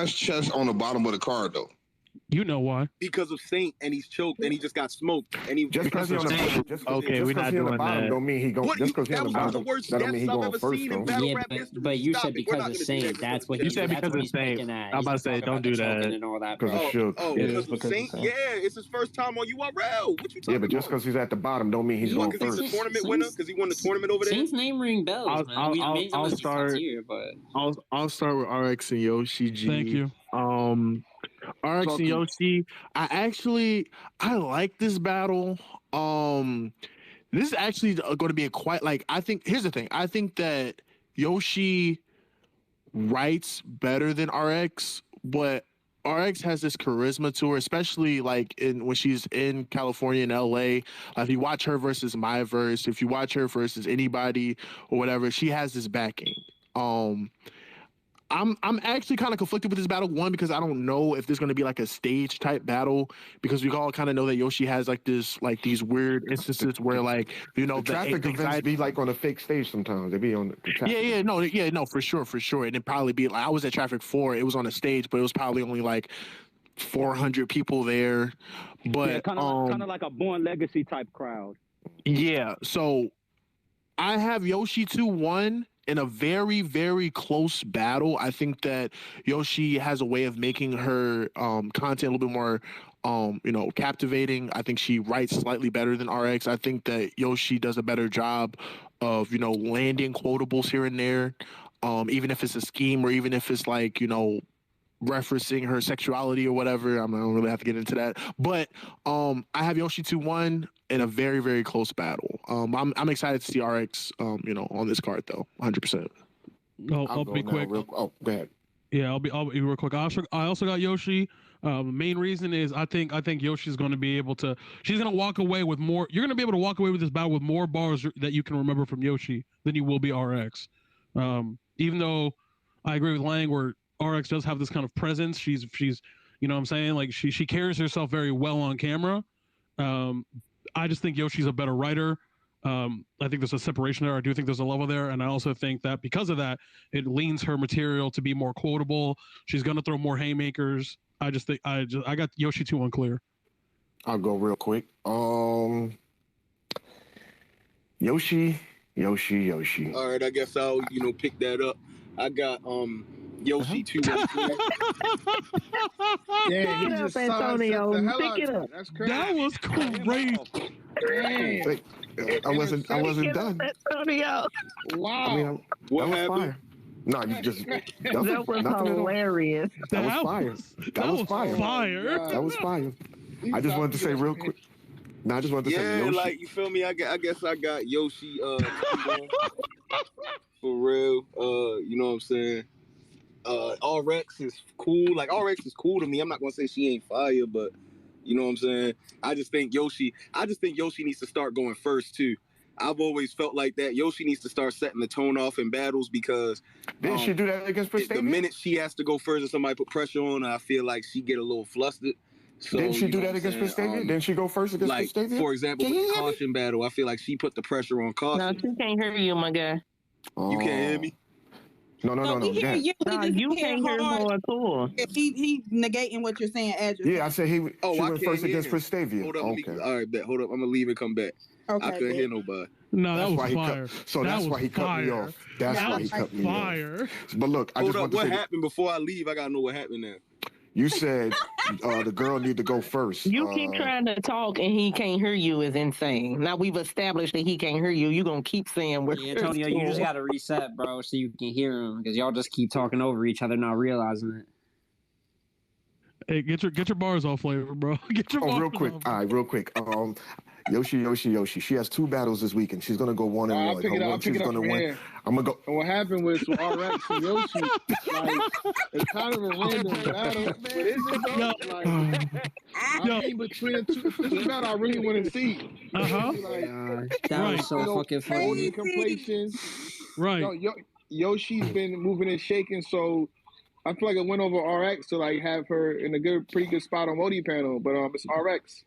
chest on the bottom of the card though? You know why? Because of Saint, and he's choked, and he just got smoked, and he just because he's on the okay, we're not doing that. Don't mean he going. Just because he's on the bottom, the worst that don't mean he going first. Yeah, but you said because of Saint. That's what you said because of Saint. I'm about to say, don't do that. And all that. Because of Shook. Because of Saint. Yeah, it's his first time on URL. What you talking about? Yeah, but just because he's at the bottom, don't mean he's going first. Because he's a tournament winner. Because he won the tournament over there. Saint's name ring bells. I'll start. I'll start with RX and Yoshi G. Thank you. RX and Yoshi, I like this battle. This is actually going to be a quite here's the thing. I think that Yoshi writes better than RX, but RX has this charisma to her, especially when she's in California and LA. If you watch her versus my verse, if you watch her versus anybody or whatever, she has this backing. I'm actually kind of conflicted with this battle. One, because I don't know if there's going to be a stage type battle, because we all kind of know that Yoshi has these weird instances where the traffic events be on a fake stage sometimes. They be on the traffic. No, for sure. And it'd probably be I was at Traffic 4. It was on a stage, but it was probably only 400 people there. But kind of like a Born Legacy type crowd. Yeah. So I have Yoshi 2-1. In a very, very close battle. I think that Yoshi has a way of making her content a little bit more, captivating. I think she writes slightly better than RX. I think that Yoshi does a better job of, landing quotables here and there, even if it's a scheme or even if it's referencing her sexuality or whatever. I don't really have to get into that. But I have Yoshi 2-1 in a very, very close battle. I'm excited to see RX, on this card though, 100%. I'll be quick. Go ahead. Yeah, I'll be real quick. I also got Yoshi. Main reason is I think Yoshi's going to be able to. She's going to walk away with more. You're going to be able to walk away with this battle with more bars that you can remember from Yoshi than you will be RX. Even though I agree with Lang, where RX does have this kind of presence. She's you know what I'm saying? She carries herself very well on camera. I just think Yoshi's a better writer. I think there's a separation there. I do think there's a level there. And I also think that because of that, it leans her material to be more quotable. She's going to throw more haymakers. I got Yoshi 2-1 clear. I'll go real quick. Yoshi. All right, I guess I'll, pick that up. I got, Yoshi 2-1 clear. Yeah, he just Antonio. Pick it up. That's crazy. That was crazy. I wasn't done. Antonio. Wow. That was fire. No, you just that was hilarious. That was fire. That was fire. That was fire. I just wanted to say real quick. No, I just wanted to say Yoshi. You feel me? I guess I got Yoshi for real. You know what I'm saying? RX is cool. RX is cool to me. I'm not gonna say she ain't fire, but you know what I'm saying? I just think Yoshi needs to start going first too. I've always felt like that. Yoshi needs to start setting the tone off in battles because didn't she do that against Prestavia? The minute she has to go first and somebody put pressure on her, I feel like she get a little flustered. So, didn't she do that against Prestavia? Didn't she go first against Prestavia? For example, with the Caution battle, I feel like she put the pressure on Caution. No, she can't hear you, my guy. You can't hear me? No. We hear you. You can't hear more at all. He negating what you're saying as you're saying. I said she went first against Prestavia. Hold up, all right, bet. Hold up, I'm gonna leave and come back. Okay, I couldn't hear nobody. No, that was fire. That's why he cut me off. That's why he cut me off. But look, I just want to say, what happened before I leave? I gotta know what happened now. You said the girl need to go first. You keep trying to talk and he can't hear you is insane. Now we've established that he can't hear you. You're going to keep saying we're Antonio, you just got to reset, bro, so you can hear him because y'all just keep talking over each other, not realizing it. Hey, get your bars off, Flavor, bro. Get your bars real quick. Off. All right, real quick. Yoshi. She has 2 battles this weekend. She's gonna go 1-1. I'll pick it up from here. I'm gonna go. And what happened with RX and Yoshi? It's kind of a random battle, but is it though? I'm in between two. This is about I really want to see. That was so fucking funny. Completion. Right. Yoshi's been moving and shaking, so I feel like a win over RX to have her in a pretty good spot on Modi panel, but it's RX.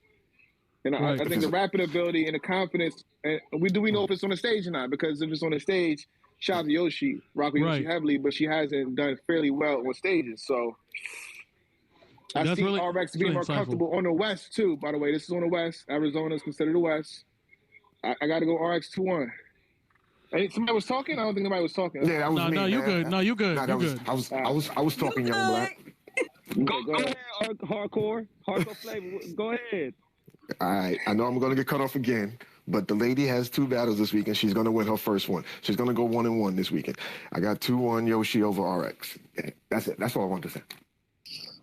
And I think the rapid ability and the confidence, and we know if it's on the stage or not, because if it's on the stage, shout out to Yoshi, rock with Yoshi Right. heavily, but she hasn't done fairly well on stages. So I That's see really- RX that's being really more insightful. comfortable on the West too. By the way, this is on the West. Arizona is considered the West. I got to go RX 2-1. Hey, somebody was talking. I don't think anybody was talking. Yeah, that was me. No, you man. good. No, you good. Nah, You that was, good. I was talking, young black. Go ahead, hardcore flavor. Go ahead. All right, I know I'm going to get cut off again, but the lady has 2 battles this weekend. She's going to win her first one. She's going to go 1-1 this weekend. I got 2-1 Yoshi over RX. Yeah, that's it. That's all I want to say.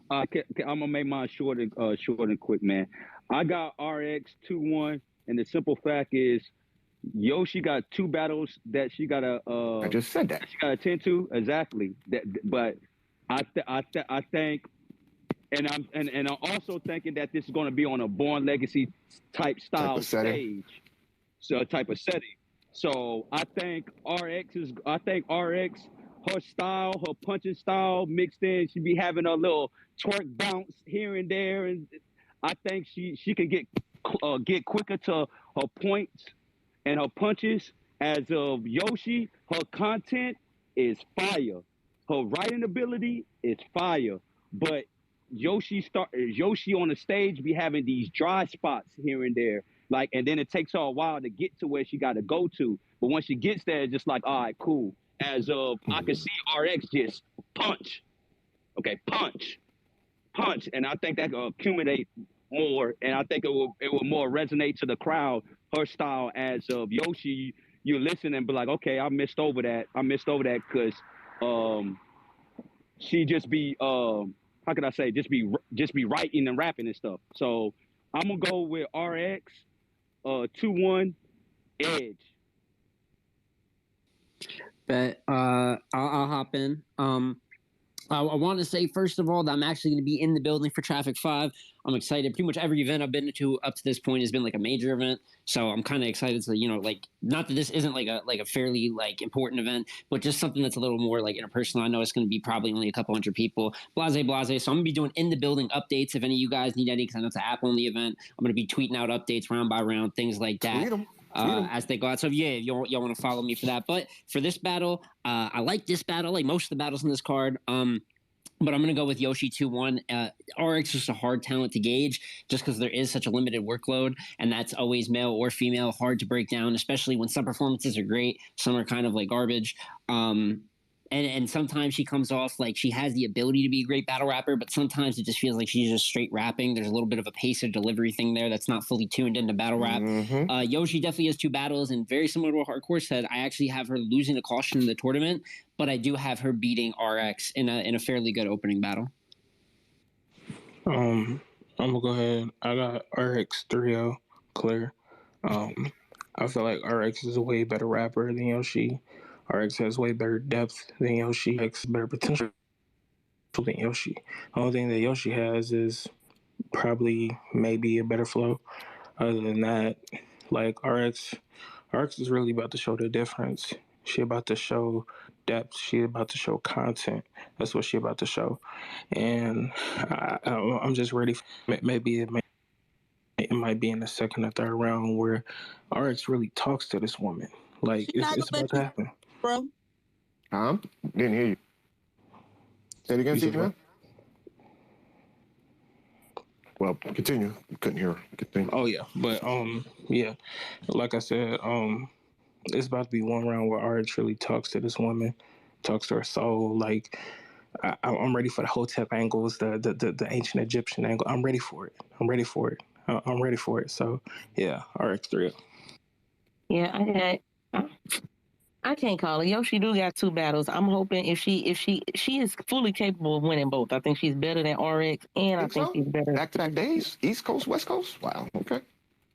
I'm gonna make mine short and quick, man. I got RX 2-1, and the simple fact is, Yoshi got 2 battles that she got to. I just said that. She got to attend to exactly. But I think, and I'm also thinking that this is going to be on a Born Legacy type style setting. stage, so type of setting. So I think RX, her style, her punching style mixed in, she be having a little twerk bounce here and there, and I think she can get quicker to her points and her punches. As of Yoshi, her content is fire. Her writing ability is fire. But Yoshi on the stage be having these dry spots here and there. Like, and then it takes her a while to get to where she got to go to. But once she gets there, it's just like, all right, cool. As of, I can see RX just punch. Okay, punch. And I think that will accumulate more. And I think it will more resonate to the crowd, her style. As of Yoshi, you listen and be like, okay, I missed over that because she just be, how can I say, just be writing and rapping and stuff. So I'm going to go with RX 2-1 Edge. But I'll hop in. I want to say, first of all, that I'm actually going to be in the building for Traffic 5. I'm excited. Pretty much every event I've been to up to this point has been like a major event. So I'm kind of excited to, like, not that this isn't like a fairly like important event, but just something that's a little more like interpersonal. I know it's going to be probably only a couple hundred people, blase. So I'm going to be doing in the building updates. If any of you guys need any, because I know it's an Apple on the event, I'm going to be tweeting out updates round by round, things like that. As they go out. So yeah, y'all want to follow me for that. But for this battle, I like this battle, like most of the battles in this card. But I'm going to go with Yoshi 2-1. RX is just a hard talent to gauge just because there is such a limited workload, and that's always male or female, hard to break down, especially when some performances are great, some are kind of like garbage. And sometimes she comes off like she has the ability to be a great battle rapper, but sometimes it just feels like she's just straight rapping. There's a little bit of a pace of delivery thing there that's not fully tuned into battle rap. Yoshi definitely has 2 battles, and very similar to what Hardcore said, I actually have her losing a caution in the tournament, but I do have her beating RX in a fairly good opening battle. I'm gonna go ahead. I got RX 3-0 clear. I feel like RX is a way better rapper than Yoshi. RX has way better depth than Yoshi. RX has better potential than Yoshi. The only thing that Yoshi has is probably maybe a better flow. Other than that, like RX is really about to show the difference. She about to show depth. She about to show content. That's what she about to show. And I'm just ready. Maybe it might be in the second or third round where RX really talks to this woman. Like it's about to happen. Bro. Didn't hear you. Say it again, Steve. Well, continue. Couldn't hear. Continue. Oh yeah, but yeah, like I said, it's about to be one round where RX really talks to this woman, talks to her soul. Like I'm ready for the Hotep angles, the ancient Egyptian angle. I'm ready for it. I'm ready for it. So yeah, RX 3. Yeah, I can't call it. Yoshi do got 2 battles. I'm hoping if she is fully capable of winning both. I think she's better than RX, and I think she's better. Back-to-back days, East Coast, West Coast. Wow. Okay.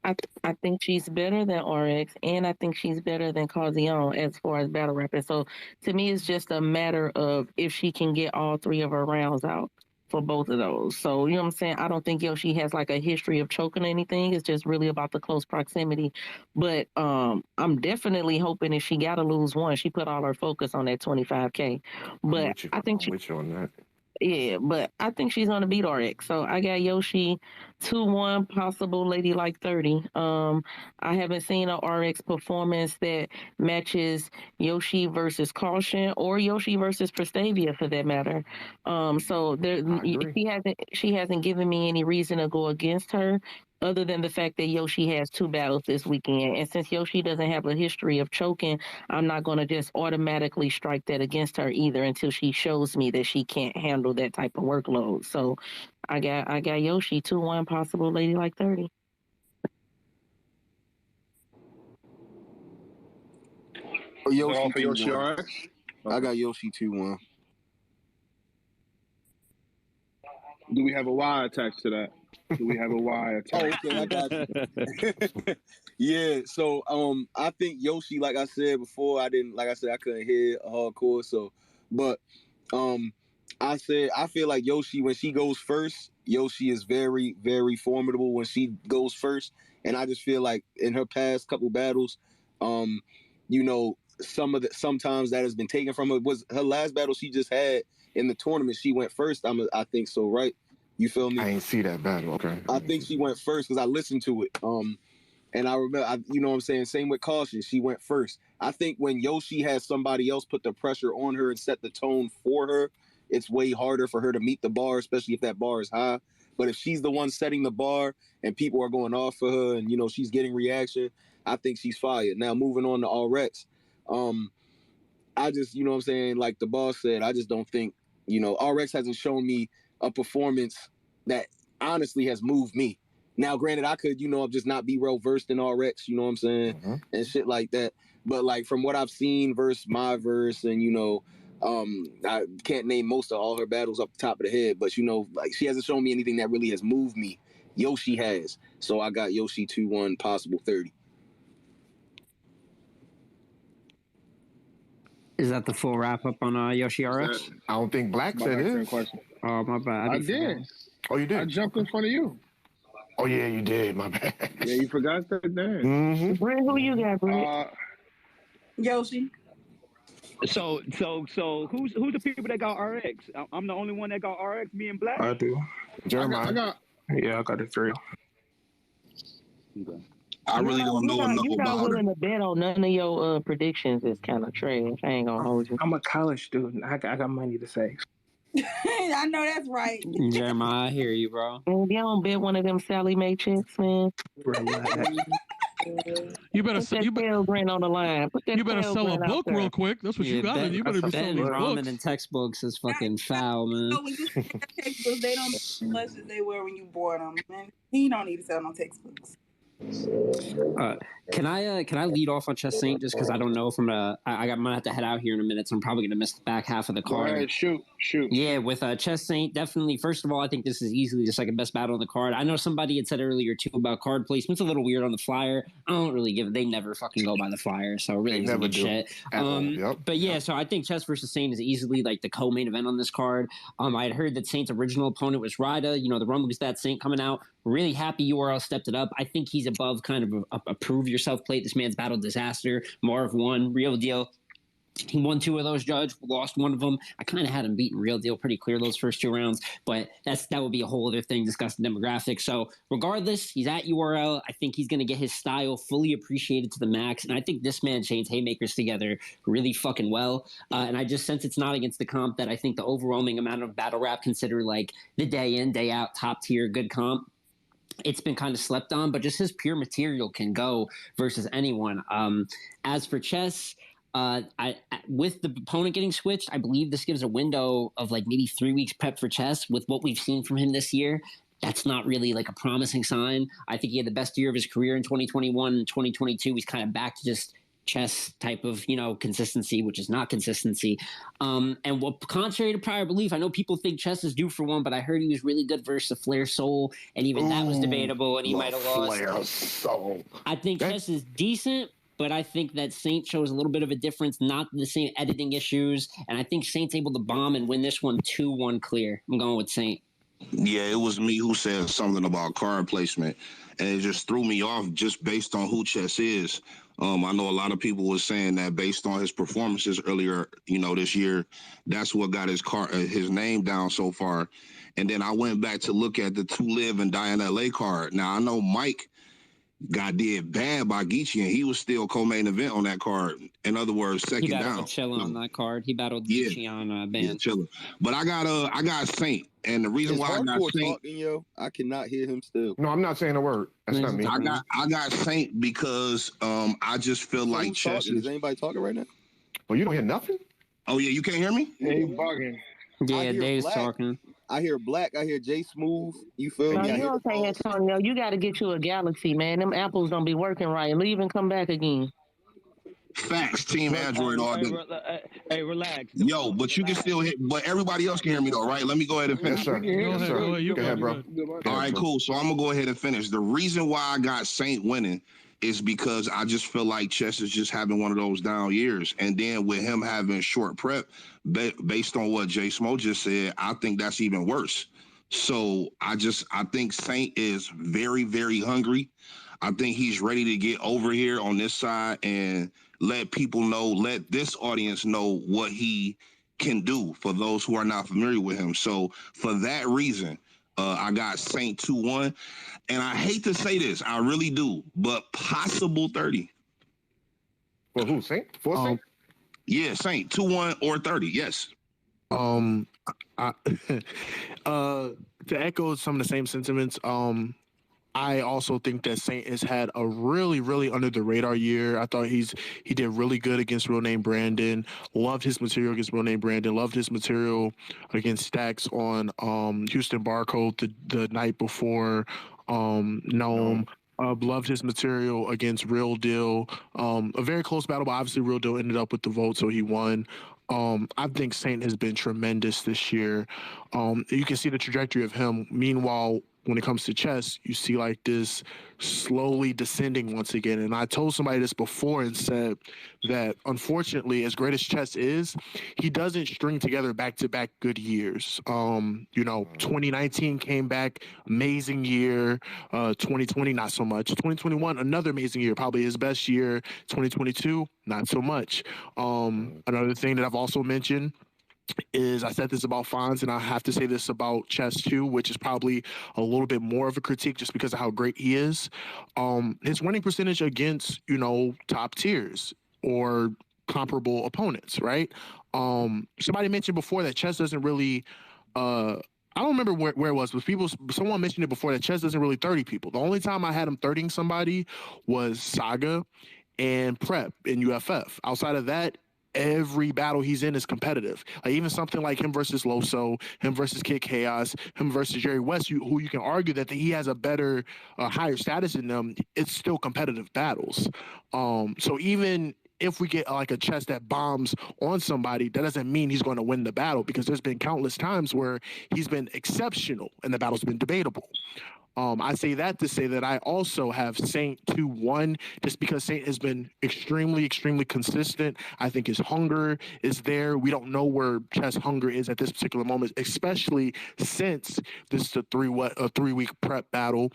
I think she's better than RX, and I think she's better than Cauzion as far as battle rapping. So to me, it's just a matter of if she can get all 3 of her rounds out for both of those. So, you know what I'm saying? I don't think Yoshi has like a history of choking or anything. It's just really about the close proximity. But I'm definitely hoping if she got to lose one, she put all her focus on that 25K. But I think I'm with you on that. Yeah, but I think she's gonna beat RX. So I got Yoshi 2-1, possible Lady Like 30. I haven't seen a RX performance that matches Yoshi versus Caution or Yoshi versus Prestavia for that matter. So there she hasn't given me any reason to go against her other than the fact that Yoshi has 2 battles this weekend. And since Yoshi doesn't have a history of choking, I'm not going to just automatically strike that against her either until she shows me that she can't handle that type of workload. So I got Yoshi 2-1, possible Lady Like 30. Yoshi for Yoshi 2-1. RX? I got Yoshi 2-1. Do we have a Y attached to that? Do we have a Y attached? Oh, okay, I got you. Yeah, so I think Yoshi, like I said before, I couldn't hear hardcore. So, but I feel like Yoshi, when she goes first, Yoshi is very, very formidable when she goes first, and I just feel like in her past couple battles, you know, sometimes that has been taken from her. Was her last battle she just had in the tournament? She went first. I think so, right? You feel me? I ain't see that battle. Okay. I think she went first because I listened to it. And I remember, you know what I'm saying? Same with Caution. She went first. I think when Yoshi has somebody else put the pressure on her and set the tone for her, it's way harder for her to meet the bar, especially if that bar is high. But if she's the one setting the bar and people are going off for her and, you know, she's getting reaction, I think she's fired. Now, moving on to RX. I just, you know what I'm saying? Like the boss said, I just don't think, you know, RX hasn't shown me a performance that honestly has moved me. Now, granted, I could, you know, just not be well versed in RX, you know what I'm saying, and shit like that. But like from what I've seen versus my verse, and you know, I can't name most of all her battles off the top of the head, but you know, like she hasn't shown me anything that really has moved me. Yoshi has, so I got Yoshi 2-1, possible 30. Is that the full wrap up on Yoshi RX? I don't think Black said it. Oh, my bad. I did. Oh, you did? I jumped in front of you. Oh, yeah, you did. My bad. Yeah, you forgot that name. Mm-hmm. Brent, who you got, Brent? Yoshi. So who's the people that got RX? I'm the only one that got RX. Me and Black. I do. Jeremiah. I got I got a 3. Okay. I really don't know enough You're not about her. willing to bet on none of your predictions. It's kind of trash. I ain't gonna hold you. I'm a college student. I got money to save. I know that's right. Jeremiah, I hear you, bro. You don't bet one of them Sally Mae chicks, man. You better Put that Pale Grant on the line. Put that you better Pale sell a Grant out book there. real quick. That's what you got. You better be selling these ramen books. and textbooks is fucking foul, man. So when you sell textbooks, they don't as much as they were when you bought them. Man, he don't need to sell no textbooks. Can I lead off on Chess Saint just because I don't know if I'm gonna have to head out here in a minute, so I'm probably gonna miss the back half of the Go card. ahead, shoot. Yeah, with Chess Saint, definitely. First of all, I think this is easily the second best battle on the card. I know somebody had said earlier too about card placement's a little weird on the flyer. I don't really give it. They never fucking go by the flyer, so it really doesn't mean shit. But yeah, so I think Chess versus Saint is easily like the co-main event on this card. I had heard that Saint's original opponent was Ryda. You know, the rumblings that Saint coming out. Really happy URL stepped it up. I think he's above kind of a prove yourself plate. This man's battle disaster. Marv won, real deal. He won 2 of those, Judge. Lost 1 of them. I kind of had him beaten real deal pretty clear those first 2 rounds, but that would be a whole other thing, discussing demographics. So regardless, he's at URL. I think he's going to get his style fully appreciated to the max, and I think this man chains haymakers together really fucking well. And I just sense it's not against the comp that I think the overwhelming amount of battle rap consider like the day in, day out, top tier, good comp. It's been kind of slept on, but just his pure material can go versus anyone. As for Chess, with the opponent getting switched, I believe this gives a window of like maybe 3 weeks prep for Chess with what we've seen from him this year. That's not really like a promising sign. I think he had the best year of his career in 2021 and 2022. He's kind of back to just Chess type of, you know, consistency, which is not consistency. And what, contrary to prior belief, I know people think Chess is due for one, but I heard he was really good versus the Flair Soul, and even that was debatable, and he might have lost. Flair Soul. I think Chess is decent, but I think that Saint shows a little bit of a difference, not the same editing issues, and I think Saint's able to bomb and win this one 2-1 clear. I'm going with Saint. Yeah, it was me who said something about card placement, and it just threw me off just based on who Chess is. I know a lot of people were saying that based on his performances earlier, this year, that's what got his name down so far. And then I went back to look at the 2 Live and Die in LA card. Now I know Mike got did bad by Geechee, and he was still co-main event on that card. In other words, second He battled down. Chilla on that card. He battled Geechee on band. Yeah, Chilla. But I got Saint, and the reason Is why I got Hardcore Saint. talking, yo? I cannot hear him still. No, I'm not saying a word. That's not me. I got Saint because I just feel like Who's Chess talking? Is anybody talking right now? Oh, you don't hear nothing? Oh yeah, you can't hear me? He bugging. Yeah, hear Dave's Black. talking. I hear Black. I hear Jay Smooth. You feel No, me? I you hear don't say Antonio. You got to get you a Galaxy, man. Them apples don't be working right. Leave and come back again. Facts, Team Android all day. Hey, relax. Yo, but you can still hear, but everybody else can hear me though, right? Let me go ahead and finish. Yes, sir. Yes, sir. Go ahead, bro. All right, cool. So I'm gonna go ahead and finish. The reason why I got Saint winning is because I just feel like Chess is just having one of those down years, and then with him having short prep, based on what Jay Smo just said, I think that's even worse. So I think Saint is very, very hungry. I think he's ready to get over here on this side and let people know, let this audience know what he can do for those who are not familiar with him. So for that reason, I got Saint 2-1. And I hate to say this, I really do, but possible 30. For who, Saint? For Saint? Yeah, Saint 2-1 or 30. Yes. To echo some of the same sentiments, I also think that Saint has had a really, really under the radar year. I thought he did really good against Real Name Brandon. Loved his material against Real Name Brandon. Loved his material against Stacks on Houston Barcode the night before Gnome. Loved his material against Real Deal. A very close battle, but obviously Real Deal ended up with the vote, so he won. I think Saint has been tremendous this year. You can see the trajectory of him. Meanwhile, when it comes to Chess, you see like this slowly descending once again. And I told somebody this before and said that unfortunately, as great as Chess is, he doesn't string together back-to-back good years. 2019 came back, amazing year. 2020, not so much. 2021, another amazing year, probably his best year. 2022, not so much. Another thing that I've also mentioned is I said this about Fonz, and I have to say this about Chess too, which is probably a little bit more of a critique just because of how great he is. His winning percentage against, top tiers or comparable opponents, right? Somebody mentioned before that Chess doesn't really I don't remember where it was, but someone mentioned it before that Chess doesn't really 30 people. The only time I had him 30ing somebody was Saga and Prep in UFF. Outside of that, every battle he's in is competitive. Like even something like him versus Loso, him versus Kid Chaos, him versus Jerry West, who you can argue that he has a better, higher status in them, it's still competitive battles. So even if we get like a Chess that bombs on somebody, that doesn't mean he's going to win the battle, because there's been countless times where he's been exceptional and the battle's been debatable. I say that to say that I also have Saint 2-1 just because Saint has been extremely, extremely consistent. I think his hunger is there. We don't know where Chess hunger is at this particular moment, especially since this is a 3-week prep battle.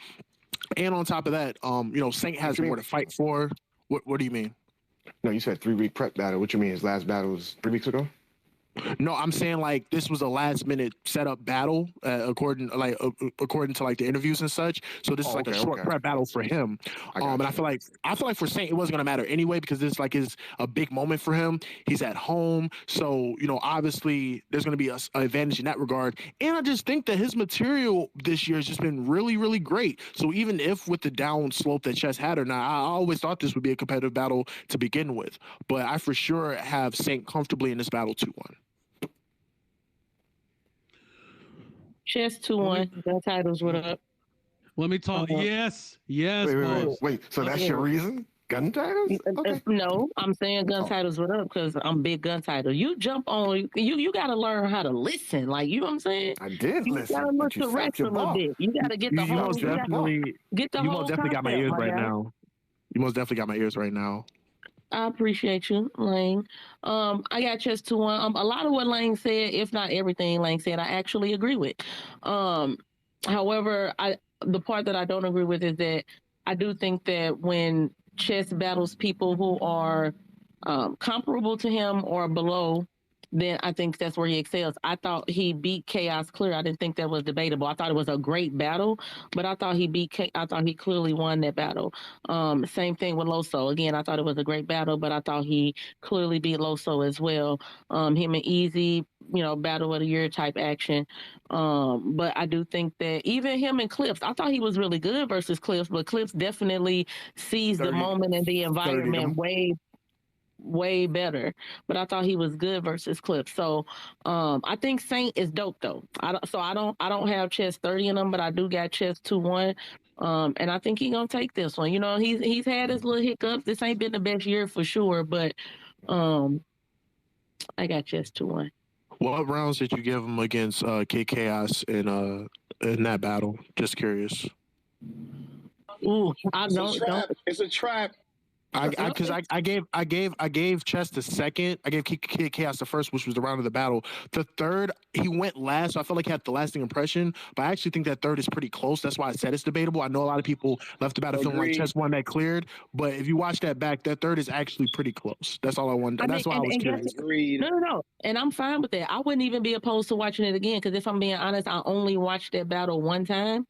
And on top of that, Saint has more to fight for. What do you mean? No, you said 3-week prep battle. What you mean? His last battle was 3 weeks ago? No, I'm saying like this was a last minute setup battle, according to like the interviews and such. So this is like a short prep battle for him. And I feel like for Saint it wasn't gonna matter anyway, because this is a big moment for him. He's at home, so obviously there's gonna be an advantage in that regard. And I just think that his material this year has just been really, really great. So even if with the down slope that Chess had or not, I always thought this would be a competitive battle to begin with. But I for sure have Saint comfortably in this battle 2-1. Chess 2-1. Gun titles, what up? Let me talk. Yes. Wait. So that's your reason? Gun titles? Okay. No, I'm saying gun titles, what up? Because I'm big gun title. You jump on. You got to learn how to listen. Like, you know what I'm saying? I did listen. You got to look to Rex a little bit. You got to get the whole. You most definitely got my ears right now. You most definitely got my ears right now. I appreciate you, Lane. I got Chess 2-1. A lot of what Lane said, if not everything Lane said, I actually agree with. However, the part that I don't agree with is that I do think that when Chess battles people who are comparable to him or below, then I think that's where he excels. I thought he beat Chaos clear. I didn't think that was debatable. I thought it was a great battle, but I thought I thought he clearly won that battle. Same thing with Loso. Again, I thought it was a great battle, but I thought he clearly beat Loso as well. Him and Easy, battle of the year type action. But I do think that even him and Clips, I thought he was really good versus Clips, but Clips definitely sees the moment and the environment way better, but I thought he was good versus Clips. So I think Saint is dope though. I don't have Chess 30 in him, but I do got Chess 2-1. And I think he's gonna take this one. He's had his little hiccups. This ain't been the best year for sure, but I got Chess 2-1. What rounds did you give him against K Chaos in that battle? Just curious. Ooh, I don't. It's a trap. Because I gave Chess the second. I gave Kid Chaos the first, which was the round of the battle. The third, he went last, so I felt like he had the lasting impression. But I actually think that third is pretty close. That's why I said it's debatable. I know a lot of people left the battle feeling like Chess won that cleared, but if you watch that back, that third is actually pretty close. That's all I wanted. That's why I was curious. No, and I'm fine with that. I wouldn't even be opposed to watching it again because if I'm being honest, I only watched that battle one time.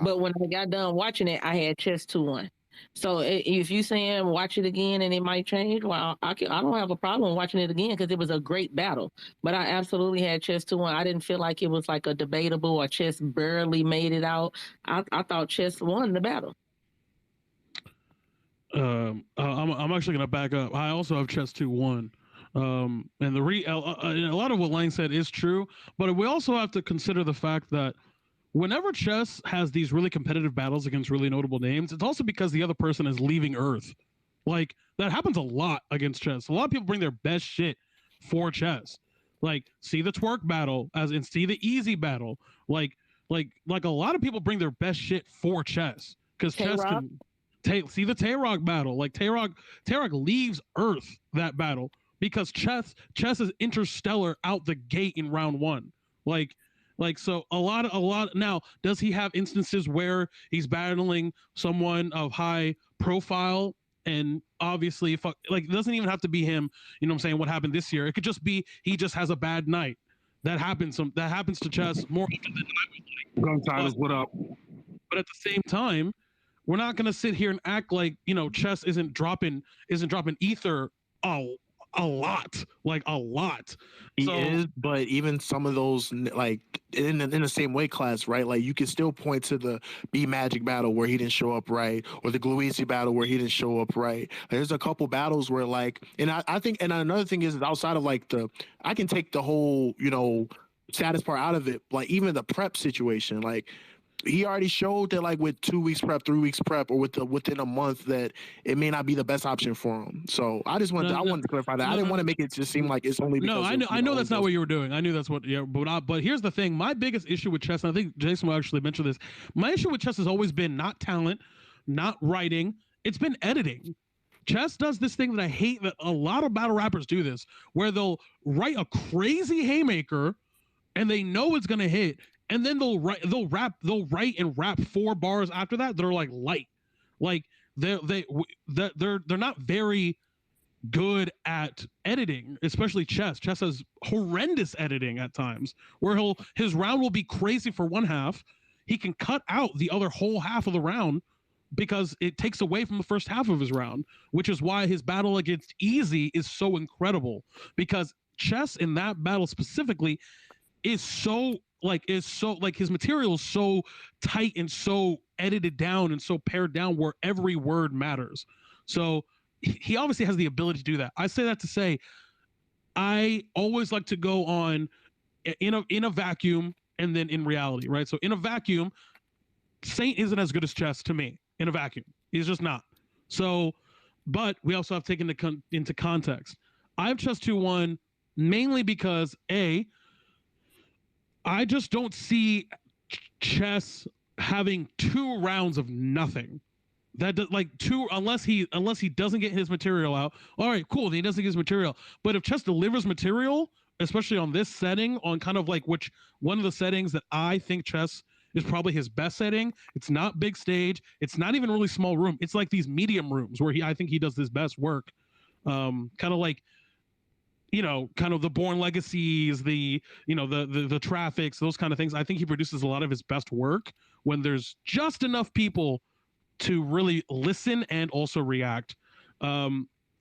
But when I got done watching it, I had Chess 2-1. So if you saying watch it again and it might change, well, I don't have a problem watching it again because it was a great battle. But I absolutely had Chess 2-1. I didn't feel like it was like a debatable or Chess barely made it out. I thought Chess won the battle. I'm actually gonna back up. I also have Chess 2-1. And a lot of what Lang said is true, but we also have to consider the fact that whenever Chess has these really competitive battles against really notable names, it's also because the other person is leaving Earth. Like, that happens a lot against Chess. A lot of people bring their best shit for Chess. Like, see the twerk battle, as in see the easy battle. Like a lot of people bring their best shit for Chess. Because Chess can see the Tayrog battle. Like Tayrog leaves Earth that battle because Chess is interstellar out the gate in round one. So a lot. Now, does he have instances where he's battling someone of high profile? And obviously, it doesn't even have to be him. You know what I'm saying? What happened this year? It could just be he just has a bad night. That happens to Chess more often than I would like. Sometimes, what up? But at the same time, we're not gonna sit here and act like Chess isn't dropping ether a lot. He is, but even some of those, like in the same weight class, right? Like you can still point to the B Magic battle where he didn't show up right, or the Gluisi battle where he didn't show up right. There's a couple battles where and I think, and another thing is outside of I can take the whole status part out of it, like even the prep situation, like. He already showed that, with 2 weeks prep, 3 weeks prep, or within a month, that it may not be the best option for him. So I just wanted to clarify that. I didn't want to make it just seem like it's only because. No, I know that's not what you were doing. I knew that's what. Yeah, but here's the thing. My biggest issue with Chess, and I think Jason will actually mention this. My issue with Chess has always been not talent, not writing. It's been editing. Chess does this thing that I hate that a lot of battle rappers do this, where they'll write a crazy haymaker, and they know it's gonna hit. And then they'll write and rap 4 bars after that are light, they're not very good at editing, especially Chess. Chess has horrendous editing at times, where his round will be crazy for one half, he can cut out the other whole half of the round because it takes away from the first half of his round, which is why his battle against Easy is so incredible, because Chess in that battle specifically is so his material is so tight and so edited down and so pared down where every word matters. So he obviously has the ability to do that. I say that to say I always like to go on in a vacuum and then in reality, right? So in a vacuum, Saint isn't as good as Chess to me. In a vacuum, he's just not. So, but we also have taken into context. I have Chess 2-1 mainly because I just don't see Chess having 2 rounds of nothing. That unless he doesn't get his material out. All right, cool. Then he doesn't get his material. But if Chess delivers material, especially on this setting, on kind of like one of the settings that I think Chess is probably his best setting. It's not big stage. It's not even really small room. It's like these medium rooms where I think he does his best work. Kind of like, kind of the Born Legacies, the Traffics, those kind of things. I think he produces a lot of his best work when there's just enough people to really listen and also react.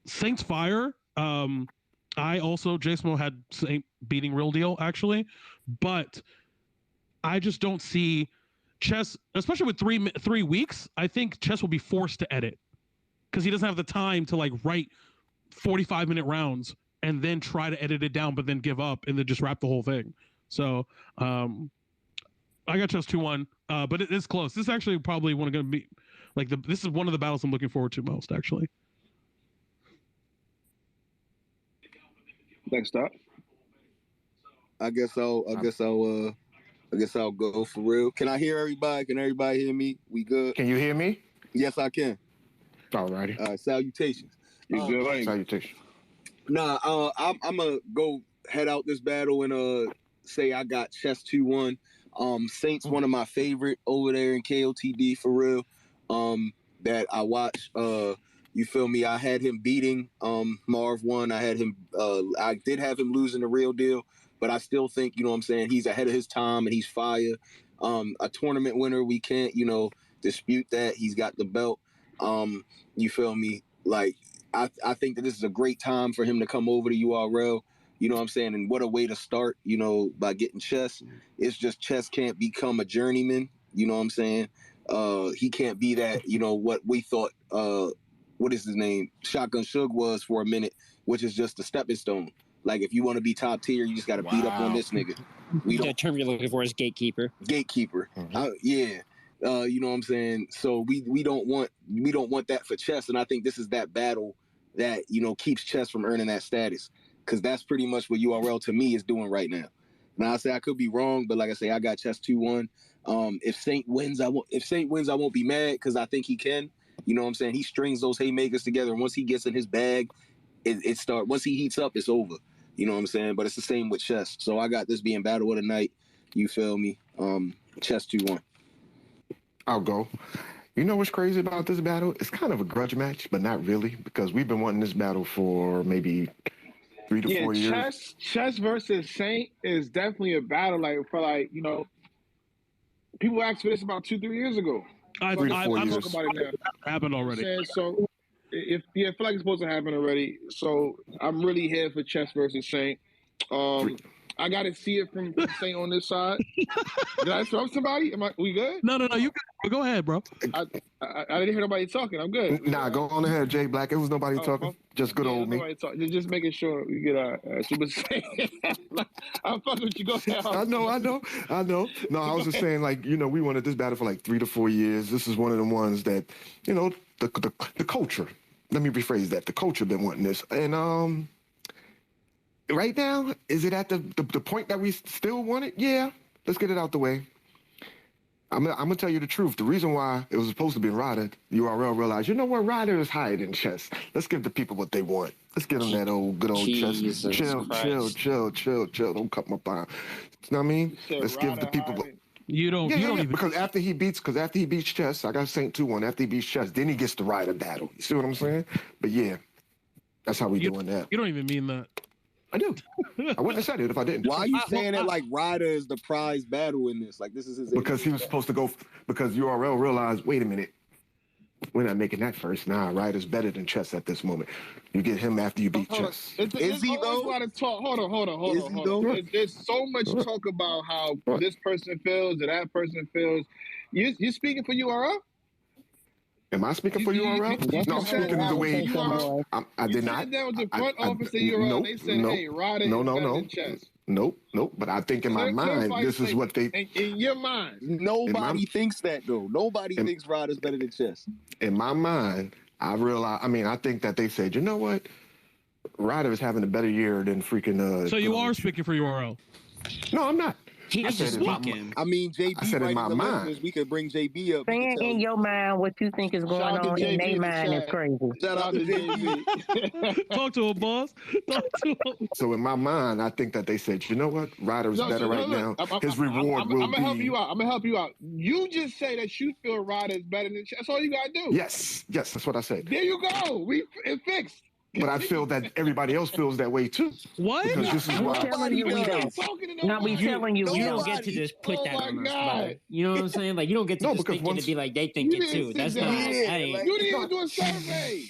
Saints Fire. I also, J-Smo had Saint beating Real Deal actually, but I just don't see Chess, especially with 3 weeks. I think Chess will be forced to edit because he doesn't have the time to like write 45-minute rounds and then try to edit it down, but then give up and then just wrap the whole thing. So I got Chess 2-1, but it is close. This is actually probably going to be like this is one of the battles I'm looking forward to most actually. Next up, I guess I'll go for real. Can I hear everybody? Can everybody hear me? We good? Can you hear me? Yes, I can. Alrighty. All right, salutations. You good? Salutations. Nah, I'm gonna go head out this battle and say I got Chess 2-1. Saint's one of my favorite over there in KOTD for real. That I watch. You feel me? I had him beating Marv 1. I did have him losing the Real Deal, but I still think, you know what I'm saying, he's ahead of his time and he's fire. A tournament winner, we can't, dispute that. He's got the belt. You feel me? Like, I think that this is a great time for him to come over to URL. You know what I'm saying? And what a way to start, by getting Chess. It's just Chess can't become a journeyman. You know what I'm saying? He can't be that, what we thought, what is his name? Shotgun Suge was for a minute, which is just a stepping stone. Like, if you want to be top tier, you just got to beat up on this nigga. The term you're looking for is gatekeeper. Gatekeeper. Mm-hmm. Yeah. You know what I'm saying? So we don't want that for Chess, and I think this is that battle that keeps Chess from earning that status, because that's pretty much what URL to me is doing right now. Now I say I could be wrong, but like I say, I got Chess 2-1. If Saint wins, I won't be mad because I think he can. You know what I'm saying? He strings those haymakers together, and once he gets in his bag, it starts. Once he heats up, it's over. You know what I'm saying? But it's the same with Chess. So I got this being battle of the night. You feel me? Chess 2-1. I'll go. You know what's crazy about this battle? It's kind of a grudge match, but not really, because we've been wanting this battle for maybe 3 to 4 years. Chess versus Saint is definitely a battle. People asked for this about 2-3 years ago. I talk about it now. Happened already. So I feel like it's supposed to happen already. So I'm really here for Chess versus Saint. I got to see it from Saint on this side. Did I interrupt somebody? We good? No, you go ahead, bro. I didn't hear nobody talking. I'm good. Nah, go on ahead, Jay Black. It was nobody talking. Just good old me. Just making sure we get our Super Saint. I'm fucking with you. Go ahead. I know. No, I was just saying, we wanted this battle for like 3 to 4 years. This is one of the ones that, the culture. Let me rephrase that. The culture been wanting this. And right now, is it at the point that we still want it? Yeah. Let's get it out the way. I'm gonna tell you the truth. The reason why it was supposed to be Ryder, URL realized, you know what, Ryder is hiding Chess. Let's give the people what they want. Let's give them that good old Chess. Chill. Don't cut my bomb. You know what I mean? Let's give the people. You don't even, because after he beats Chess, I got Saint 2-1. After he beats Chess, then he gets the Ryder battle. You see what I'm saying? But yeah, that's how we doing that. You don't even mean that. I do. I wouldn't have said it if I didn't. Why are you saying that like Ryder is the prize battle in this? Like, this is his... Because he was supposed to go... Because URL realized, wait a minute, we're not making that first. Nah, Ryder's better than Chess at this moment. You get him after you beat Chess. Is he though? Hold on. There's so much talk about how this person feels or that person feels. You speaking for URL? Am I speaking for URL? No, I'm speaking the way I did not. You sat down with the front office of URL. They said, "Hey, Ryder is better than Chess." Nope. But I think in my mind, this is what they... In your mind. Nobody thinks that, though. Nobody thinks Ryder's better than Chess. In my mind, I think that they said, you know what? Ryder is having a better year than freaking... So you are speaking for URL? No, I'm not. He's I said just in my speaking. I mean, JB I said in right my in the mind. listeners. We could bring JB up. He Saying could tell in you. your mind what you think is going Shout out to on in JB their in the mind is chat. crazy. Shout out to JB. Talk to him, boss. Talk to him. So in my mind, I think that they said, you know what, Ryder's better right now. His reward will I'm gonna help be. you out. I'm gonna help you out. You just say that you feel Ryder is better than. That's all you gotta do. Yes, that's what I said. There you go. It's fixed. But I feel that everybody else feels that way too. What? Because this is I'm why. telling you, we don't. No, we telling you, we You don't. don't get to just put Oh that my on us, God. bro. You know what I'm saying? Like, you don't get to No, just because think it once- and be like, they think You it didn't too. sit That's down. not. Yeah, Hey, like- You didn't even do a survey.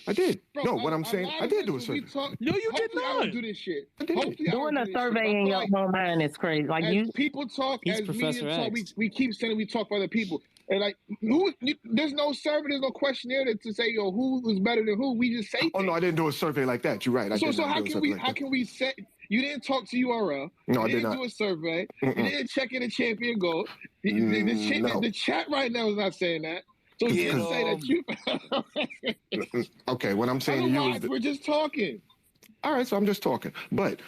I did. Bro, No, what I'm saying, I did do a survey. No, you did Hopefully I not. don't do this shit. I did. Hopefully I don't Doing do a this survey shit. I in feel your like own mind is crazy. Like as you, people talk, He's as Professor media talk, X. we keep saying we talk for other people. And like, there's no survey, there's no questionnaire to say, yo, who was better than who. We just say Oh no, I didn't do a survey like that. You're right. I So did not how do a can survey we like how that. can we say you didn't talk to URL? No, I you did didn't not. do a survey. Mm-mm. You didn't check in the champion goal. No. The chat right now is not saying that. So you can say that you. Okay, what I'm saying to you is Otherwise, that, we're just talking. all right, so I'm just talking. But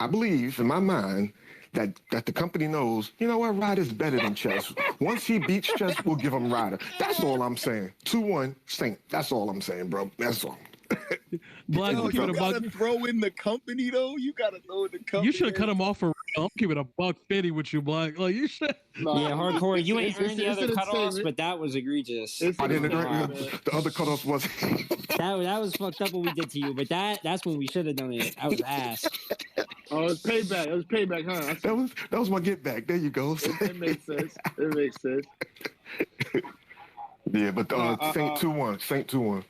I believe in my mind that the company knows, you know what, Ryder's better than Chess. Once he beats Chess, we'll give him Ryder. That's all I'm saying. 2-1 Saint. That's all I'm saying, bro. That's all. Black, Yo, I'm keeping you a buck. gotta throw in the company though. You gotta throw in the company. You should have cut him off for real. I'm keeping a $150 with you, Black. Like, you should. yeah, hardcore. You ain't It's- earned the it's other an cutoffs, entertainment. but that was egregious. It's I didn't an agree. entertainment. The other cutoff was. That was fucked up what we did to you, but that's when we should have done it. I was ass. Oh, it's payback. It was payback, huh? That was my get back. There you go. It makes sense. It makes sense. Yeah, but Saint 2-1. Saint 2-1.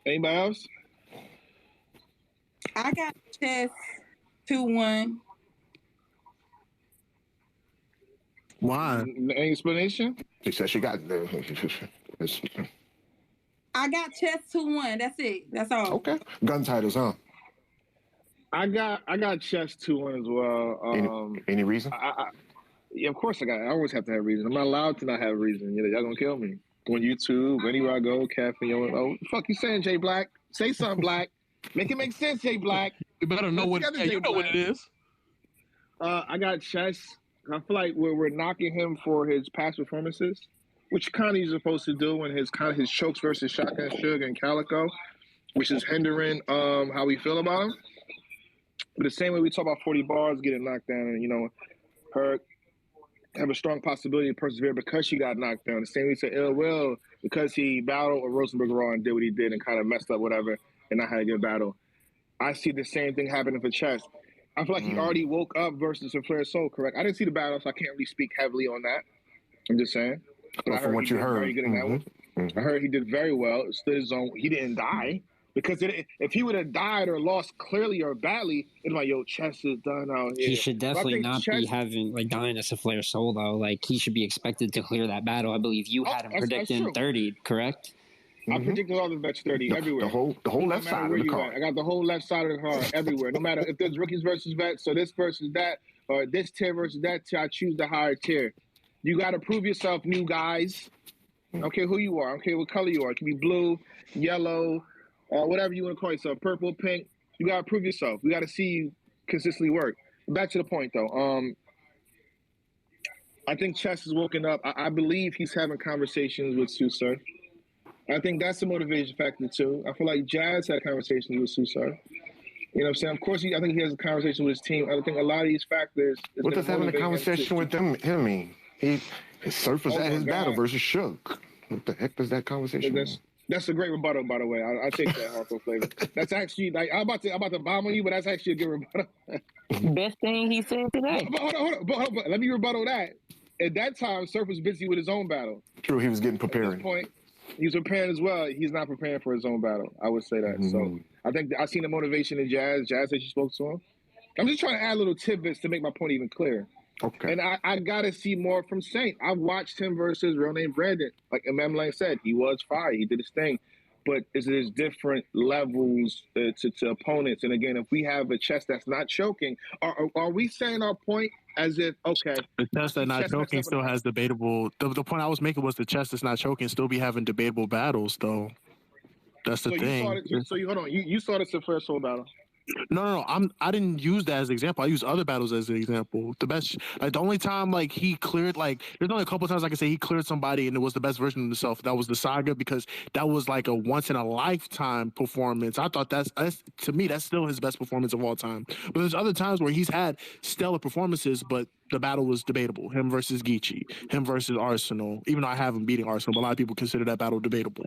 Anybody else? I got Chess 2-1. Why? Any explanation? She said she got. I got Chess 2-1. That's it. That's all. Okay. Gun titles, huh? I got chess 2-1 as well. Any reason? Yeah, of course I got it. I always have to have a reason. I'm not allowed to not have a reason. Y'all gonna kill me. On YouTube, anywhere I go, caffeine. Oh, fuck you saying, Jay Black? Say something, Black. Make it make sense, Jay Black. You better know what. Together, Yeah, you Jay know what Black. it is. I got chess. I feel like we're knocking him for his past performances, which kind of he's supposed to do in his chokes versus Shotgun Sugar and Calico, which is hindering how we feel about him. But the same way we talk about 40 bars getting knocked down, and her have a strong possibility to persevere because she got knocked down. The same way we say Ill Will because he battled with Rosenberg Raw and did what he did and kind of messed up whatever and not had a good battle. I see the same thing happening for Chess. I feel like he already woke up versus Flair Soul, correct? I didn't see the battle, so I can't really speak heavily on that. I'm just saying. But I from what he you did heard. very good in that one. I heard he did very well. Stood his own. He didn't die. Because if he would have died or lost clearly or badly, it's like, yo, Chess is done out here. He should But I definitely think not be having dying as a Flair Soul though. Like he should be expected to clear that battle. I believe you had him that's predicting true. 30, correct? I predicted all the vets 30 everywhere. The whole No left matter side of where the you card. at. I got the whole left side of the card everywhere. No matter if there's rookies versus vets, so this versus that, or this tier versus that tier, I choose the higher tier. You got to prove yourself, new guys. I don't care who you are. I don't care what color you are. It can be blue, yellow, whatever you want to call yourself, purple, pink. You got to prove yourself. We got to see you consistently work. Back to the point, though. I think Chess is woken up. I believe he's having conversations with Susar. I think that's a motivation factor, too. I feel like Jazz had conversations with Susar. You know what I'm saying? Of course, I think he has a conversation with his team. I think a lot of these factors. What does having a conversation with him mean? His Surf was at his battle versus Suge. What the heck does that conversation mean? That's a great rebuttal, by the way. I take that hardcore flavor. That's actually like I'm about to bomb on you, but that's actually a good rebuttal. Best thing he said today. But hold on. Let me rebuttal that. At that time, Surf was busy with his own battle. True, he was getting At preparing. this point, he was preparing as well. He's not preparing for his own battle. I would say that. So I think I seen the motivation in Jazz. Jazz said she spoke to him. I'm just trying to add little tidbits to make my point even clearer. Okay. And I got to see more from Saint. I watched him versus real name Brandon. Like Imam Lang said, he was fire. He did his thing. But there's different levels to opponents. And again, if we have a chest that's not choking, are we saying our point as if, okay. The chest that not chest choking messed up still in the- has debatable. The point I was making was the chest that's not choking still be having debatable battles, though. That's the So thing. you saw it. So you hold on. You saw this in first soul battle. No. I didn't use that as an example. I use other battles as an example. The best, like the only time like he cleared, like there's only a couple times I can say he cleared somebody and it was the best version of himself. That was the Saga because that was like a once in a lifetime performance. I thought that's to me that's still his best performance of all time. But there's other times where he's had stellar performances, but the battle was debatable. Him versus Geechee, him versus Arsenal. Even though I haven't beating Arsenal, but a lot of people consider that battle debatable.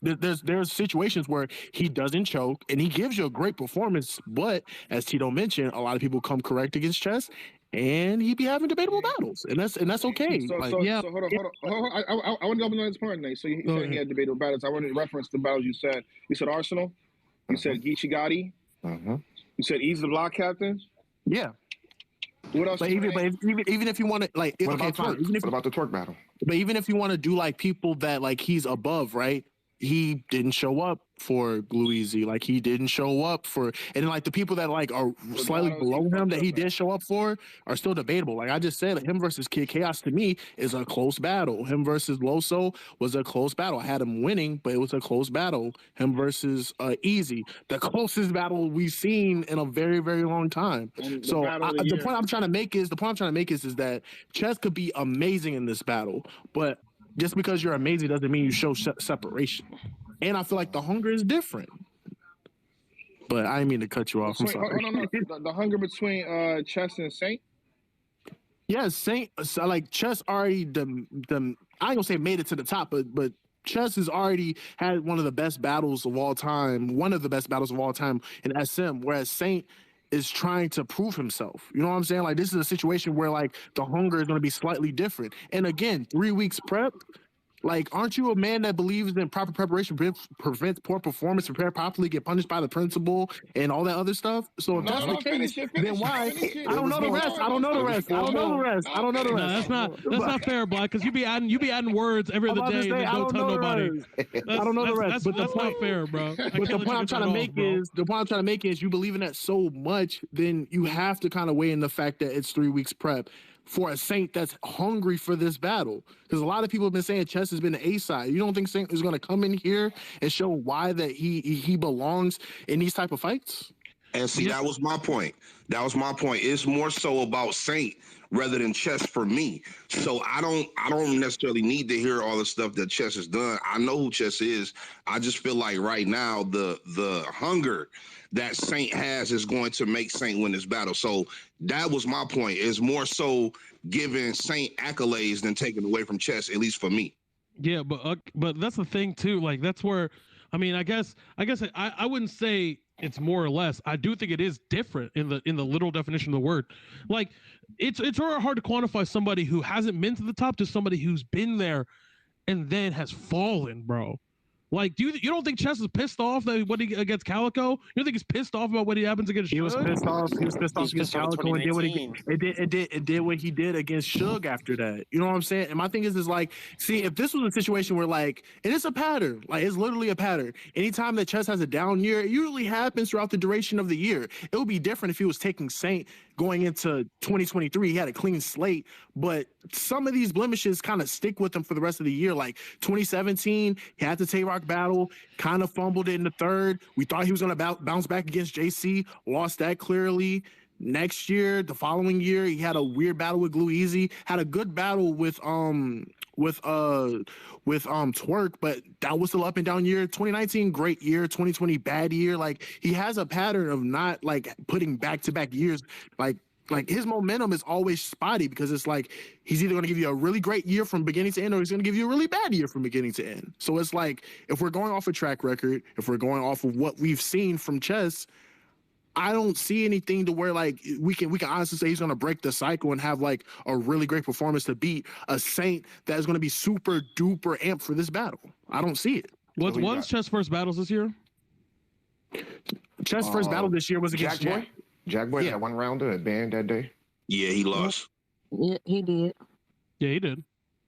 There's situations where he doesn't choke and he gives you a great performance, but as Tito mentioned, a lot of people come correct against Chess, and he be having debatable battles, and that's okay. So hold on. I want to double on this part, Nate. So you said he had debatable battles. I want to reference the battles you said. You said Arsenal. You said Geechee Gotti. You said Ease the Block Captain. Yeah. What else? But even if you want to like, what about the twerk battle? But even if you want to do like people that like he's above, right? He didn't show up for Glue Easy. Like he didn't show up for, and then like the people that like are slightly below him that he did show up for are still debatable. Like I just said, like, him versus Kid Chaos to me is a close battle. Him versus Loso was a close battle. I had him winning, but it was a close battle. Him versus Easy, the closest battle we've seen in a very, very long time. So the point I'm trying to make is that Chess could be amazing in this battle, but just because you're amazing doesn't mean you show separation. And I feel like the hunger is different. But I didn't mean to cut you off. I'm sorry. No. The hunger between Chess and Saint? Yeah, Saint, like Chess already, I ain't gonna say made it to the top, but Chess has already had one of the best battles of all time in SM, whereas Saint is trying to prove himself. You know what I'm saying? Like, this is a situation where, like, the hunger is going to be slightly different. And again, 3 weeks prep, like, aren't you a man that believes in proper preparation prevents poor performance, prepare properly, get punished by the principal, and all that other stuff? So if that's the case, then why? I don't know the rest. No, that's not fair, Black, because you be adding words every other day and don't tell nobody. I don't know the rest. But that's not fair, bro. But the point I'm trying to make is you believe in that so much, then you have to kind of weigh in the fact that it's 3 weeks prep for a Saint that's hungry for this battle. Because a lot of people have been saying Chess has been the A side. You don't think Saint is going to come in here and show why that he belongs in these type of fights? And see, that was my point. It's more so about Saint rather than Chess for me. So I don't necessarily need to hear all the stuff that Chess has done. I know who Chess is. I just feel like right now the hunger that Saint has is going to make Saint win this battle. So that was my point. It's more so giving Saint accolades than taking away from Chess, at least for me. Yeah, but that's the thing too. Like that's where, I mean, I guess I wouldn't say it's more or less. I do think it is different in the literal definition of the word. Like it's very hard to quantify somebody who hasn't been to the top to somebody who's been there and then has fallen, bro. Like, you don't think Chess is pissed off that what he against Calico? You don't think he's pissed off about what he happens against? He was pissed off. He was pissed off against Calico and did what he did against Suge after that. You know what I'm saying? And my thing is like, see, if this was a situation where like, and it's a pattern, like it's literally a pattern. Anytime that Chess has a down year, it usually happens throughout the duration of the year. It would be different if he was taking Saint going into 2023. He had a clean slate, but some of these blemishes kind of stick with him for the rest of the year. Like 2017, he had the Tay-Rock battle, kind of fumbled it in the third. We thought he was going to bounce back against JC, lost that clearly. Next year, the following year, he had a weird battle with Glue Easy, had a good battle with Twerk, but that was still up and down year. 2019, great year. 2020, bad year. Like, he has a pattern of not like putting back-to-back years. Like his momentum is always spotty because it's like he's either going to give you a really great year from beginning to end or he's going to give you a really bad year from beginning to end. So it's like, if we're going off a track record, if we're going off of what we've seen from Chess, I don't see anything to where like we can honestly say he's going to break the cycle and have like a really great performance to beat a Saint that is going to be super duper amped for this battle. I don't see it. What's Chess first battles this year? Chess first battle this year was against Jack Boy, that one rounder at band that day. Yeah, he lost. Yeah, he did. Yeah, he did.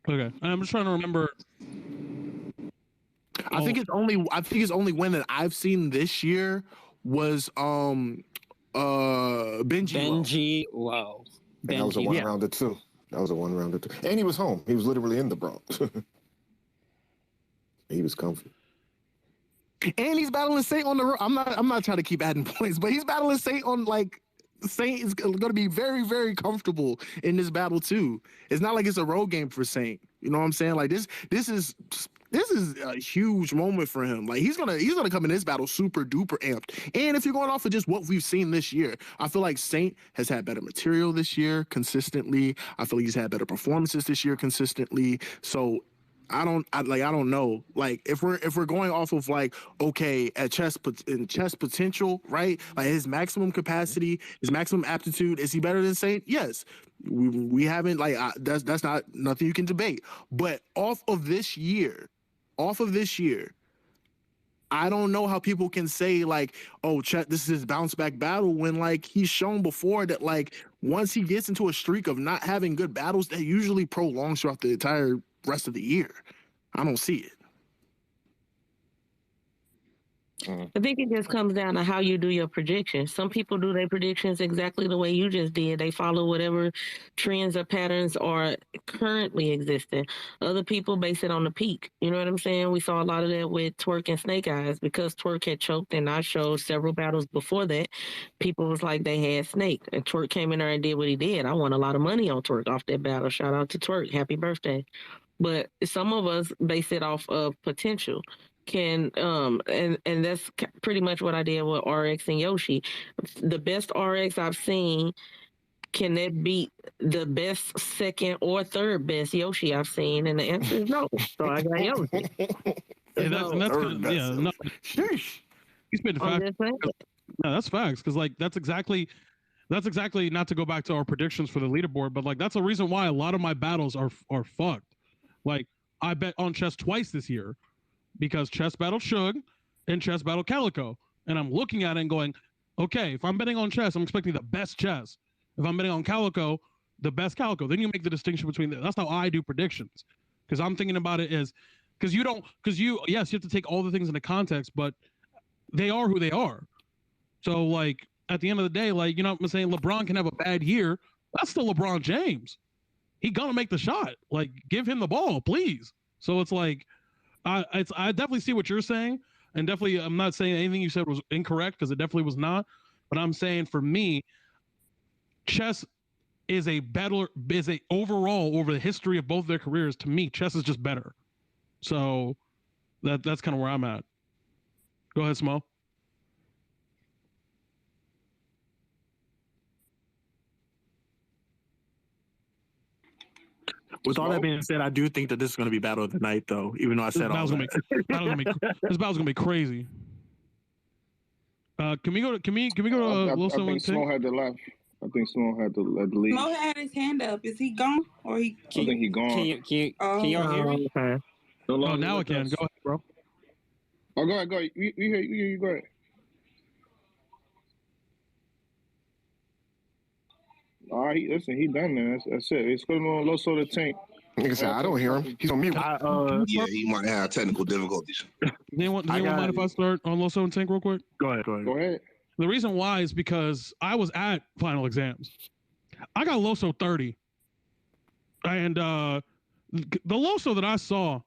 Okay, I'm just trying to remember. I think it's only win that I've seen this year was Benji. Wow. And that was a one-rounder too. And he was home. He was literally in the Bronx. He was comfy. And he's battling Saint on the road. I'm not trying to keep adding points, but he's battling Saint on like Saint is going to be very, very comfortable in this battle too. It's not like it's a road game for Saint. You know what I'm saying? Like this is a huge moment for him. Like he's gonna come in this battle super duper amped. And if you're going off of just what we've seen this year, I feel like Saint has had better material this year consistently. I feel like he's had better performances this year consistently. So I don't know. Like if we're going off of like, okay, at chess potential, right? Like his maximum capacity, his maximum aptitude, is he better than Saint? Yes. We haven't that's not nothing you can debate. But off of this year, I don't know how people can say like, oh, Chet, this is his bounce back battle when like he's shown before that like once he gets into a streak of not having good battles, that usually prolongs throughout the entire rest of the year. I don't see it. I think it just comes down to how you do your predictions. Some people do their predictions exactly the way you just did. They follow whatever trends or patterns are currently existing. Other people base it on the peak. You know what I'm saying? We saw a lot of that with Twerk and Snake Eyes because Twerk had choked, and I showed several battles before that. People was like they had Snake, and Twerk came in there and did what he did. I won a lot of money on Twerk off that battle. Shout out to Twerk. Happy birthday. But some of us base it off of potential. And that's pretty much what I did with RX and Yoshi. The best RX I've seen, can that beat the best second or third best Yoshi I've seen? And the answer is no. So I got Yoshi. That's good. Yeah, no. You spit the facts. No, that's facts. Because like that's exactly not to go back to our predictions for the leaderboard, but like that's the reason why a lot of my battles are fucked. Like I bet on chess twice this year. Because chess battled Suge and chess battled Calico. And I'm looking at it and going, okay, if I'm betting on chess, I'm expecting the best chess. If I'm betting on Calico, the best Calico. Then you make the distinction between that's how I do predictions. Because I'm thinking about it as, yes, you have to take all the things into context, but they are who they are. So like at the end of the day, like, you know what I'm saying? LeBron can have a bad year. That's still LeBron James. He gonna make the shot. Like, give him the ball, please. So it's like, I definitely see what you're saying, and definitely I'm not saying anything you said was incorrect because it definitely was not. But I'm saying for me, chess is overall over the history of both their careers. To me, chess is just better. So that's kind of where I'm at. Go ahead, Smo. With all that being said, I do think that this is going to be battle of the night, though. Even though I said all that. This battle's gonna be crazy. Can we go to Wilson? I think Smo had the left. I think Smo had the lead. Mo had his hand up. Is he gone or he? I think he gone. Can y'all hear me? Oh, now I can. Go ahead, bro. Oh, go ahead. We hear you. Go ahead. All right, listen, he done there. That's it. It's going on Loso the Tank. Nigga said, I don't hear him. He's on mute. Yeah, he might have technical difficulties. Anyone mind if I start on Loso and Tank real quick? Go ahead. The reason why is because I was at final exams. I got Loso 30. And the Loso that I saw,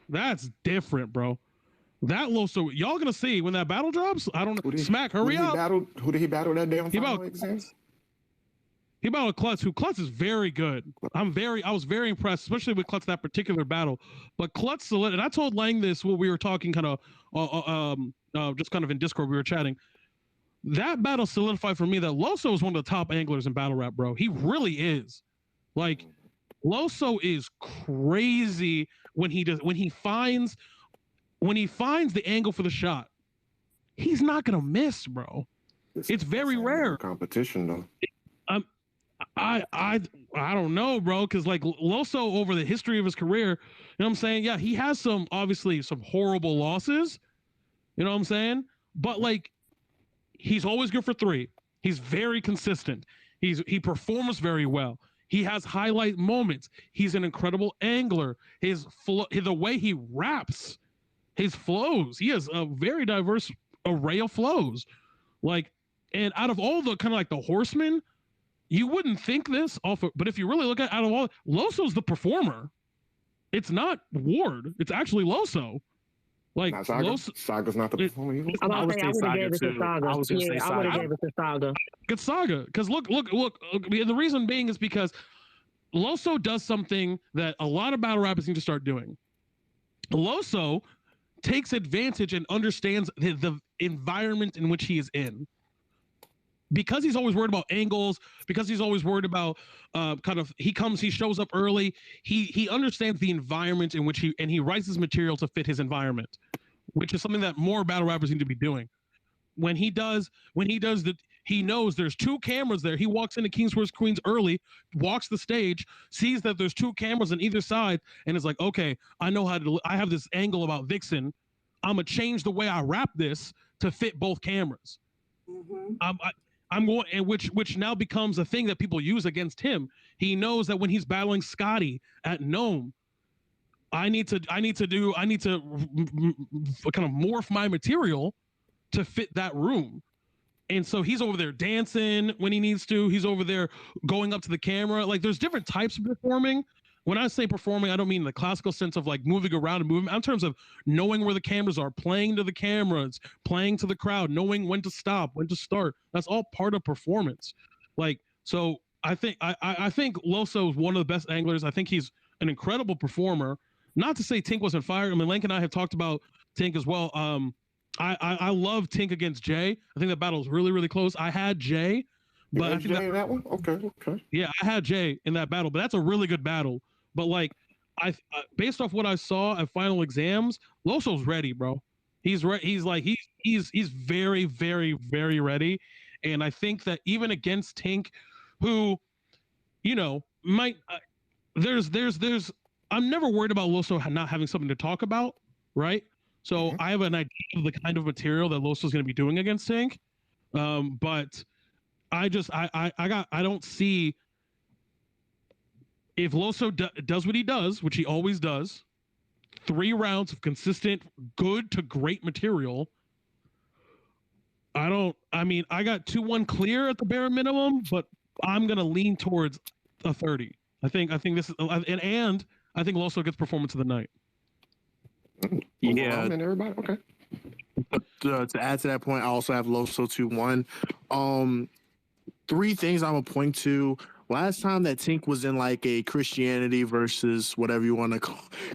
that's different, bro. That Loso, y'all gonna see when that battle drops. I don't know. Smack, hurry up. Who did he battle that day on final exams? He battled Klutz, who Klutz is very good. I was very impressed, especially with Klutz that particular battle. But Klutz, and I told Lang this when we were talking kind of just kind of in Discord, we were chatting. That battle solidified for me that Loso is one of the top anglers in battle rap, bro. He really is. Like, Loso is crazy when he finds the angle for the shot. He's not gonna miss, bro. It's very rare. Competition though. I don't know, bro, because like Loso over the history of his career, you know what I'm saying? Yeah, he has some horrible losses, you know what I'm saying? But like, he's always good for three. He's very consistent. He performs very well. He has highlight moments. He's an incredible angler. The way he raps, his flows. He has a very diverse array of flows. Like, and out of all the kind of like the horsemen, you wouldn't think this but if you really look at out of all, Loso's the performer. It's not Ward. It's actually Loso. Like Not Saga. Saga's not the performer. He was. I'm I about would to say say I would have Saga gave it to too. Saga. I was gonna say Yeah, I would Saga. have gave it to Saga. It's Saga, because look. And the reason being is because Loso does something that a lot of battle rappers need to start doing. Loso takes advantage and understands the environment in which he is in. Because he's always worried about angles, because he's always worried about he shows up early. He understands the environment in which he writes his material to fit his environment, which is something that more battle rappers need to be doing. He knows there's 2 cameras there. He walks into Kings vs Queens early, walks the stage, sees that there's 2 cameras on either side, and is like, okay, I have this angle about Vixen. I'm gonna change the way I rap this to fit both cameras. I'm going, and which now becomes a thing that people use against him. He knows that when he's battling Scotty at Gnome, I need to kind of morph my material to fit that room. And so he's over there dancing when he needs to. He's over there going up to the camera. Like, there's different types of performing. When I say performing, I don't mean the classical sense of like moving around and moving. I'm in terms of knowing where the cameras are, playing to the cameras, playing to the crowd, knowing when to stop, when to start. That's all part of performance. Like, so I think Loso is one of the best anglers. I think he's an incredible performer. Not to say Tink wasn't fired. I mean, Lank and I have talked about Tink as well. I love Tink against Jay. I think that battle is really, really close. I had Jay, but I think that one. Okay. Yeah, I had Jay in that battle, but that's a really good battle. But like, based off what I saw at final exams, Loso's ready, bro. He's ready. He's very, very, very ready. And I think that even against Tink, who, might I'm never worried about Loso not having something to talk about, right? So I have an idea of the kind of material that Loso is going to be doing against Tink, but I don't see, if Loso does what he does, which he always does, 3 rounds of consistent good to great material. I got 2-1 clear at the bare minimum, but I'm gonna lean towards a 30. I think this is, and I think Loso gets performance of the night. Yeah, and everybody. Okay. To add to that point, I also have Loso 2-1. 3 things I'm gonna point to. Last time that Tink was in like a Christianity versus whatever you want to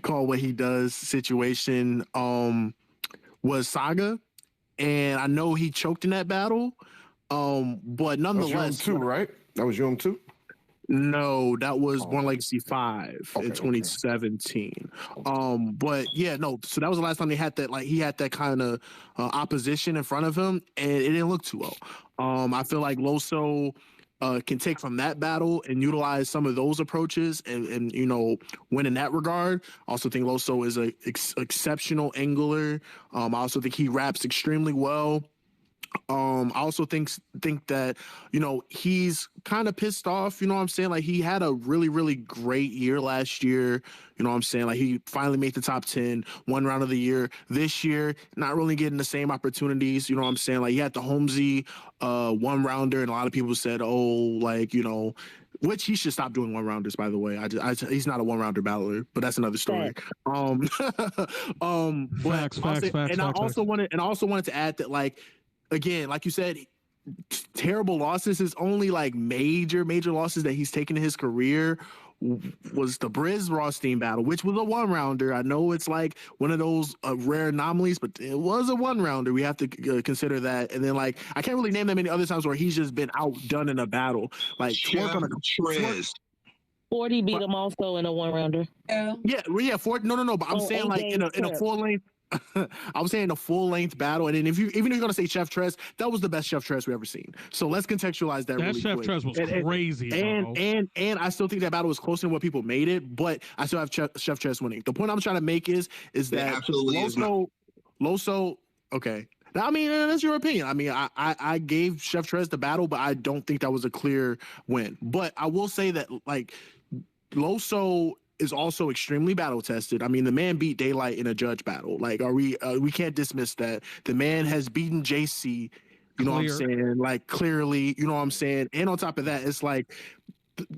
call what he does situation, was Saga, and I know he choked in that battle, but nonetheless, that was UM2, right? That was UM2. No, that was Born Legacy 5 in 2017. But yeah, no. So that was the last time he had that kind of opposition in front of him, and it didn't look too well. I feel like Loso can take from that battle and utilize some of those approaches and win in that regard. I also think Loso is a exceptional angler. I also think he raps extremely well. I also think that, he's kind of pissed off, like he had a really, really great year last year. Like he finally made the top 10, 1 round of the year. This year, not really getting the same opportunities. Like he had the Holmesy 1 rounder, and a lot of people said, which he should stop doing 1 rounders, by the way. He's not a 1 rounder battler, but that's another story. Facts. I also wanted to add that, like, again, like you said, terrible losses. His only like major losses that he's taken in his career was the Briz Rothstein battle, which was a 1 rounder. I know it's like one of those rare anomalies, but it was a 1 rounder. We have to consider that. And then like, I can't really name that many other times where he's just been outdone in a battle. Like Twerk on a Trez. 40 beat him also in a 1 rounder. Yeah. 40. No. But I'm saying like in a full length. I was saying a full-length battle, and then even if you're gonna say Chef Trez, that was the best Chef Trez we ever seen. So let's contextualize that. Really Chef quick. Trez was crazy, and I still think that battle was closer than what people made it, but I still have Chef Trez winning. The point I'm trying to make is that Loso. Okay, I mean that's your opinion. I mean I gave Chef Trez the battle, but I don't think that was a clear win. But I will say that like Loso is also extremely battle tested. I mean, the man beat Daylight in a judge battle. Like, we can't dismiss that. The man has beaten JC, you know what I'm saying? Like, clearly, you know what I'm saying? And on top of that, it's like,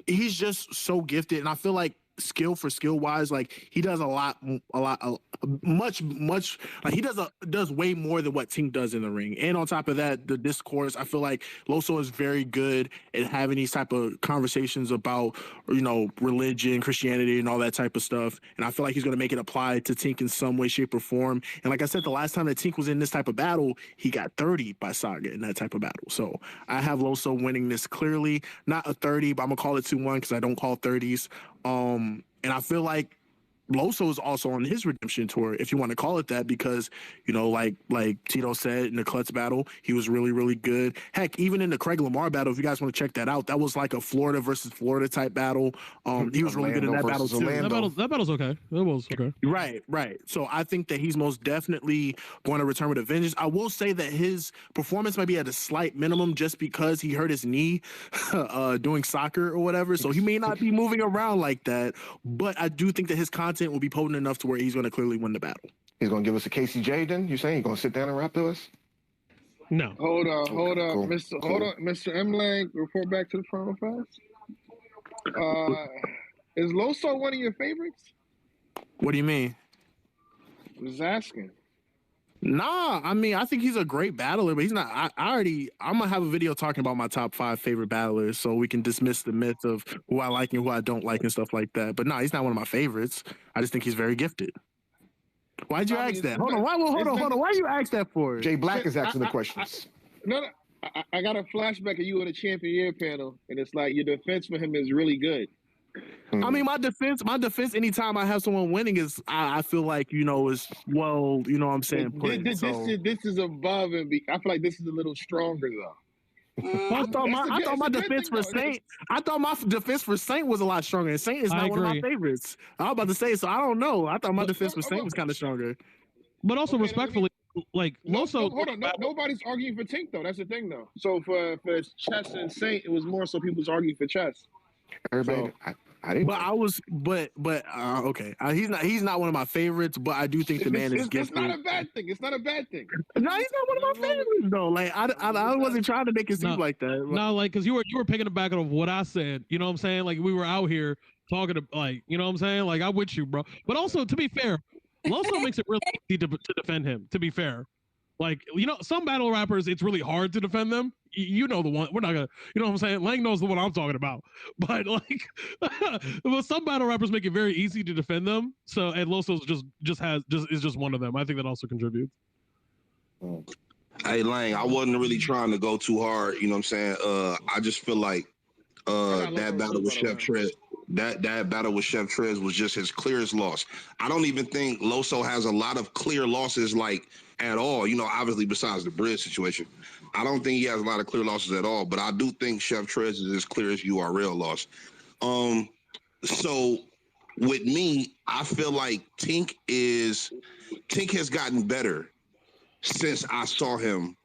he's just so gifted. And I feel like skill for skill wise, like he does much like he does way more than what Tink does in the ring. And on top of that, the discourse, I feel like Loso is very good at having these type of conversations about, you know, religion, Christianity, and all that type of stuff. And I feel like he's going to make it apply to Tink in some way, shape, or form. And like I said, the last time that Tink was in this type of battle, he got 30 by Saga in that type of battle. So I have Loso winning this clearly, not a 30, but I'm gonna call it 2-1 because I don't call 30s. And I feel like Loso is also on his redemption tour, if you want to call it that, because, you know, like Tito said in the Klutz battle, he was really, really good. Heck, even in the Craig Lamar battle, if you guys want to check that out, that was like a Florida versus Florida type battle. He was really good in that battle too. That battle's okay. That was okay. Right. So I think that he's most definitely going to return with a vengeance. I will say that his performance might be at a slight minimum just because he hurt his knee doing soccer or whatever. So he may not be moving around like that, but I do think that his content will be potent enough to where he's going to clearly win the battle. He's going to give us a KCJ then? You saying he's going to sit down and rap to us? No. Hold on. Cool. Mr. M. Lang, report back to the Final Fast. Is Loso one of your favorites? What do you mean? I was asking. Nah, I mean, I think he's a great battler, but he's not. I'm gonna have a video talking about my top 5 favorite battlers, so we can dismiss the myth of who I like and who I don't like and stuff like that. But no, he's not one of my favorites. I just think he's very gifted. Why'd you ask that? Hold on. Why you ask that for? Jay Black is asking the questions. I got a flashback of you on the Champion Year panel, and it's like your defense for him is really good. I mean, my defense, anytime I have someone winning is, I feel like, you know, is, well, you know what I'm saying? This is above and I feel like this is a little stronger, though. I thought my defense for Saint was a lot stronger. And Saint is not one of my favorites. I was about to say, so I don't know. I thought my defense for Saint was kind of stronger. But also, respectfully, like Loso. Hold on, nobody's arguing for Tink though. That's the thing though. So for Chess and Saint, it was more so people was arguing for Chess. Everybody, I didn't. Okay. He's not one of my favorites, but I do think the man is gifted. It's not a bad thing. It's not a bad thing. No, he's not one of my favorites though. Like I wasn't trying to make it seem like that. No, like because you were picking it back of what I said. You know what I'm saying? Like we were out here talking to, like, you know what I'm saying? Like I'm with you, bro. But also, to be fair, Loso makes it really easy to defend him. To be fair. Like, you know, some battle rappers, it's really hard to defend them. You know the one. We're not gonna. You know what I'm saying? Lang knows the one I'm talking about. But like, but some battle rappers make it very easy to defend them. So, and Loso's is just one of them. I think that also contributes. Hey Lang, I wasn't really trying to go too hard. You know what I'm saying? I just feel like that battle with Chef Trez. That battle with Chef Trez was just his clearest loss. I don't even think Loso has a lot of clear losses, like, at all. You know, obviously besides the Bridge situation, I don't think he has a lot of clear losses at all. But I do think Chef Trez is as clear as URL loss. So with me, I feel like Tink has gotten better since I saw him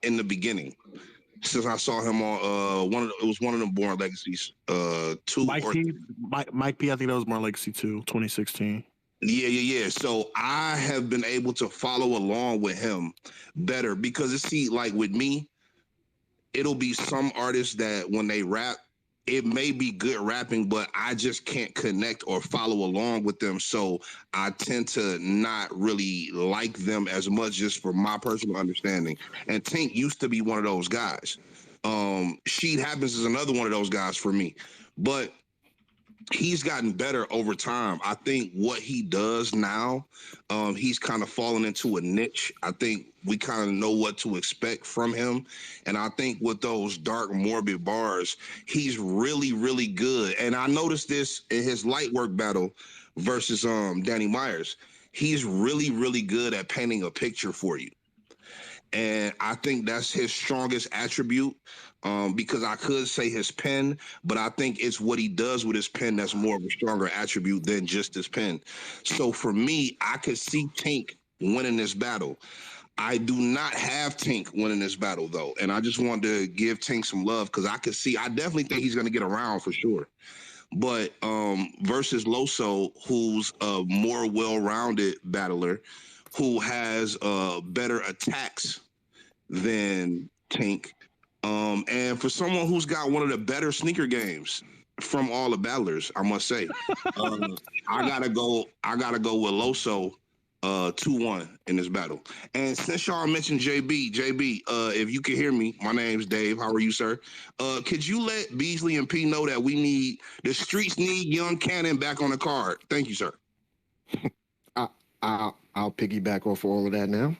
in the beginning. Since I saw him on one of them Born Legacies, 2 Mike P. I think that was Born Legacy 2, 2016. Yeah. So I have been able to follow along with him better because like with me, it'll be some artists that when they rap, it may be good rapping, but I just can't connect or follow along with them. So I tend to not really like them as much, just for my personal understanding. And Tink used to be one of those guys. Sheet Happens is another one of those guys for me. But he's gotten better over time. I think what he does now, he's kind of fallen into a niche. I think we kind of know what to expect from him. And I think with those dark, morbid bars, he's really, really good. And I noticed this in his light work battle versus Danny Myers. He's really, really good at painting a picture for you. And I think that's his strongest attribute, because I could say his pen, but I think it's what he does with his pen that's more of a stronger attribute than just his pen. So for me, I could see Tink winning this battle. I do not have Tink winning this battle, though. And I just wanted to give Tink some love because I definitely think he's going to get around for sure. But versus Loso, who's a more well-rounded battler, who has better attacks than Tink. And for someone who's got one of the better sneaker games from all the battlers, I must say. I gotta go with Loso 2-1 in this battle. And since y'all mentioned JB, if you can hear me, my name's Dave. How are you, sir? Could you let Beasley and P know that the streets need Young Cannon back on the card? Thank you, sir. I'll piggyback off all of that now.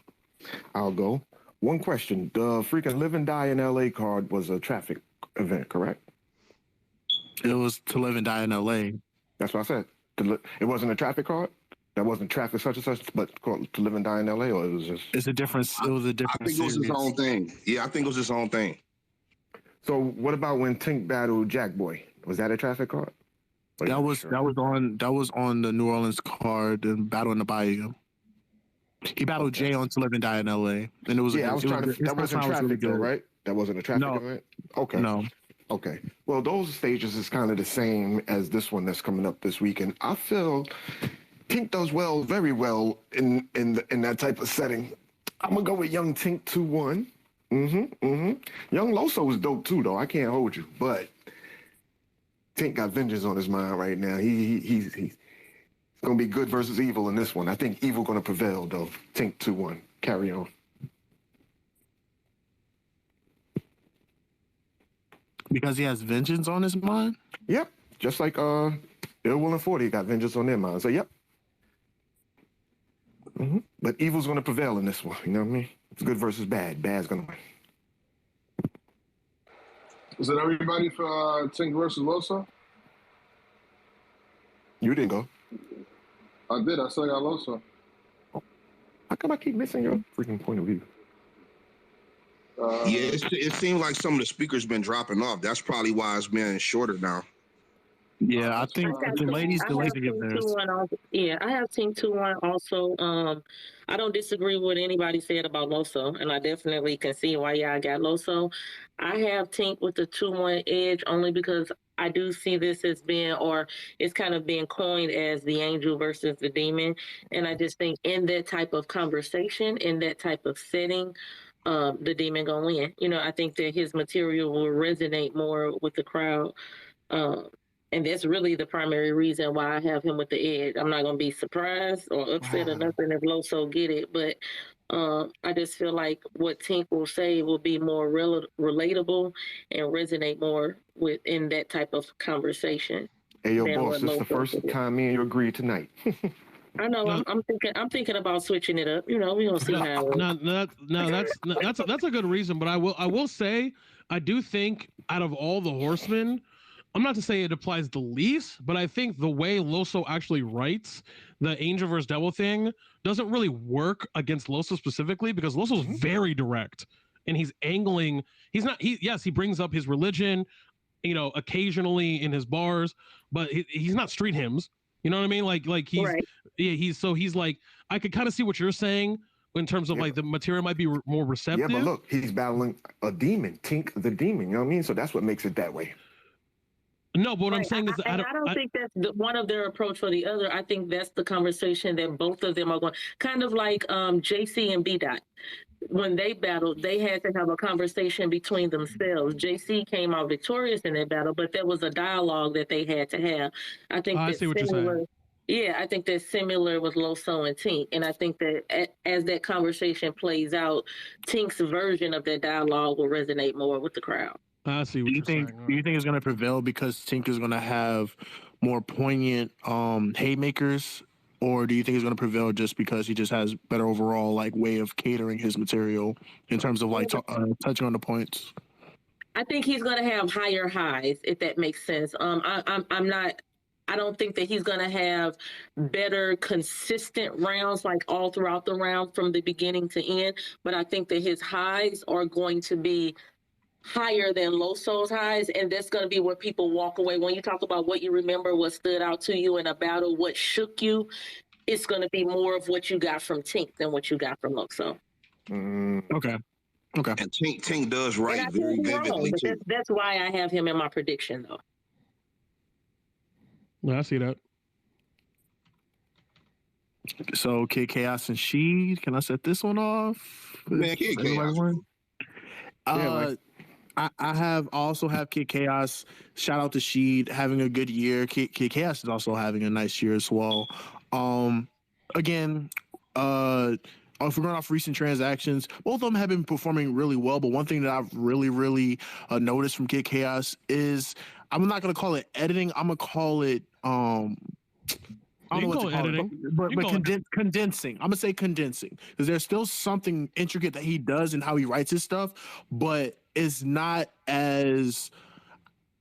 I'll go. One question. The freaking Live and Die in LA card was a traffic event, correct? It was to live and die in LA. That's what I said. It wasn't a traffic card? That wasn't traffic such and such, but called to live and die in LA, or it was just... It was a different I think it was his own thing. Yeah, I think it was his own thing. So what about when Tink battled Jack Boy? Was that a traffic card? That was on the New Orleans card and Battle in the Bayou. He battled Jay on To Live and Die in LA, and it was that wasn't traffic though, right? That wasn't a traffic event. Okay. No. Okay. Well, those stages is kind of the same as this one that's coming up this weekend. I feel Tink does very well in that type of setting. I'm gonna go with Young Tink 2-1. Young Loso was dope too, though. I can't hold you, but Tink got vengeance on his mind right now. He's gonna be good versus evil in this one. I think evil gonna prevail though. Tink 2-1. Carry on. Because he has vengeance on his mind? Yep. Just like Ill Will and 40 got vengeance on their mind. So yep. But evil's gonna prevail in this one. You know what I mean? It's good versus bad. Bad's gonna win. Is it everybody for Tink versus Loso? You didn't go. I did. I still got Loso. How come I keep missing your freaking point of view? It seems like some of the speakers been dropping off. That's probably why it's been shorter now. Yeah, I think the ladies give theirs. Yeah, I have Team 2-1 also. I don't disagree with what anybody said about Loso, and I definitely can see why y'all got Loso. I have Tink with the 2-1 edge only because I do see this as being, or it's kind of being coined as the angel versus the demon. And I just think in that type of conversation, in that type of setting, the demon gonna win. You know, I think that his material will resonate more with the crowd. And that's really the primary reason why I have him with the edge. I'm not going to be surprised or upset or nothing if Loso get it, but I just feel like what Tink will say will be more relatable and resonate more within that type of conversation. Hey, yo, boss, this is the first time me and you agree tonight. I know. I'm thinking about switching it up. You know, we're gonna see how. That's a good reason. But I will say I do think out of all the horsemen, I'm not to say it applies the least, but I think the way Loso actually writes the Angel versus Devil thing doesn't really work against Loso specifically because Loso's very direct and he's angling. He brings up his religion, you know, occasionally in his bars, but he's not street hymns. You know what I mean? Like he's right. He's like, I could kind of see what you're saying in terms of like the material might be more receptive. Yeah, but look, he's battling a demon, Tink the demon. You know what I mean? So that's what makes it that way. No, but what I'm saying is I don't think that's one of their approach for the other. I think that's the conversation that both of them are going. Kind of like JC and B-Dot. When they battled, they had to have a conversation between themselves. JC came out victorious in that battle, but there was a dialogue that they had to have. I think I see what you're saying. Yeah, I think that's similar with Loso and Tink. And I think that as that conversation plays out, Tink's version of that dialogue will resonate more with the crowd. I see what you're saying. Do you think it's going to prevail because Tink is going to have more poignant haymakers, or do you think it's going to prevail just because he just has better overall like way of catering his material in terms of like touching on the points? I think he's going to have higher highs, if that makes sense. I don't think that he's going to have better consistent rounds like all throughout the round from the beginning to end, but I think that his highs are going to be higher than Loso's highs, and that's going to be where people walk away. When you talk about what you remember, what stood out to you in a battle, what shook you, it's going to be more of what you got from Tink than what you got from Loso. Okay. And Tink does write very vividly too. That's why I have him in my prediction, though. Yeah, I see that. So, Kid Chaos and She, can I set this one off? Man, Kid Chaos. I also have Kid Chaos. Shout out to Sheed having a good year. Kid Chaos is also having a nice year as well. Again, if we're going off recent transactions, both of them have been performing really well. But one thing that I've really noticed from Kid Chaos is I'm not going to call it editing. I'm going to call it I don't know what to call it, but condensing. I'm gonna say condensing because there's still something intricate that he does and how he writes his stuff, but it's not as.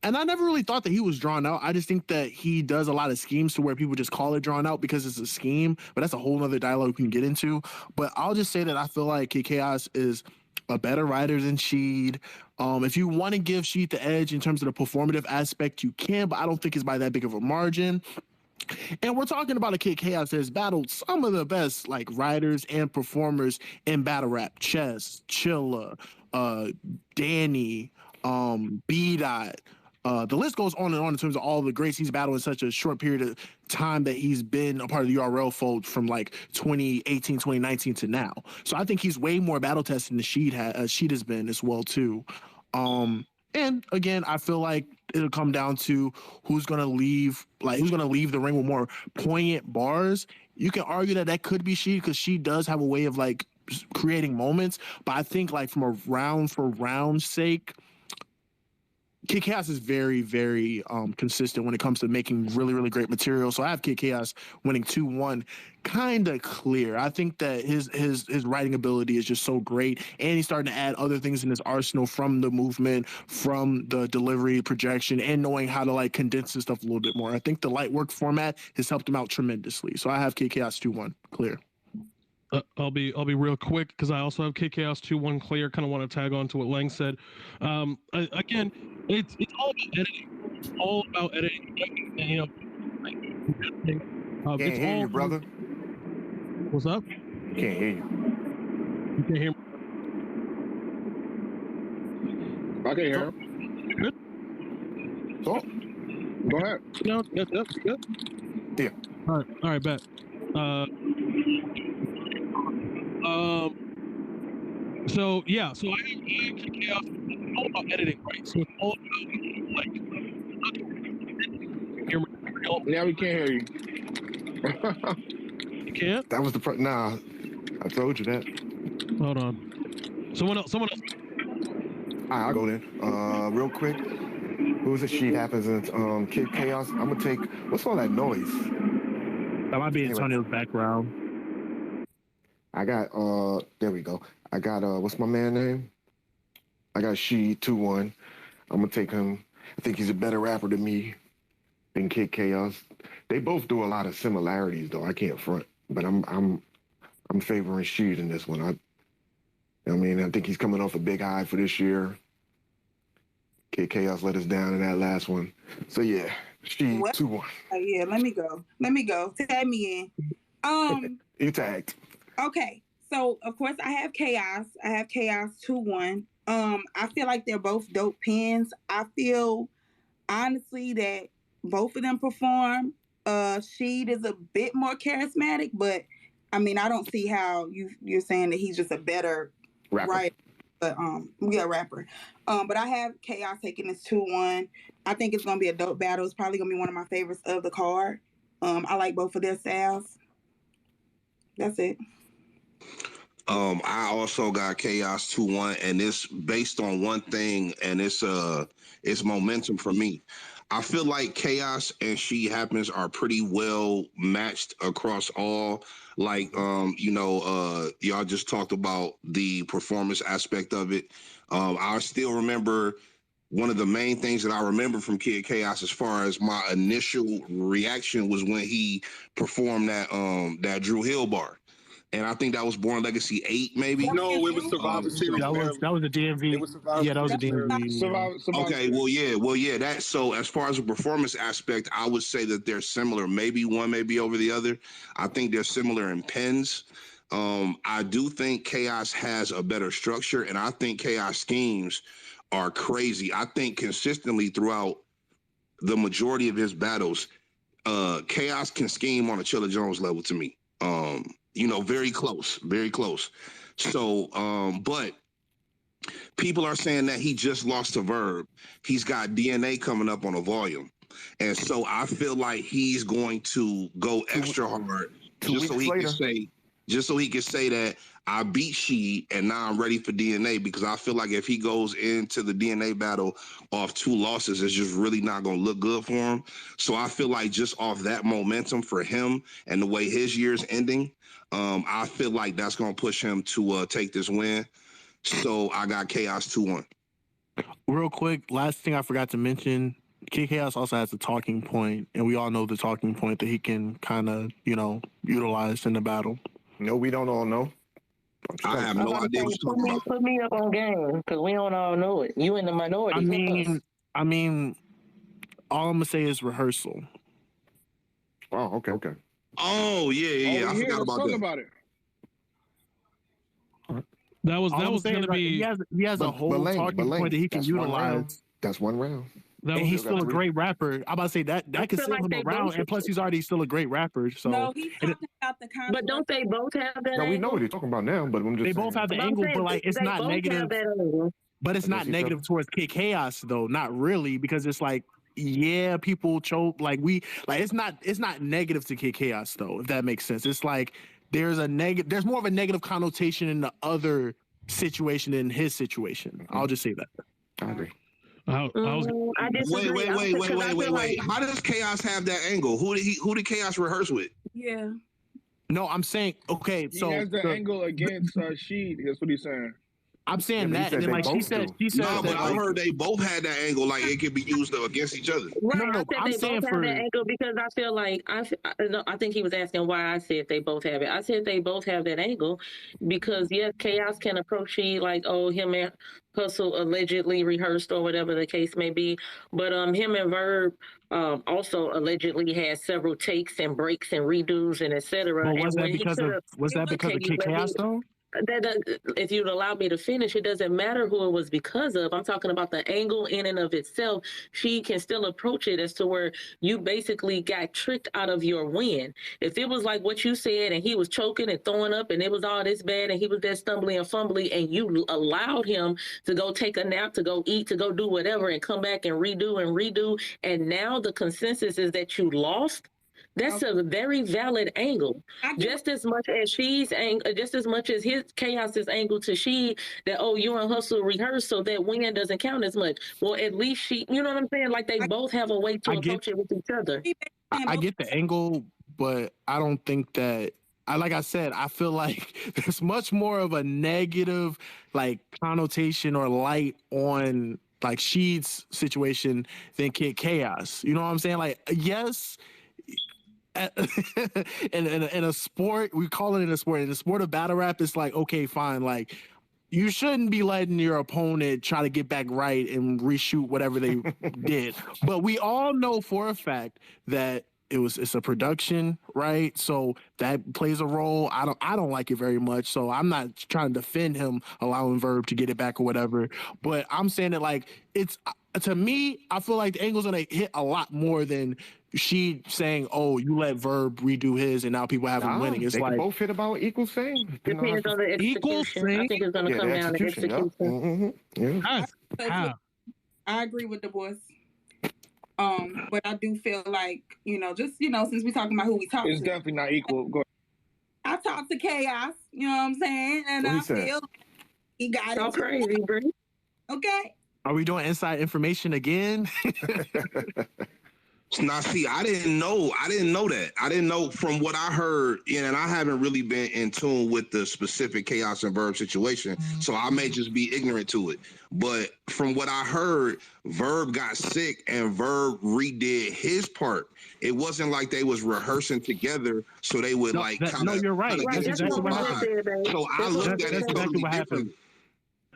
And I never really thought that he was drawn out. I just think that he does a lot of schemes to where people just call it drawn out because it's a scheme. But that's a whole other dialogue we can get into. But I'll just say that I feel like Kid Chaos is a better writer than Sheed. If you want to give Sheed the edge in terms of the performative aspect, you can, but I don't think it's by that big of a margin. And we're talking about a Kid Chaos that has battled some of the best like writers and performers in battle rap. Chess, Chilla, Danny, B-Dot. The list goes on and on in terms of all the greats he's battled in such a short period of time that he's been a part of the URL fold from like 2018, 2019 to now. So I think he's way more battle tested than Sheed has been as well too. And again, I feel like it'll come down to who's gonna leave the ring with more poignant bars. You can argue that could be Sheed because she does have a way of like creating moments. But I think like from a round for round sake, Kid Chaos is very consistent when it comes to making really great material. So I have Kid Chaos winning 2-1 kind of clear. I think that his writing ability is just so great, and he's starting to add other things in his arsenal from the movement, from the delivery, projection, and knowing how to like condense his stuff a little bit more. I think the light work format has helped him out tremendously. So I have Kid Chaos 2-1 clear. I'll be real quick because I also have Kid Chaos 2-1 clear. Kind of want to tag on to what Lang said. Again, it's all about editing. It's all about editing. And, you know, can't hear you, brother. What's up? Can't hear you. You can't hear me? I can hear him. Good. So, go ahead. No, that's good. Yeah. All right, bet. So I have Kid Chaos. It's all about editing, right? So it's all about like your material. Now we can't hear you. You can't? That was the nah. I told you that. Hold on. Someone else. All right, I'll go then. Real quick. Who's the Sheed happens in Kid Chaos? I'm gonna take what's all that noise? That might be Antonio's background. I got there we go. I got what's my man name? I got Sheed 2-1. I'm gonna take him. I think he's a better rapper than me than Kid Chaos. They both do a lot of similarities though. I can't front. But I'm favoring Sheed in this one. I mean, I think he's coming off a big high for this year. Kid Chaos let us down in that last one. So yeah, Sheed 2-1. Yeah, let me go. Tag me in. You tagged. Okay, so of course I have Chaos. I have Chaos 2-1. I feel like they're both dope pins. I feel honestly that both of them perform. Sheed is a bit more charismatic, but I mean I don't see how you're saying that he's just a better writer. But rapper. But I have Chaos taking this 2-1. I think it's gonna be a dope battle. It's probably gonna be one of my favorites of the card. I like both of their styles. That's it. I also got Chaos 2-1, and it's based on one thing, and it's momentum for me. I feel like Chaos and She Happens are pretty well matched across all. Like, y'all just talked about the performance aspect of it. I still remember one of the main things that I remember from Kid Chaos as far as my initial reaction was when he performed that Drew Hill bar. And I think that was Born Legacy 8, maybe. No, it was Survivor Series. That was a DMV. It was Survivor. Yeah, that was a DMV. Survivor Okay, well, yeah. That so as far as the performance aspect, I would say that they're similar. Maybe one may be over the other. I think they're similar in pens. I do think Chaos has a better structure, and I think Chaos schemes are crazy. I think consistently throughout the majority of his battles, Chaos can scheme on a Chilla Jones level to me. Very close, very close. So, but people are saying that he just lost to Verb. He's got DNA coming up on a volume. And so I feel like he's going to go extra hard just so he can say that I beat Sheed and now I'm ready for DNA, because I feel like if he goes into the DNA battle off 2 losses, it's just really not going to look good for him. So I feel like just off that momentum for him and the way his year's ending, I feel like that's going to push him to take this win. So I got Chaos 2-1. Real quick, last thing I forgot to mention, Kid Chaos also has a talking point, and we all know the talking point that he can kind of, utilize in the battle. No, we don't all know. I have no idea what you're talking about. Put me up on game, because we don't all know it. You in the minority. I mean, all I'm gonna say is rehearsal. Oh, okay. Oh, yeah. I forgot about that. About it. That was going to be. He has a whole talking point that he can utilize. That's 1 round. And he's still a great rapper. I'm about to say that could sell him around, and plus he's already still a great rapper. So no, he's talking about the concept. But don't they both have that? No, we know what he's talking about now, but I'm just they both have the angle, but like it's not negative. But it's not negative towards Kid Chaos though, not really, because it's like, yeah, people choke it's not negative to Kid Chaos though, if that makes sense. It's like there's more of a negative connotation in the other situation than his situation. I'll just say that. I agree. Wait. How does Chaos have that angle? Who did Chaos rehearse with? Yeah. No, I'm saying, okay, so he has the angle against Sheed. That's what he's saying. I'm saying that, and then like she said, no, but I heard they both had that angle, like it could be used against each other. Right, No, I I'm said saying they both for have that angle because I feel like I think he was asking why I said they both have it. I said they both have that angle because yes, Chaos can approach you like, oh, him and Hustle allegedly rehearsed or whatever the case may be, but him and Verb also allegedly had several takes and breaks and redos and etc. Well, was that because of Kid Chaos though? If you'd allow me to finish, it doesn't matter who it was because of. I'm talking about the angle in and of itself. She can still approach it as to where you basically got tricked out of your win. If it was like what you said and he was choking and throwing up and it was all this bad and he was there stumbling and fumbling and you allowed him to go take a nap, to go eat, to go do whatever and come back and redo, and now the consensus is that you lost. That's a very valid angle. Just as much as his Chaos's angle to Sheed that, oh, you and Hustle rehearse so that win doesn't count as much. Well, at least she, you know what I'm saying? Like they both have a way to approach it with each other. I get the angle, but I don't think that. Like I said, I feel like there's much more of a negative like connotation or light on like Sheed's situation than Kid Chaos. You know what I'm saying? Like, yes. in a sport, we call it in a sport. In the sport of battle rap, it's like, okay, fine. Like, you shouldn't be letting your opponent try to get back right and reshoot whatever they did. But we all know for a fact that it's a production, right? So that plays a role. I don't like it very much. So I'm not trying to defend him allowing Verb to get it back or whatever. But I'm saying that like it's to me, I feel like the angle's gonna hit a lot more than she saying, "Oh, you let Verb redo his, and now people have him winning." It's like both hit about equal same. Depends on the equal thing. I think it's gonna come down to execution. I agree with the boys. But I do feel like, since we're talking about who we talk to. It's definitely not equal. Go ahead. I talked to Chaos, you know what I'm saying? And I feel he got it. Crazy, bro. Okay. Are we doing inside information again? Now, see, I didn't know that. I didn't know from what I heard, and I haven't really been in tune with the specific Chaos and Verb situation, so I may just be ignorant to it. But from what I heard, Verb got sick and Verb redid his part. It wasn't like they was rehearsing together, so they would no, you're right. That's exactly what happened. So I looked at it totally differently.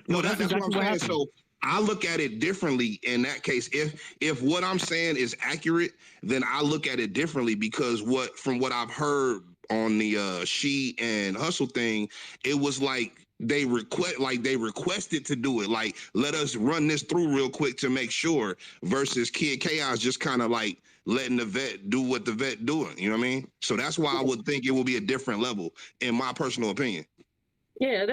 No, that's exactly what happened. So I look at it differently in that case. If what I'm saying is accurate, then I look at it differently because from what I've heard on the She and Hustle thing, it was like they requested to do it. Like, let us run this through real quick to make sure versus Kid Chaos just kind of like letting the vet do what the vet doing. You know what I mean? So that's why I would think it will be a different level in my personal opinion. Yeah,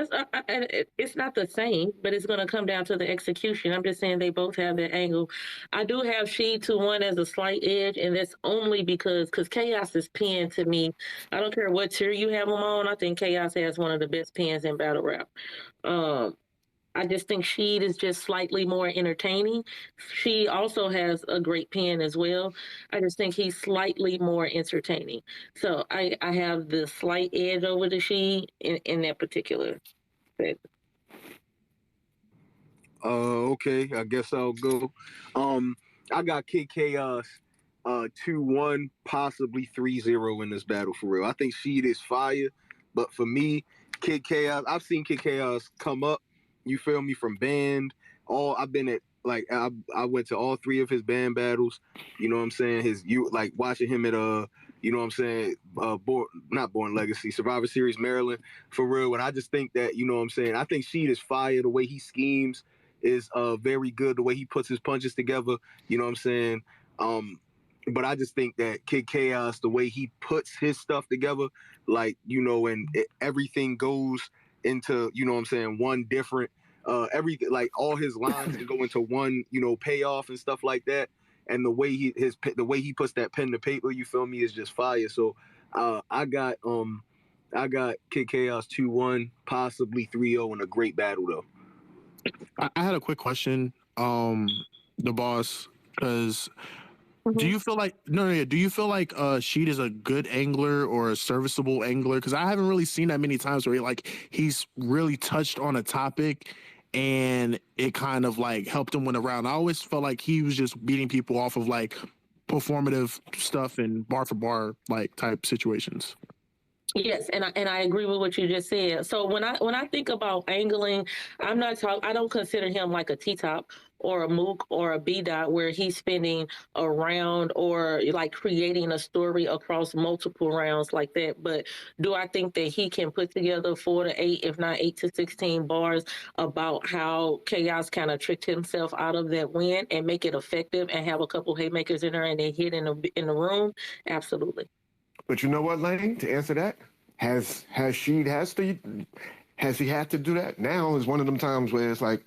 it's not the same, but it's going to come down to the execution. I'm just saying they both have that angle. I do have She 2-1 as a slight edge, and that's only because Chaos is pinned to me. I don't care what tier you have them on. I think Chaos has one of the best pins in battle rap. Um, I just think Sheed is just slightly more entertaining. She also has a great pen as well. I just think he's slightly more entertaining. So I have the slight edge over the Sheed in that particular set. Okay, I guess I'll go. I got Kid Chaos 2-1, possibly 3-0 in this battle for real. I think Sheed is fire, but for me, Kid Chaos, I've seen Kid Chaos come up, you feel me, from band. I've been at like I went to all 3 of his band battles. You know what I'm saying? Like watching him at you know what I'm saying, not Born Legacy, Survivor Series Maryland, for real. And I just think that, you know what I'm saying, I think Sheed is fire. The way he schemes is very good. The way he puts his punches together, you know what I'm saying? But I just think that Kid Chaos, the way he puts his stuff together, like, you know, and everything goes into, you know what I'm saying, one different, everything, like all his lines can go into one, you know, payoff and stuff like that. And the way he puts that pen to paper, you feel me, is just fire. So I got Kid Chaos 2-1, possibly 3-0 in a great battle though. I had a quick question, the boss, because do you feel like do you feel like Sheed is a good angler or a serviceable angler? Because I haven't really seen that many times where he's really touched on a topic and it kind of like helped him win a round. I always felt like he was just beating people off of like performative stuff and bar for bar like type situations. Yes, and I agree with what you just said. So when I think about angling, I don't consider him like a T-Top or a Mook or a B-Dot where he's spending a round or like creating a story across multiple rounds like that. But do I think that he can put together 4 to 8, if not 8 to 16 bars about how Chaos kind of tricked himself out of that win and make it effective and have a couple haymakers in there and they hit in the room? Absolutely. But you know what, Lane? To answer that, has he had to do that? Now is one of them times where it's like,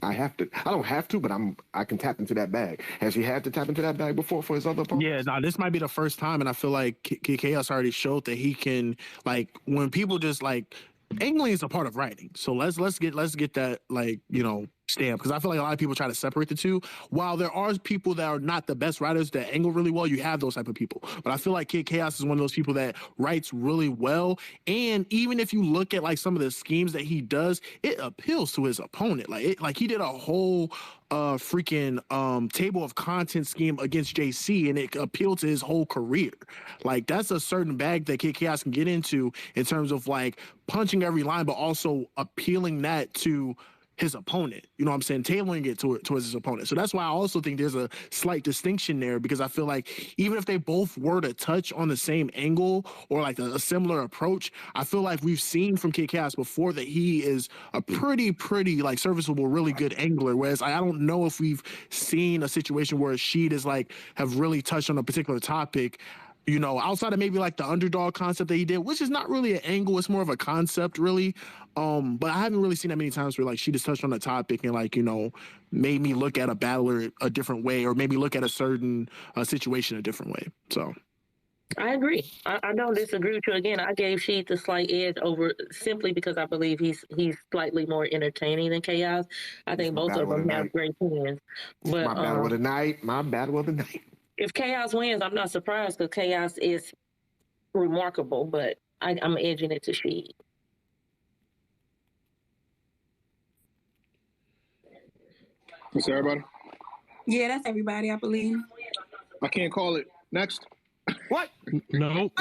I have to. I don't have to, but I can tap into that bag. Has he had to tap into that bag before for his other opponents? Yeah, now this might be the first time, and I feel like Chaos already showed that he can, like, when people just like, angling is a part of writing. So let's get that, like, you know, stamp, because I feel like a lot of people try to separate the two. While there are people that are not the best writers that angle really well, you have those type of people. But I feel like Kid Chaos is one of those people that writes really well. And even if you look at like some of the schemes that he does, it appeals to his opponent. Like he did a whole freaking table of content scheme against JC, and it appealed to his whole career. Like that's a certain bag that Kid Chaos can get into in terms of like punching every line, but also appealing that to his opponent, you know what I'm saying, tailoring it towards his opponent. So that's why I also think there's a slight distinction there, because I feel like even if they both were to touch on the same angle or like a similar approach, I feel like we've seen from Kid Chaos before that he is a pretty like serviceable, really good angler. Whereas I don't know if we've seen a situation where Sheed is like have really touched on a particular topic, you know, outside of maybe like the underdog concept that he did, which is not really an angle, it's more of a concept, really. But I haven't really seen that many times where like she just touched on a topic and like, you know, made me look at a battler a different way, or maybe look at a certain situation a different way. So I agree. I don't disagree with you. Again, I gave Sheed the slight edge over simply because I believe he's slightly more entertaining than Chaos. I think both of them have great pins. But my battle of the night. My battle of the night. If Chaos wins, I'm not surprised because Chaos is remarkable, but I'm edging it to Sheed. That's everybody? Yeah, that's everybody, I believe. I can't call it. Next. What? No.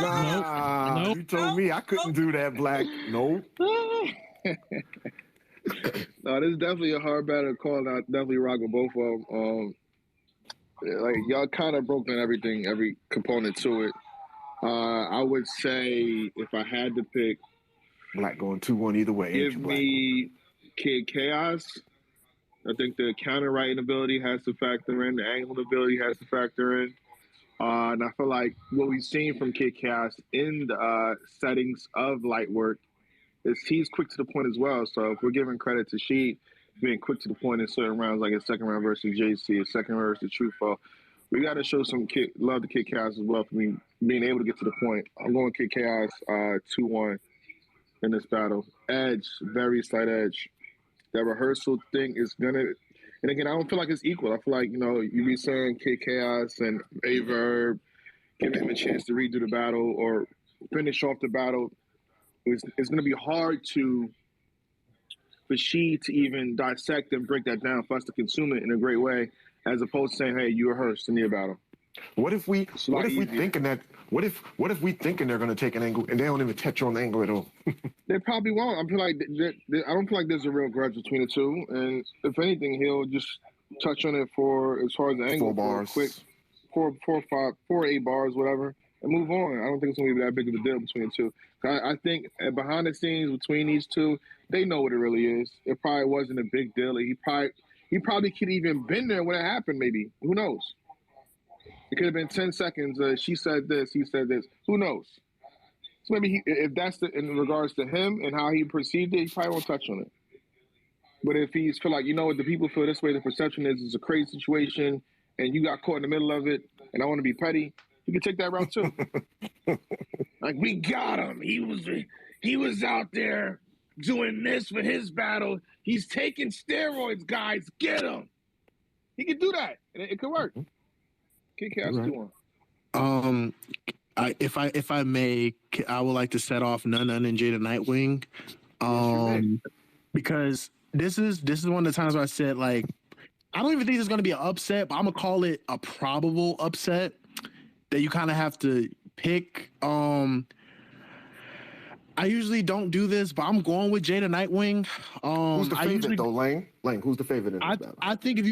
You told me I couldn't do that, Black. No. No, this is definitely a hard battle to call. I definitely rock with both of them. Like y'all kind of broke down every component to it. I would say if I had to pick, Black going 2-1 either way. Give me Kid Chaos. I think the counter writing ability has to factor in. The angle ability has to factor in. And I feel like what we've seen from Kid Chaos in the settings of light work he's quick to the point as well. So if we're giving credit to Sheed being quick to the point in certain rounds, like his second round versus JC, his second round versus Truffaut, we got to show some love to Kid Chaos as well for me being able to get to the point. I'm going Kid Chaos 2-1 in this battle. Edge, very slight edge. That rehearsal thing is gonna, and again, I don't feel like it's equal. I feel like, you be saying Kid Chaos and Averb, giving him a chance to redo the battle or finish off the battle. It's going to be hard for Sheed to even dissect and break that down for us to consume it in a great way, as opposed to saying, "Hey, you rehearsed in your battle." What if we thinking they're going to take an angle and they don't even touch on the angle at all? They probably won't. I don't feel like there's a real grudge between the two, and if anything, he'll just touch on it for as far as the angle, 4 bars, quick, 4, 5, 4, 8 bars, whatever, and move on. I don't think it's going to be that big of a deal between the two. I think behind the scenes between these two, they know what it really is. It probably wasn't a big deal. He probably could even been there when it happened. Maybe, who knows? It could have been 10 seconds. She said this, he said this. Who knows? So maybe if that's in regards to him and how he perceived it, he probably won't touch on it. But if he's feel like, what, the people feel this way, the perception is it's a crazy situation, and you got caught in the middle of it, and I want to be petty, you can take that route too. Like, we got him. He was out there doing this for his battle. He's taking steroids, guys. Get him. He could do that, and it could work. Kid Chaos 2-1. If I may, I would like to set off Nun and Jada Nightwing, because this is one of the times where I said, like, I don't even think it's going to be an upset, but I'm gonna call it a probable upset that you kind of have to pick. I usually don't do this, but I'm going with Jada Nightwing. Who's the favorite though, Lane? Lane, who's the favorite in this battle? I think if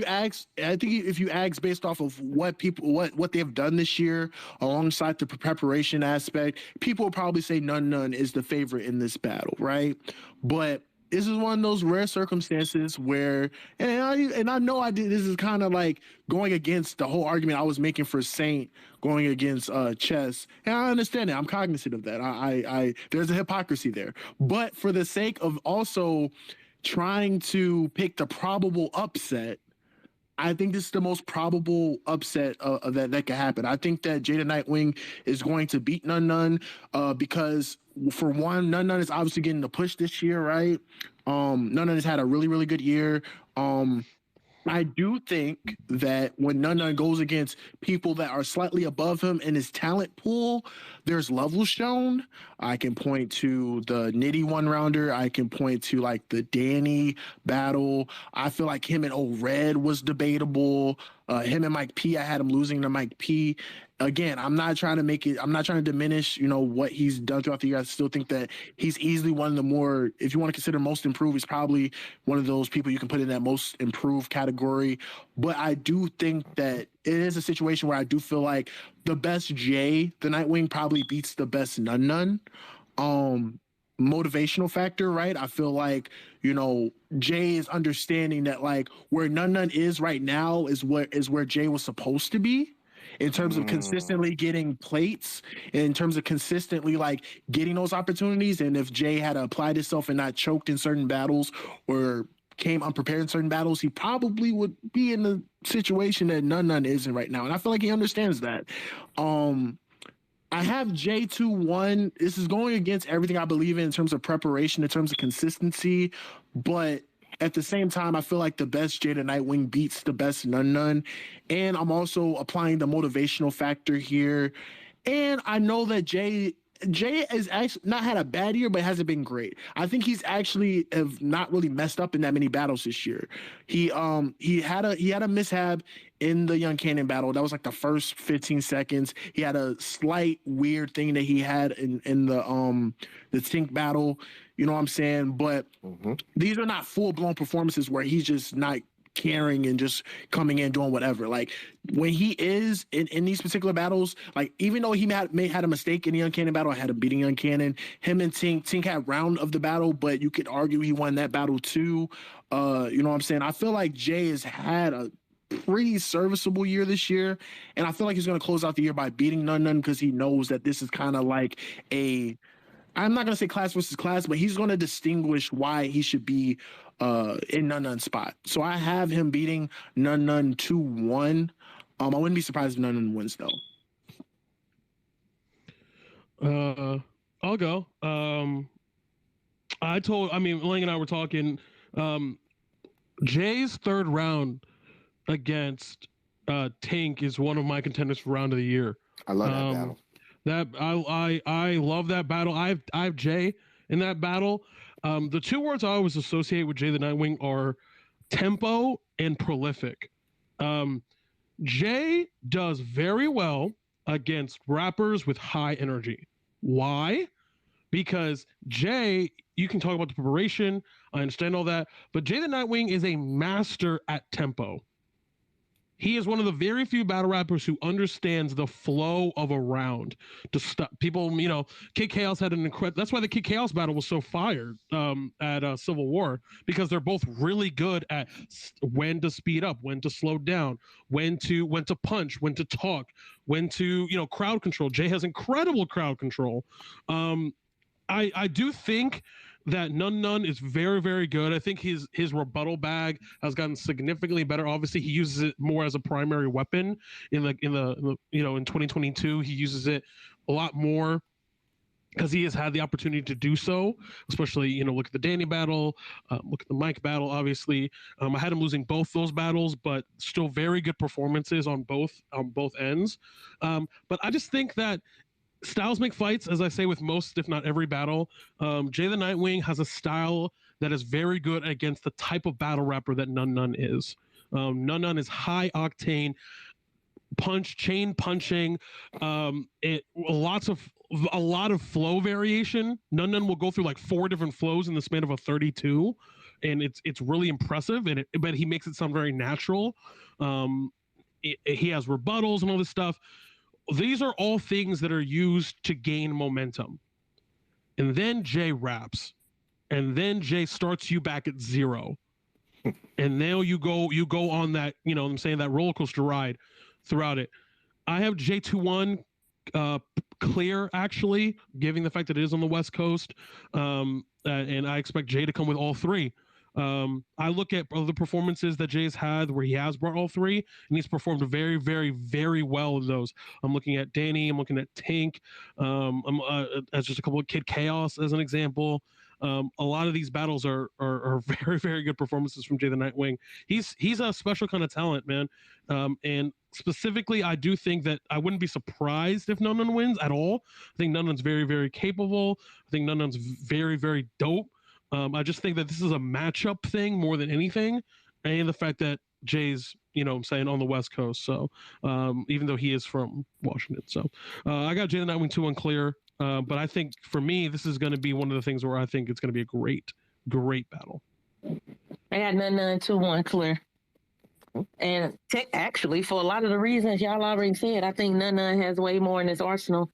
you ask based off of what they have done this year, alongside the preparation aspect, people will probably say Nun is the favorite in this battle, right? But this is one of those rare circumstances where, and I know I did. This is kind of like going against the whole argument I was making for Saint going against Chess, and I understand that. I'm cognizant of that. I there's a hypocrisy there, but for the sake of also trying to pick the probable upset, I think this is the most probable upset that could happen. I think that Jada Nightwing is going to beat Nun because, for one, Nun is obviously getting the push this year, right? Nun has had a really, really good year. I do think that when Nun goes against people that are slightly above him in his talent pool, there's levels shown. I can point to the Nitty 1-rounder. I can point to like the Danny battle. I feel like him and O-Red was debatable. Him and Mike P, I had him losing to Mike P. Again, I'm not trying to diminish, what he's done throughout the year. I still think that he's easily one of the more, if you want to consider most improved, he's probably one of those people you can put in that most improved category. But I do think that it is a situation where I do feel like the best Jay, the Nightwing, probably beats the best Nun. Motivational factor, right? I feel like, Jay is understanding that, like, where Nun is right now is where Jay was supposed to be, in terms of consistently getting plates, in terms of consistently like getting those opportunities. And if Jay had applied himself and not choked in certain battles or came unprepared in certain battles, he probably would be in the situation that Nun isn't right now. And I feel like he understands that. I have Jay 2-1. This is going against everything I believe in terms of preparation, in terms of consistency, but at the same time, I feel like the best Jada Nightwing beats the best Nun. And I'm also applying the motivational factor here. And I know that Jay has actually not had a bad year, but hasn't been great. I think he's actually have not really messed up in that many battles this year. He had a mishap in the Young Cannon battle. That was like the first 15 seconds. He had a slight weird thing that he had in the Tink battle. You know what I'm saying? But these are not full-blown performances where he's just not caring and just coming in doing whatever. Like, when he is in these particular battles, like, even though he may had a mistake in the Young Cannon battle, I had him beating Young Cannon, him and Tink had round of the battle, but you could argue he won that battle too. You know what I'm saying? I feel like Jay has had a pretty serviceable year this year, and I feel like he's going to close out the year by beating Nun because he knows that this is kind of like I'm not gonna say class versus class, but he's gonna distinguish why he should be in Nun Nun's spot. So I have him beating Nun Nun 2-1. I wouldn't be surprised if Nun Nun wins though. I'll go. Lang and I were talking. Jay's third round against Tank is one of my contenders for round of the year. I love that battle. I love that battle. I have Jay in that battle. The two words I always associate with Jay the Nightwing are tempo and prolific. Jay does very well against rappers with high energy. Why? Because Jay, you can talk about the preparation, I understand all that, but Jay the Nightwing is a master at tempo. He is one of the very few battle rappers who understands the flow of a round. To stop people, Kid Chaos had an incredible. That's why the Kid Chaos battle was so fired at Civil War, because they're both really good at when to speed up, when to slow down, when to punch, when to talk, when to crowd control. Jay has incredible crowd control. I do think that Nun is very, very good. I think his rebuttal bag has gotten significantly better. Obviously, he uses it more as a primary weapon in 2022. He uses it a lot more because he has had the opportunity to do so. Especially, look at the Danny battle, look at the Mike battle. Obviously, I had him losing both those battles, but still very good performances on both ends. But I just think that styles make fights, as I say with most, if not every battle. Jay the Nightwing has a style that is very good against the type of battle rapper that Nun is. Nun is high octane, chain punching, a lot of flow variation. Nun will go through like 4 different flows in the span of a 32, and it's really impressive. But he makes it sound very natural. He has rebuttals and all this stuff. These are all things that are used to gain momentum. And then Jay raps. And then Jay starts you back at 0. And now you go on that, that roller coaster ride throughout it. I have Jay 2-1 clear, actually, given the fact that it is on the West Coast. And I expect Jay to come with all 3. I look at other performances that Jay's had where he has brought all 3, and he's performed very, very, very well in those. I'm looking at Danny, I'm looking at Tank, as just a couple of Kid Chaos as an example. A lot of these battles are very, very good performances from Jay the Nightwing. He's a special kind of talent, man. And specifically, I do think that I wouldn't be surprised if Nun Nun wins at all. I think Nun Nun's very, very capable. I think Nun Nun's very, very dope. I just think that this is a matchup thing more than anything, and the fact that Jay's, on the West Coast. So even though he is from Washington, so I got Jay the Nightwing 2-1 clear. But I think for me, this is going to be one of the things where I think it's going to be a great, great battle. I got Nun 2-1 clear. And actually, for a lot of the reasons y'all already said, I think Nun has way more in his arsenal.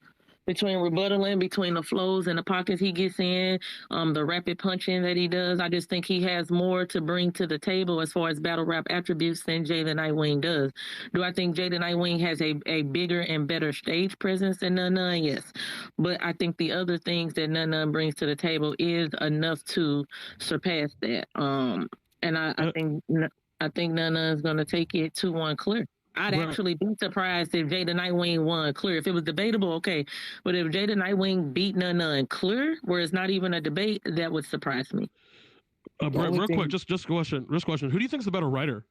Between rebuttaling, between the flows and the pockets he gets in, the rapid punching that he does, I just think he has more to bring to the table as far as battle rap attributes than Jay the Nightwing does. Do I think Jay the Nightwing has a bigger and better stage presence than Nun? Yes. But I think the other things that Nun brings to the table is enough to surpass that. And I think Nun is going to take it 2-1 clear. I'd actually be surprised if Jay the Nightwing won clear. If it was debatable, okay. But if Jay the Nightwing beat Nun clear, where it's not even a debate, that would surprise me. Real quick, just question. Who do you think is the better writer?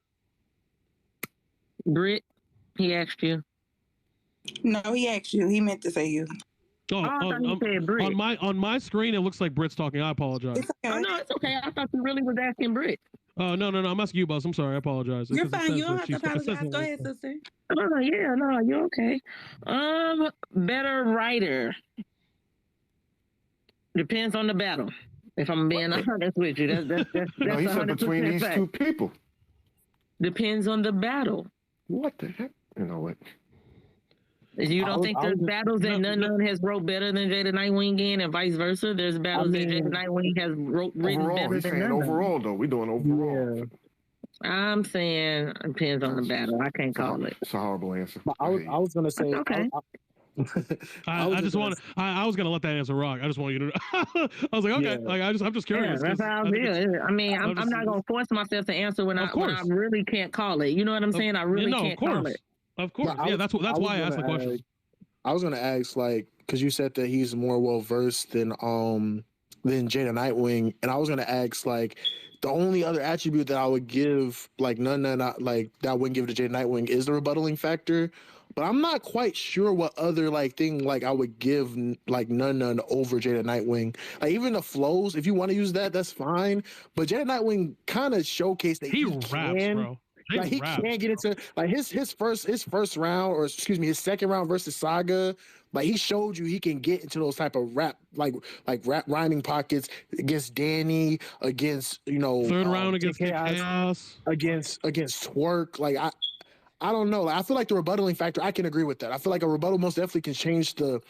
Britt, he asked you. No, he asked you. He meant to say you. Oh, I thought you said Britt. On my screen, it looks like Britt's talking. I apologize. It's okay. Oh, no, it's okay. I thought you really was asking Britt. Oh, no. I'm asking you, Buzz. I'm sorry. I apologize. You're fine. You don't have to apologize. Go ahead, sister. Oh, yeah, no, you're okay. Better writer. Depends on the battle. If I'm being honest with you, that's no, he said between these fact. 2 people. Depends on the battle. What the heck? You know what? You don't think there's battles that Nun has wrote better than Jay the Nightwing in, and vice versa? There's battles that Jay the Nightwing has written overall, better he's than saying Nun. overall, though. We're doing overall. Yeah. I'm saying it depends on the battle. I can't call it. It's a horrible answer. I was gonna say. Okay. I just want. I was gonna let that answer rock. I just want you to. I was like, okay. Yeah. Like I'm just curious. Yeah, that's how I feel. I mean, I'm not gonna force myself to answer when I really can't call it. You know what I'm saying? I really can't call it. Of course. Yeah, that's why I asked the question. I was gonna ask, like, because you said that he's more well versed than Jada Nightwing, and I was gonna ask, like, the only other attribute that I would give, like, none, like, that I wouldn't give to Jada Nightwing is the rebuttaling factor. But I'm not quite sure what other, like, thing, like, I would give, like, none over Jada Nightwing. Like, even the flows, if you want to use that, that's fine. But Jada Nightwing kind of showcased that he raps, bro. He can't get into, like, his first round, or excuse me, his second round versus Saga. Like, he showed you he can get into those type of rap rhyming pockets against Danny, against, you know, third round against Chaos, against Twerk. Like, I don't know. I feel like the rebuttaling factor, I can agree with that. I feel like a rebuttal most definitely can change the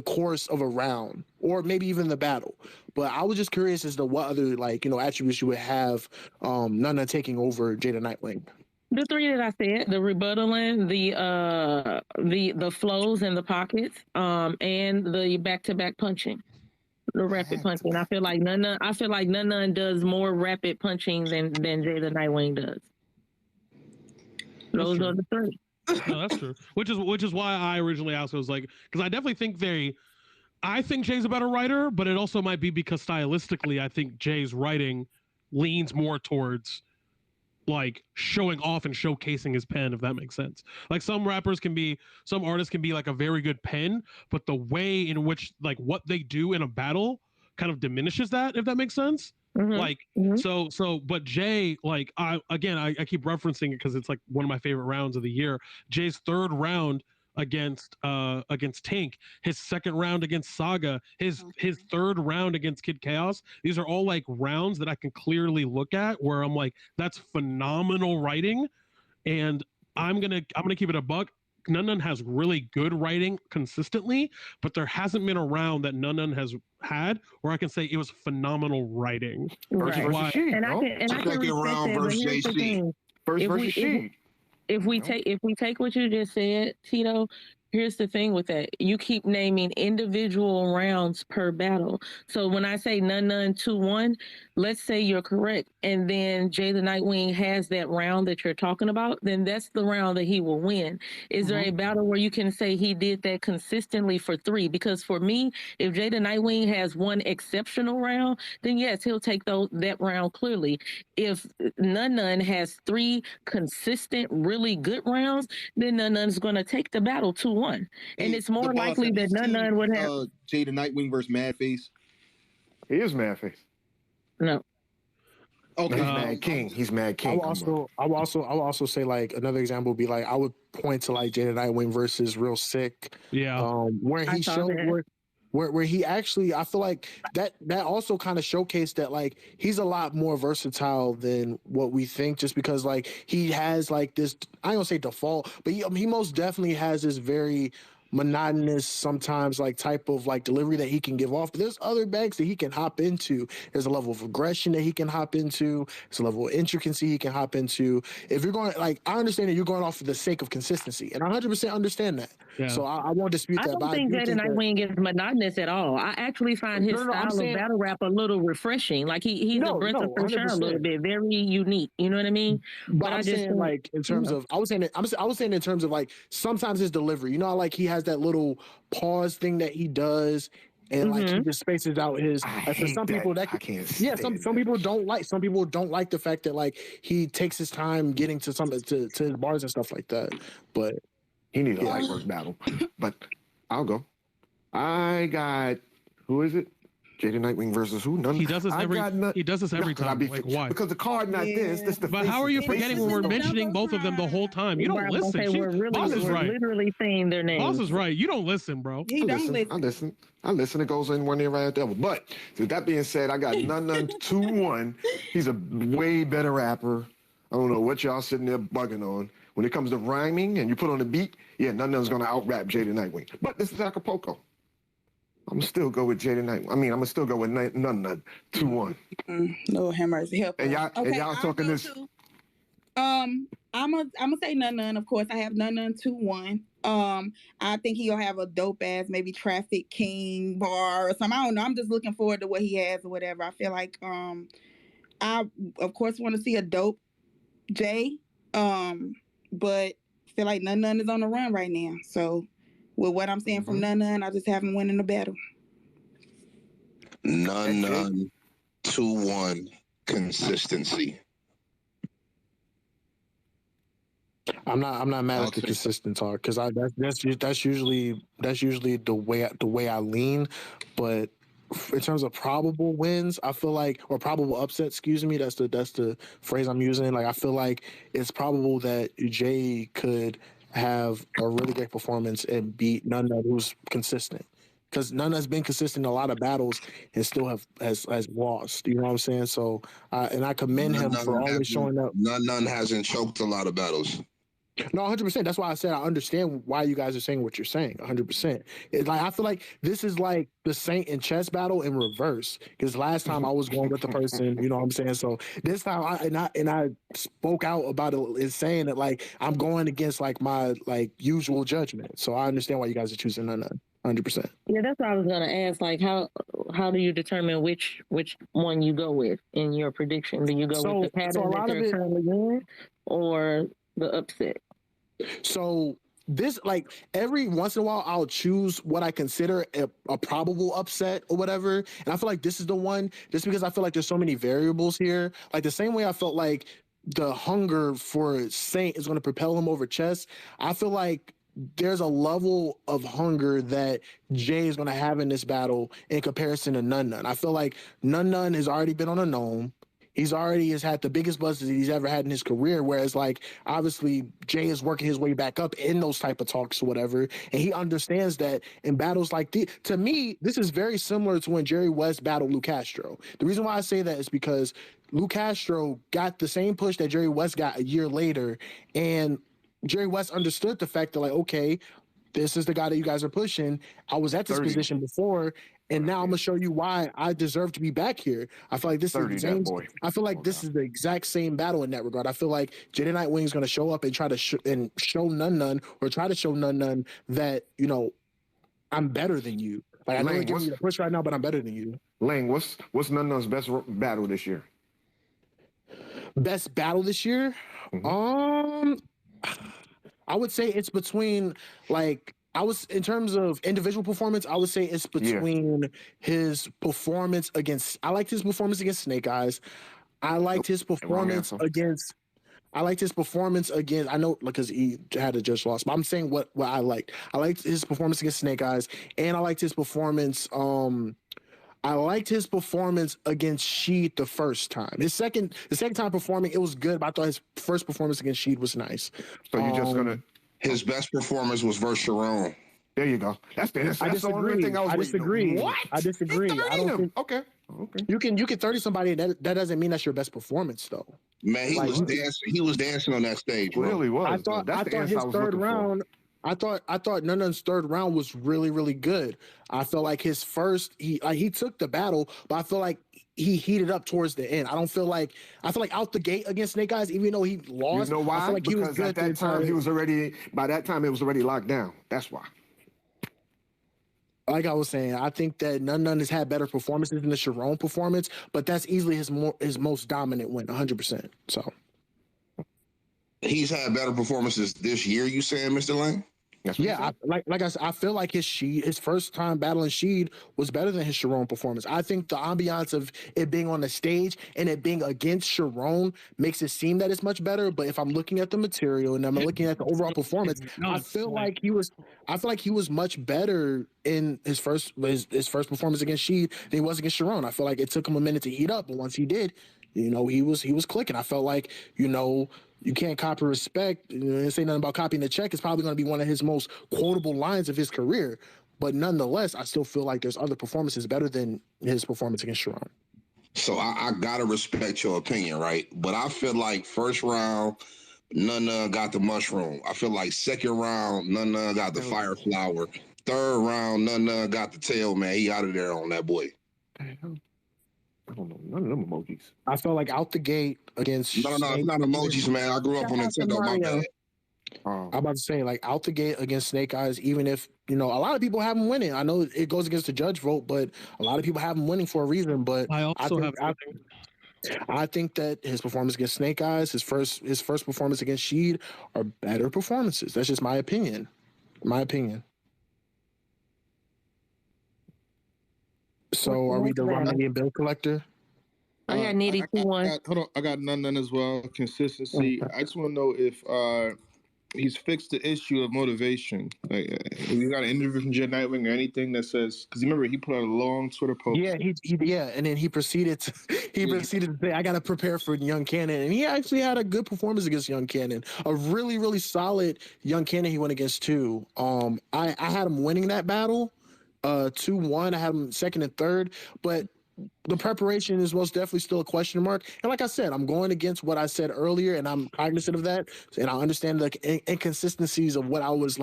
course of a round, or maybe even the battle. But I was just curious as to what other, like, you know, attributes you would have Nana taking over Jada Nightwing. The three that I said: the rebuttaling, the flows and the pockets, and the back-to-back punching, the rapid punching. I feel like Nana does more rapid punching than Jada Nightwing does. Those are the three. No, that's true. Which is why I originally asked. I was like, because I definitely think I think Jay's a better writer, but it also might be because stylistically, I think Jay's writing leans more towards, like, showing off and showcasing his pen, if that makes sense. Like, some artists can be like a very good pen, but the way in which, like, what they do in a battle kind of diminishes that, if that makes sense. Mm-hmm. Like, but Jay, like, I keep referencing it because it's like one of my favorite rounds of the year. Jay's third round against Tank, his second round against Saga, his third round against Kid Chaos. These are all, like, rounds that I can clearly look at where I'm like, that's phenomenal writing. And I'm gonna keep it a buck. Nunnan has really good writing consistently, but there hasn't been a round that Nunnan has had where I can say it was phenomenal writing. Right. And I can respect round versus JC. First versus She. If we take what you just said, Tito, here's the thing with that. You keep naming individual rounds per battle. So when I say none 2-1, let's say you're correct, and then Jada Nightwing has that round that you're talking about, then that's the round that he will win. Is there a battle where you can say he did that consistently for 3? Because for me, if Jada Nightwing has one exceptional round, then yes, he'll take that round clearly. If None has 3 consistent, really good rounds, then None's going to take the battle 2-1. And it's more likely that None would have Jada Nightwing versus Madface. He is Madface. No. Okay. He's Mad King. I will also say, like, another example would be, like, I would point to, like, Jada Nightwing versus Real Sick. Yeah. Where he showed where he actually, I feel like that also kind of showcased that, like, he's a lot more versatile than what we think, just because, like, he has, like, this, I don't say default, but he most definitely has this very monotonous, sometimes, like, type of, like, delivery that he can give off. But there's other bags that he can hop into. There's a level of aggression that he can hop into. There's a level of intricacy he can hop into. If you're going, like, I understand that you're going off for the sake of consistency, and I 100% understand that. Yeah. So I won't dispute that. I don't think Jada Nightwing is monotonous at all. I actually find his style of battle rap a little refreshing. Like, he's a breath of fresh air a little bit, very unique. You know what I mean? But I'm saying, like, in terms of, I was saying in terms of, like, sometimes his delivery. You know how, like, he has that little pause thing that he does, and like, he just spaces out his. For some people that some people don't like. Some people don't like the fact that, like, he takes his time getting to to his bars and stuff like that. But he needs a light work battle. But I'll go. I got, who is it? Jada Nightwing versus who? None. He does this every time. Like, why? Because the card not this. This the. But how are you forgetting when we're mentioning both of them the whole time? You don't listen. Boss is right. Literally saying their names. Boss is right. You don't listen, bro. I listen. It goes in one ear right at the other. But with that being said, I got none 2-1. He's a way better rapper. I don't know what y'all sitting there bugging on. When it comes to rhyming and you put on the beat, yeah, none's gonna out rap Jada Nightwing. But this is Acapulco. I'm gonna still go with Jada Nightwing. I mean, I'm gonna still go with none 2-1. No hammers help. And y'all talking this. I'm gonna say none. Of course, I have none 2-1. I think he'll have a dope ass maybe Traffic King bar or something. I don't know. I'm just looking forward to what he has or whatever. I feel like I of course want to see a dope Jay. But feel like none is on the run right now. So with what I'm seeing from none, I just haven't won in the battle. None 2-1 consistency. I'm not mad at the consistent talk because that's usually the way I lean, but in terms of probable wins, I feel like, or probable upsets, excuse me, that's the phrase I'm using. Like I feel like it's probable that Jay could have a really great performance and beat None who's consistent. Because None has been consistent in a lot of battles and still has lost. You know what I'm saying? So, and I commend him for always showing up. None hasn't choked a lot of battles. No, 100%. That's why I said I understand why you guys are saying what you're saying. 100%. Like I feel like this is like the Saint and chess battle in reverse. Because last time I was going with the person, you know what I'm saying. So this time I spoke out about it, is saying that like I'm going against like my like usual judgment. So I understand why you guys are choosing none. 100%. Yeah, that's what I was gonna ask. Like, how do you determine which one you go with in your prediction? Do you go with the pattern that they're currently in, or the upset? So this, like, every once in a while, I'll choose what I consider a probable upset or whatever, and I feel like this is the one, just because I feel like there's so many variables here. Like the same way I felt like the hunger for Saint is going to propel him over Chess, I feel like there's a level of hunger that Jay is going to have in this battle in comparison to None. I feel like None has already been on a gnome. He's already had the biggest buzzes he's ever had in his career, whereas like obviously Jay is working his way back up in those type of talks or whatever, and he understands that in battles like these. To me, this is very similar to when Jerry West battled Lou Castro. The reason why I say that is because Lou Castro got the same push that Jerry West got a year later, and Jerry West understood the fact that like, okay, this is the guy that you guys are pushing. I was at this position before, and now I'm gonna show you why I deserve to be back here. I feel like this is the same. I feel like this is the exact same battle in that regard. I feel like Jedi Nightwing is gonna show up and try to show None, or try to show None that, you know, I'm better than you. Like I know you're giving me a push right now, but I'm better than you. Lang, what's None's best battle this year? Best battle this year? I would say it's between, like, in terms of individual performance, I would say it's between his performance against, I liked his performance against Snake Eyes. I liked his performance against, I know because he had a just loss, but I'm saying what I liked. I liked his performance against Snake Eyes, and I liked his performance, against Sheed the first time. The second time performing, it was good, but I thought his first performance against Sheed was nice. So you're just gonna. His best performance was versus Sharon. There you go. That's the only thing I disagree. What? I disagree. I don't think. Okay. You can 30 somebody. That doesn't mean that's your best performance, though. Man, he was dancing on that stage. Bro. Really was. I thought his third round. I thought None's third round was really, really good. I felt like his first, he took the battle, but I feel like he heated up towards the end. I feel like out the gate against Snake Eyes, even though he lost, you know why? I feel like he was good. At that time, by that time, it was already locked down. That's why. Like I was saying, I think that None has had better performances than the Sharon performance, but that's easily his most dominant win, 100%. So he's had better performances this year. You saying, Mr. Lane? Yeah, like I said, I feel like his first time battling Sheed was better than his Sharon performance. I think the ambiance of it being on the stage and it being against Sharon makes it seem that it's much better. But if I'm looking at the material and I'm looking at the overall performance, I feel like he was much better in his first performance against Sheed than he was against Sharon. I feel like it took him a minute to heat up, but once he did, you know, he was clicking. I felt like, you know, you can't copy respect. You know, say nothing about copying the check. It's probably going to be one of his most quotable lines of his career. But nonetheless, I still feel like there's other performances better than his performance against Sharon. So I gotta respect your opinion, right? But I feel like first round, None got the mushroom. I feel like second round, None got the fire flower. Third round, None got the tail, man. He out of there on that boy. I don't know none of them emojis. I felt like out the gate against No, it's Snake. not emojis, man. I grew up on Shout out to Nintendo. My Mario. bad. I'm about to say, like, out the gate against Snake Eyes, even if, a lot of people have him winning. I know it goes against the judge vote, but a lot of people have him winning for a reason. But I also have. I think that his performance against Snake Eyes, his first performance against Sheed are better performances. That's just my opinion. So are we the Romney and Bill Collector? I got Nitty 2-1. Hold on, I got none as well. Consistency. I just want to know if he's fixed the issue of motivation. Like, you got an interview from Jed Nightwing or anything that says, because remember he put out a long Twitter post. Yeah, and then he proceeded to say, I got to prepare for Young Cannon, and he actually had a good performance against Young Cannon, a really, really solid Young Cannon he went against too. I had him winning that battle, 2-1. I had him second and third, but the preparation is most definitely still a question mark. And like I said, I'm going against what I said earlier, and I'm cognizant of that. And I understand the inconsistencies of what I was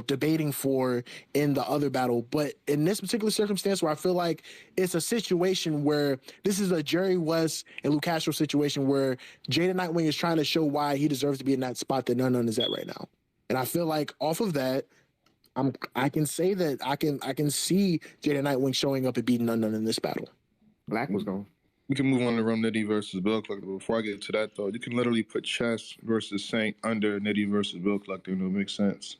debating for in the other battle. But in this particular circumstance where I feel like it's a situation where this is a Jerry West and Lou Castro situation where Jada Nightwing is trying to show why he deserves to be in that spot that None is at right now. And I feel like off of that, I can say that I can see Jada Nightwing showing up and beating None in this battle. Black was gone. We can move on to Rum Nitty versus Bill Collector. Before I get to that, though, you can literally put Chess versus Saint under Nitty versus Bill Collector, and it'll make sense.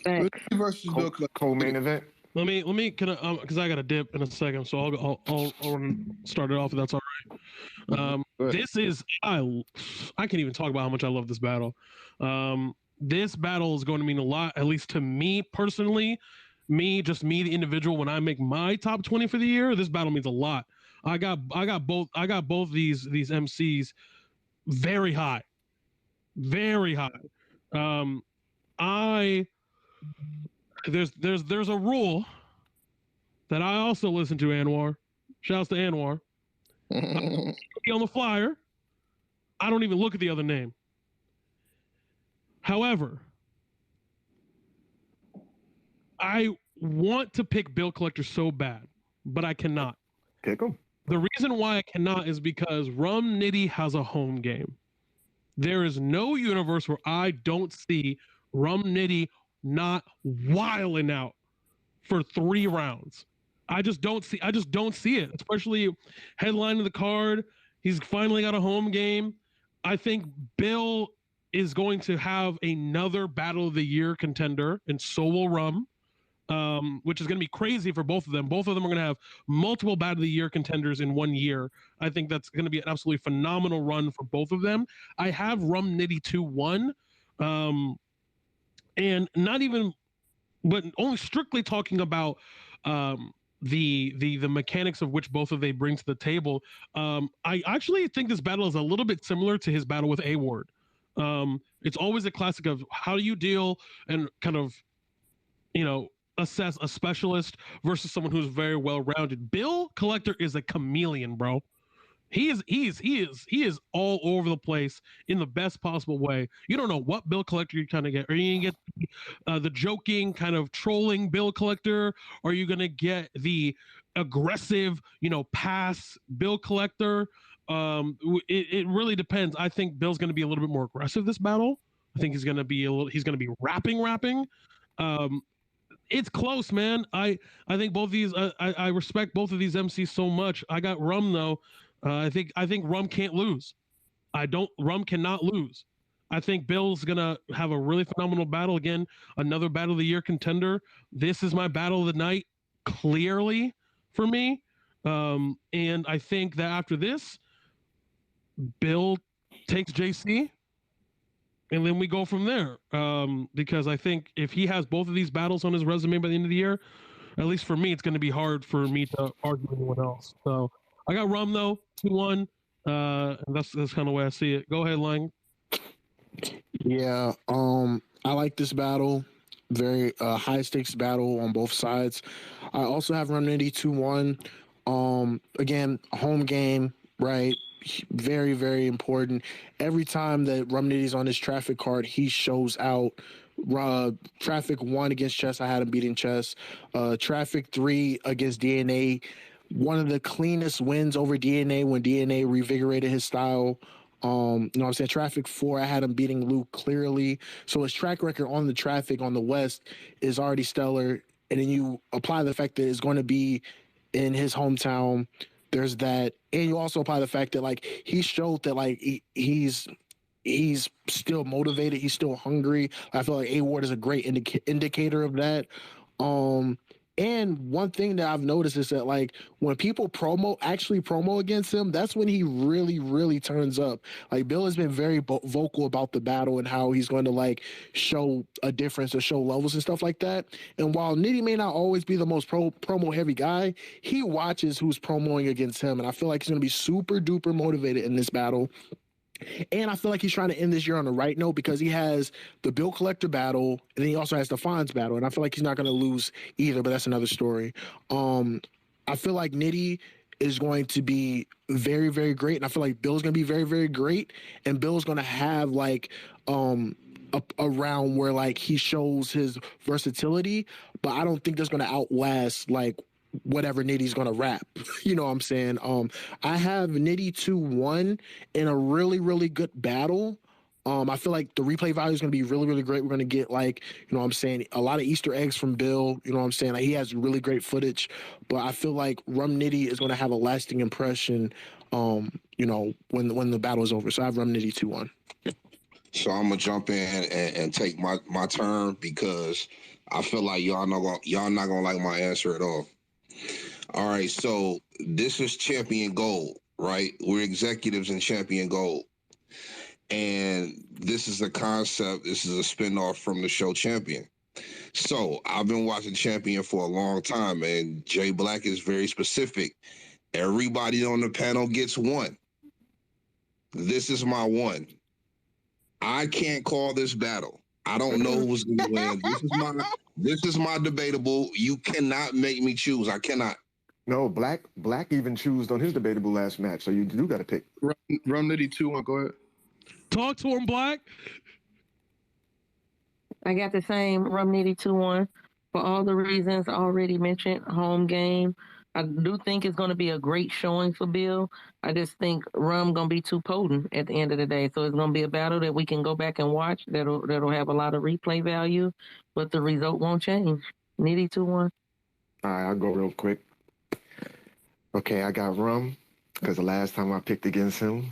Nitty versus Bill Collector. Co-main event. Let me, because I got to dip in a second, so I'll start it off if that's all right. This is I can't even talk about how much I love this battle. This battle is going to mean a lot, at least to me personally. Me, the individual. When I make my top 20 for the year, this battle means a lot. I got both these MCs very high, very high. There's a rule that I also listen to, Anwar. Shouts to Anwar. On the flyer, I don't even look at the other name. However, I want to pick Bill Collector so bad, but I cannot. Pick him. The reason why I cannot is because Rum Nitty has a home game. There is no universe where I don't see Rum Nitty not wilding out for 3 rounds. I just don't see it, especially headlining the card. He's finally got a home game. I think Bill is going to have another Battle of the Year contender, and so will Rum, which is going to be crazy for both of them. Both of them are going to have multiple Battle of the Year contenders in 1 year. I think that's going to be an absolutely phenomenal run for both of them. I have Rum Nitty 2-1, and not even, but only strictly talking about the mechanics of which both of they bring to the table. I actually think this battle is a little bit similar to his battle with A-Ward. It's always a classic of how do you deal and kind of, assess a specialist versus someone who's very well rounded. Bill Collector is a chameleon, bro. He is all over the place in the best possible way. You don't know what Bill Collector you're trying to get. Are you gonna get the joking kind of trolling Bill Collector? Or are you gonna get the aggressive, pass Bill Collector? It really depends. I think Bill's gonna be a little bit more aggressive this battle. I think he's gonna be rapping. It's close, man. I think both these. I respect both of these MCs so much. I got Rum though. I think Rum can't lose. Rum cannot lose. I think Bill's gonna have a really phenomenal battle again. Another Battle of the Year contender. This is my battle of the night, clearly for me. And I think that after this, Bill takes JC. And then we go from there, because I think if he has both of these battles on his resume by the end of the year, at least for me, it's going to be hard for me to argue with anyone else. So I got Rum though, 2-1. And that's kind of the way I see it. Go ahead, Lang. Yeah, I like this battle. Very high stakes battle on both sides. I also have Rum Nitty 2-1. Again, home game, right? Very, very important. Every time that Rum Nitty's on his traffic card, he shows out. Traffic 1 against Chess, I had him beating Chess. Traffic 3 against DNA, one of the cleanest wins over DNA when DNA revigorated his style. You know what I'm saying? Traffic 4, I had him beating Luke clearly. So his track record on the Traffic on the West is already stellar. And then you apply the fact that it's going to be in his hometown. There's that. And you also apply the fact that, like, he showed that, like, he's still motivated. He's still hungry. I feel like A-Ward is a great indicator of that. And one thing that I've noticed is that, like, when people actually promo against him, that's when he really, really turns up. Like, Bill has been very vocal about the battle and how he's going to, like, show a difference or show levels and stuff like that. And while Nitty may not always be the most promo heavy guy, he watches who's promoing against him. And I feel like he's going to be super duper motivated in this battle. And I feel like he's trying to end this year on the right note because he has the Bill Collector battle, and then he also has the Fonz battle. And I feel like he's not going to lose either, but that's another story. I feel like Nitty is going to be very, very great. And I feel like Bill's going to be very, very great. And Bill's going to have, like, a round where, like, he shows his versatility, but I don't think that's going to outlast, like, whatever Nitty's gonna rap. You know what I'm saying? I have Nitty 2-1 in a really, really good battle. I feel like the replay value is gonna be really, really great. We're gonna get, like, you know what I'm saying, a lot of Easter eggs from Bill. You know what I'm saying? Like, he has really great footage, but I feel like Rum Nitty is gonna have a lasting impression, you know, when the battle is over. So I have Rum Nitty 2-1. So I'm gonna jump in and take my turn because I feel like y'all not gonna like my answer at all. All right, so this is Champion Gold, right? We're executives in Champion Gold. And this is a concept, this is a spinoff from the show Champion. So I've been watching Champion for a long time, and Jay Black is very specific. Everybody on the panel gets one. This is my one. I can't call this battle. I don't know who's going to win. This is my debatable. You cannot make me choose. I cannot. No, Black even chose on his debatable last match, so you do got to pick. Rum Nitty 2-1. Go ahead. Talk to him, Black. I got the same Rum Nitty 2-1 for all the reasons already mentioned. Home game. I do think it's going to be a great showing for Bill. I just think Rum going to be too potent at the end of the day. So it's going to be a battle that we can go back and watch. That'll have a lot of replay value, but the result won't change. Nitty 2-1. All right, I'll go real quick. Okay, I got Rum because the last time I picked against him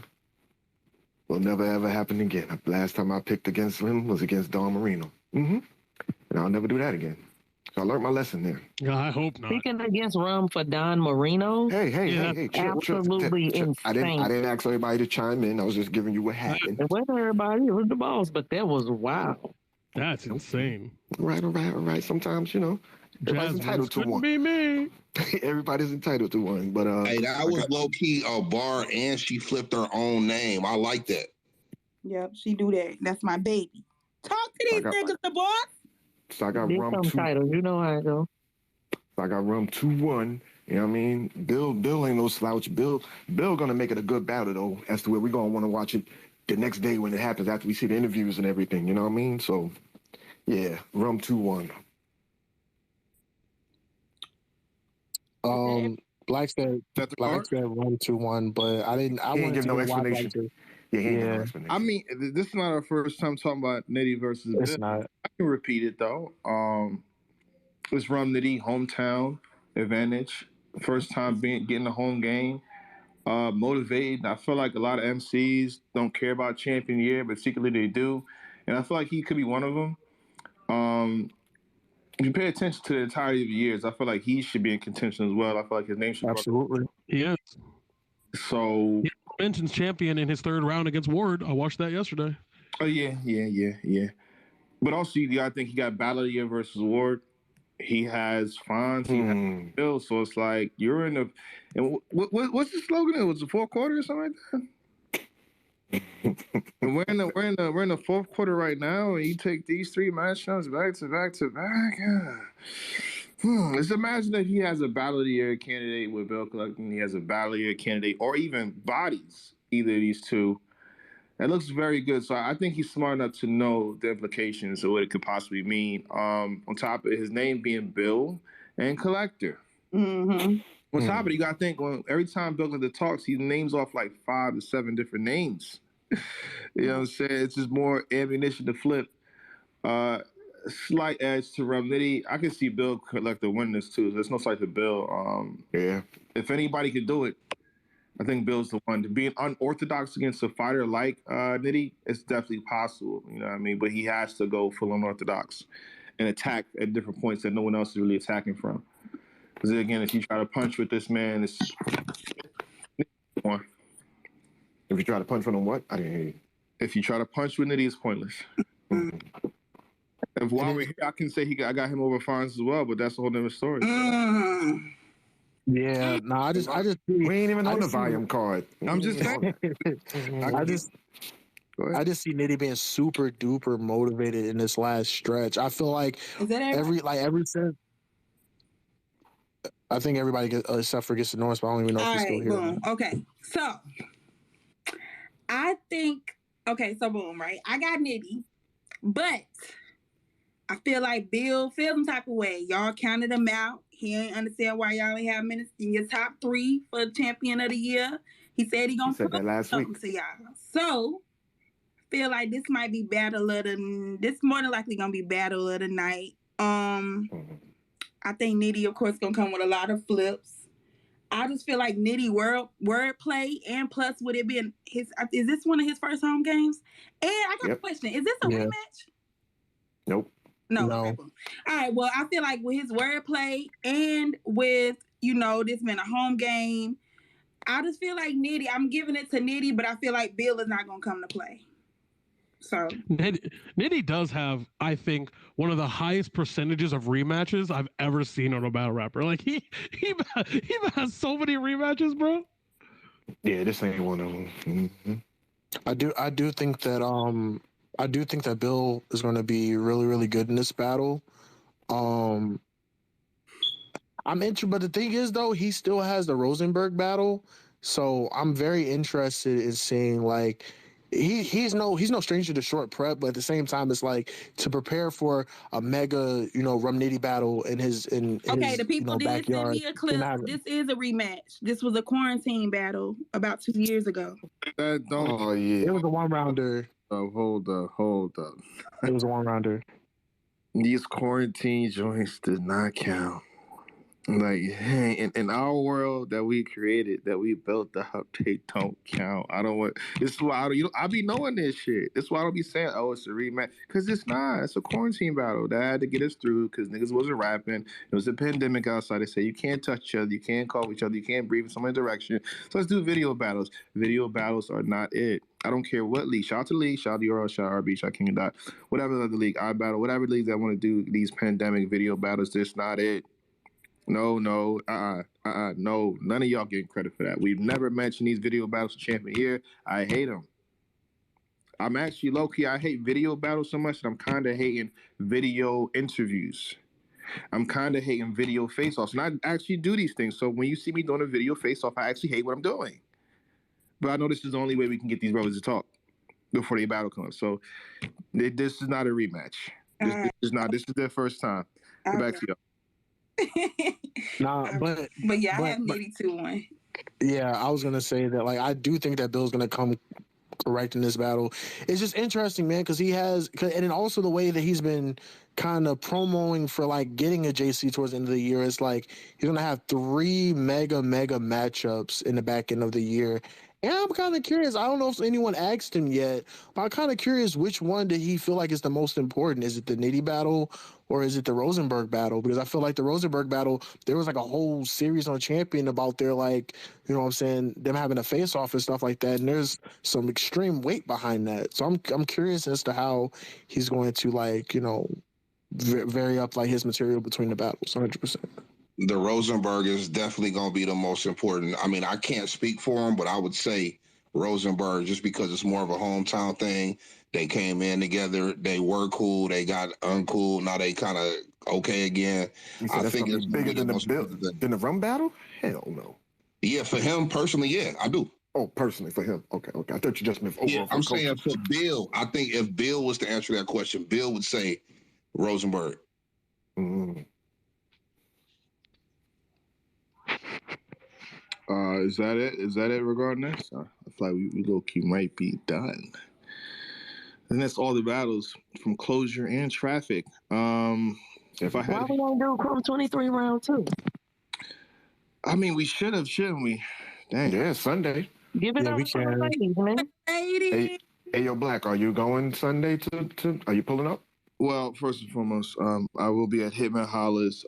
will never ever happen again. The last time I picked against him was against Don Marino. And I'll never do that again. So I learned my lesson there. I hope not. Picking against Rum for Don Marino? Hey, absolutely insane. I didn't ask everybody to chime in. I was just giving you what happened. It wasn't everybody, it was the boss, but that was wow. That's insane. All right. Sometimes, you know, everybody's entitled to one. Be me. Everybody's entitled to one. But hey, that was low key a bar, and she flipped her own name. I like that. Yep, she do that. That's my baby. Talk to these niggas, the boss. So I got Rum 2. Title, you know how I go. So I got Rum 2-1. You know what I mean? Bill ain't no slouch. Bill gonna make it a good battle though, as to where we're gonna want to watch it the next day when it happens after we see the interviews and everything. You know what I mean? So yeah, Rum 2-1. Black said Rum 2-1, but I didn't give no explanation. Yeah. I mean, this is not our first time talking about Nitty versus Bill. It's not. I can repeat it though. It's Rum Nitty hometown advantage. First time getting a home game. Motivated. I feel like a lot of MCs don't care about champion year, but secretly they do. And I feel like he could be one of them. If you pay attention to the entirety of the years, I feel like he should be in contention as well. I feel like his name should absolutely. Yes. So he mentions Champion in his third round against Ward. I watched that yesterday. Oh yeah. But also, I think he got Battle of the Year versus Ward. He has Fonz. He has Bill. So it's like you're in the. And what's the slogan? It was the fourth quarter or something like that. And we're in the fourth quarter right now, and you take these three matchups back to back. Let's imagine that he has a Battle of the Year candidate with Bill Collecting. He has a Battle of the Year candidate, or even bodies either of these two. That looks very good. So I think he's smart enough to know the implications of what it could possibly mean. On top of his name being Bill and Collector. Mm-hmm. On top of it, you gotta think every time Bill Clinton talks, he names off like 5 to 7 different names. You know what I'm saying? It's just more ammunition to flip. Slight edge to Nitty. I can see Bill Collector win this too. There's no slight to Bill. Yeah. If anybody could do it, I think Bill's the one. To be unorthodox against a fighter like Nitty, it's definitely possible. You know what I mean? But he has to go full unorthodox and attack at different points that no one else is really attacking from. Because again, if you try to punch with this man, it's one. If you try to punch with him, what? I didn't hear you. If you try to punch with Nitty, it's pointless. If while we're here, I can say I got him over Fonz as well, but that's a whole different story. Yeah, no, I just we ain't even on the volume card. I'm just saying. I just see Nitty being super duper motivated in this last stretch. I feel like every since I think everybody except for Gets the Norris, but I don't even know if he's still here. Boom. Okay, so I think boom, right? I got Nitty, but I feel like Bill feels some type of way. Y'all counted him out. He ain't understand why y'all ain't have him in your top 3 for champion of the year. He said he gonna said that last week to y'all. So feel like this might be this more than likely gonna be battle of the night. I think Nitty, of course, gonna come with a lot of flips. I just feel like Nitty wordplay, and plus with it being is this one of his first home games? And I got a question: is this a rematch? Nope. No. All right. Well, I feel like with his wordplay and with this being a home game, I just feel like Nitty. I'm giving it to Nitty, but I feel like Bill is not gonna come to play. So Nitty does have, I think, one of the highest percentages of rematches I've ever seen on a battle rapper. Like he has so many rematches, bro. Yeah, this ain't one of them. Mm-hmm. I do think that Bill is going to be really, really good in this battle. I'm interested, but the thing is, though, he still has the Rosenberg battle, so I'm very interested in seeing like. He's no stranger to short prep, but at the same time, it's like to prepare for a mega, Rum Nitty battle in his the people did backyard. Send me a clip. This is a rematch. This was a quarantine battle about 2 years ago. Oh yeah, it was a 1-rounder. Oh, hold up. It was a 1-rounder. These quarantine joints did not count. Like, hey, in our world that we created, that we built up, they don't count. I don't want. This is why I be knowing this shit. This is why I don't be saying, "Oh, it's a rematch," because it's not. It's a quarantine battle that had to get us through because niggas wasn't rapping. It was a pandemic outside. They say you can't touch each other, you can't call each other, you can't breathe in someone's direction. So let's do video battles. Video battles are not it. I don't care what league. Shout out to league. Shout out to URL. Shout out to RB. Shout out King of Dot. Whatever other league I battle. Whatever leagues that want to do these pandemic video battles. This not it. No, no, none of y'all getting credit for that. We've never mentioned these video battles for champion here. I hate them. I'm actually low-key, I hate video battles so much that I'm kind of hating video interviews. I'm kind of hating video face-offs. And I actually do these things. So when you see me doing a video face-off, I actually hate what I'm doing. But I know this is the only way we can get these brothers to talk before they battle comes. So this is not a rematch. This is not. This is their first time. Go back to y'all. Nah, but yeah, I have Nitty 2-1. Yeah, I was gonna say that. Like, I do think that Bill's gonna come correct in this battle. It's just interesting, man, because and then also the way that he's been kind of promoting for like getting a JC towards the end of the year. It's like he's gonna have 3 mega matchups in the back end of the year. And I'm kind of curious. I don't know if anyone asked him yet, but I'm kind of curious which one did he feel like is the most important? Is it the Nitty battle or is it the Rosenberg battle? Because I feel like the Rosenberg battle, there was like a whole series on Champion about their like, you know what I'm saying, them having a face-off and stuff like that. And there's some extreme weight behind that. So I'm curious as to how he's going to like, vary up like his material between the battles, 100%. The Rosenberg is definitely going to be the most important. I mean, I can't speak for him, but I would say Rosenberg just because it's more of a hometown thing. They came in together. They were cool. They got uncool. Now they kind of okay again. I think it's bigger than the Rum battle? Hell no. Yeah, for him personally, yeah, I do. Oh, personally for him. Okay. I thought you just meant overall. Yeah, I'm saying for Bill. I think if Bill was to answer that question, Bill would say Rosenberg. Is that it? Is that it regarding this? I feel like we low key might be done. And that's all the battles from closure and traffic. If I Why had, we gonna do Chrome 23 round 2? I mean, we should have, shouldn't we? Dang. Yeah, Sunday. Give it Yeah, up we for the can. ladies, man. Hey, hey, yo, Black, are you going Sunday to? Are you pulling up? Well, first and foremost, I will be at Hitman Hollis.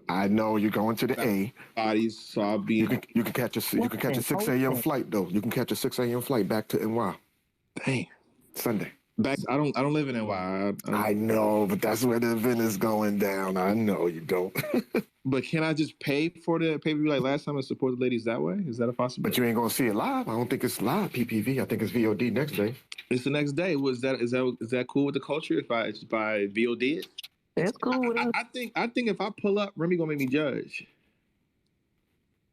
I know you're going to the A. Bodies, so I'll be. You can catch a 6 a.m. flight though. You can catch a 6 a.m. flight back to NY. Dang. Sunday. Back. I don't live in NY. I know, but that's where the event is going down. I know you don't. But can I just pay for the pay-per-view like last time and support the ladies that way? Is that a possibility? But you ain't gonna see it live. I don't think it's live PPV. I think it's VOD next day. It's the next day. Is that cool with the culture if I just buy VOD it? That's cool with us. I think if I pull up, Remy gonna make me judge.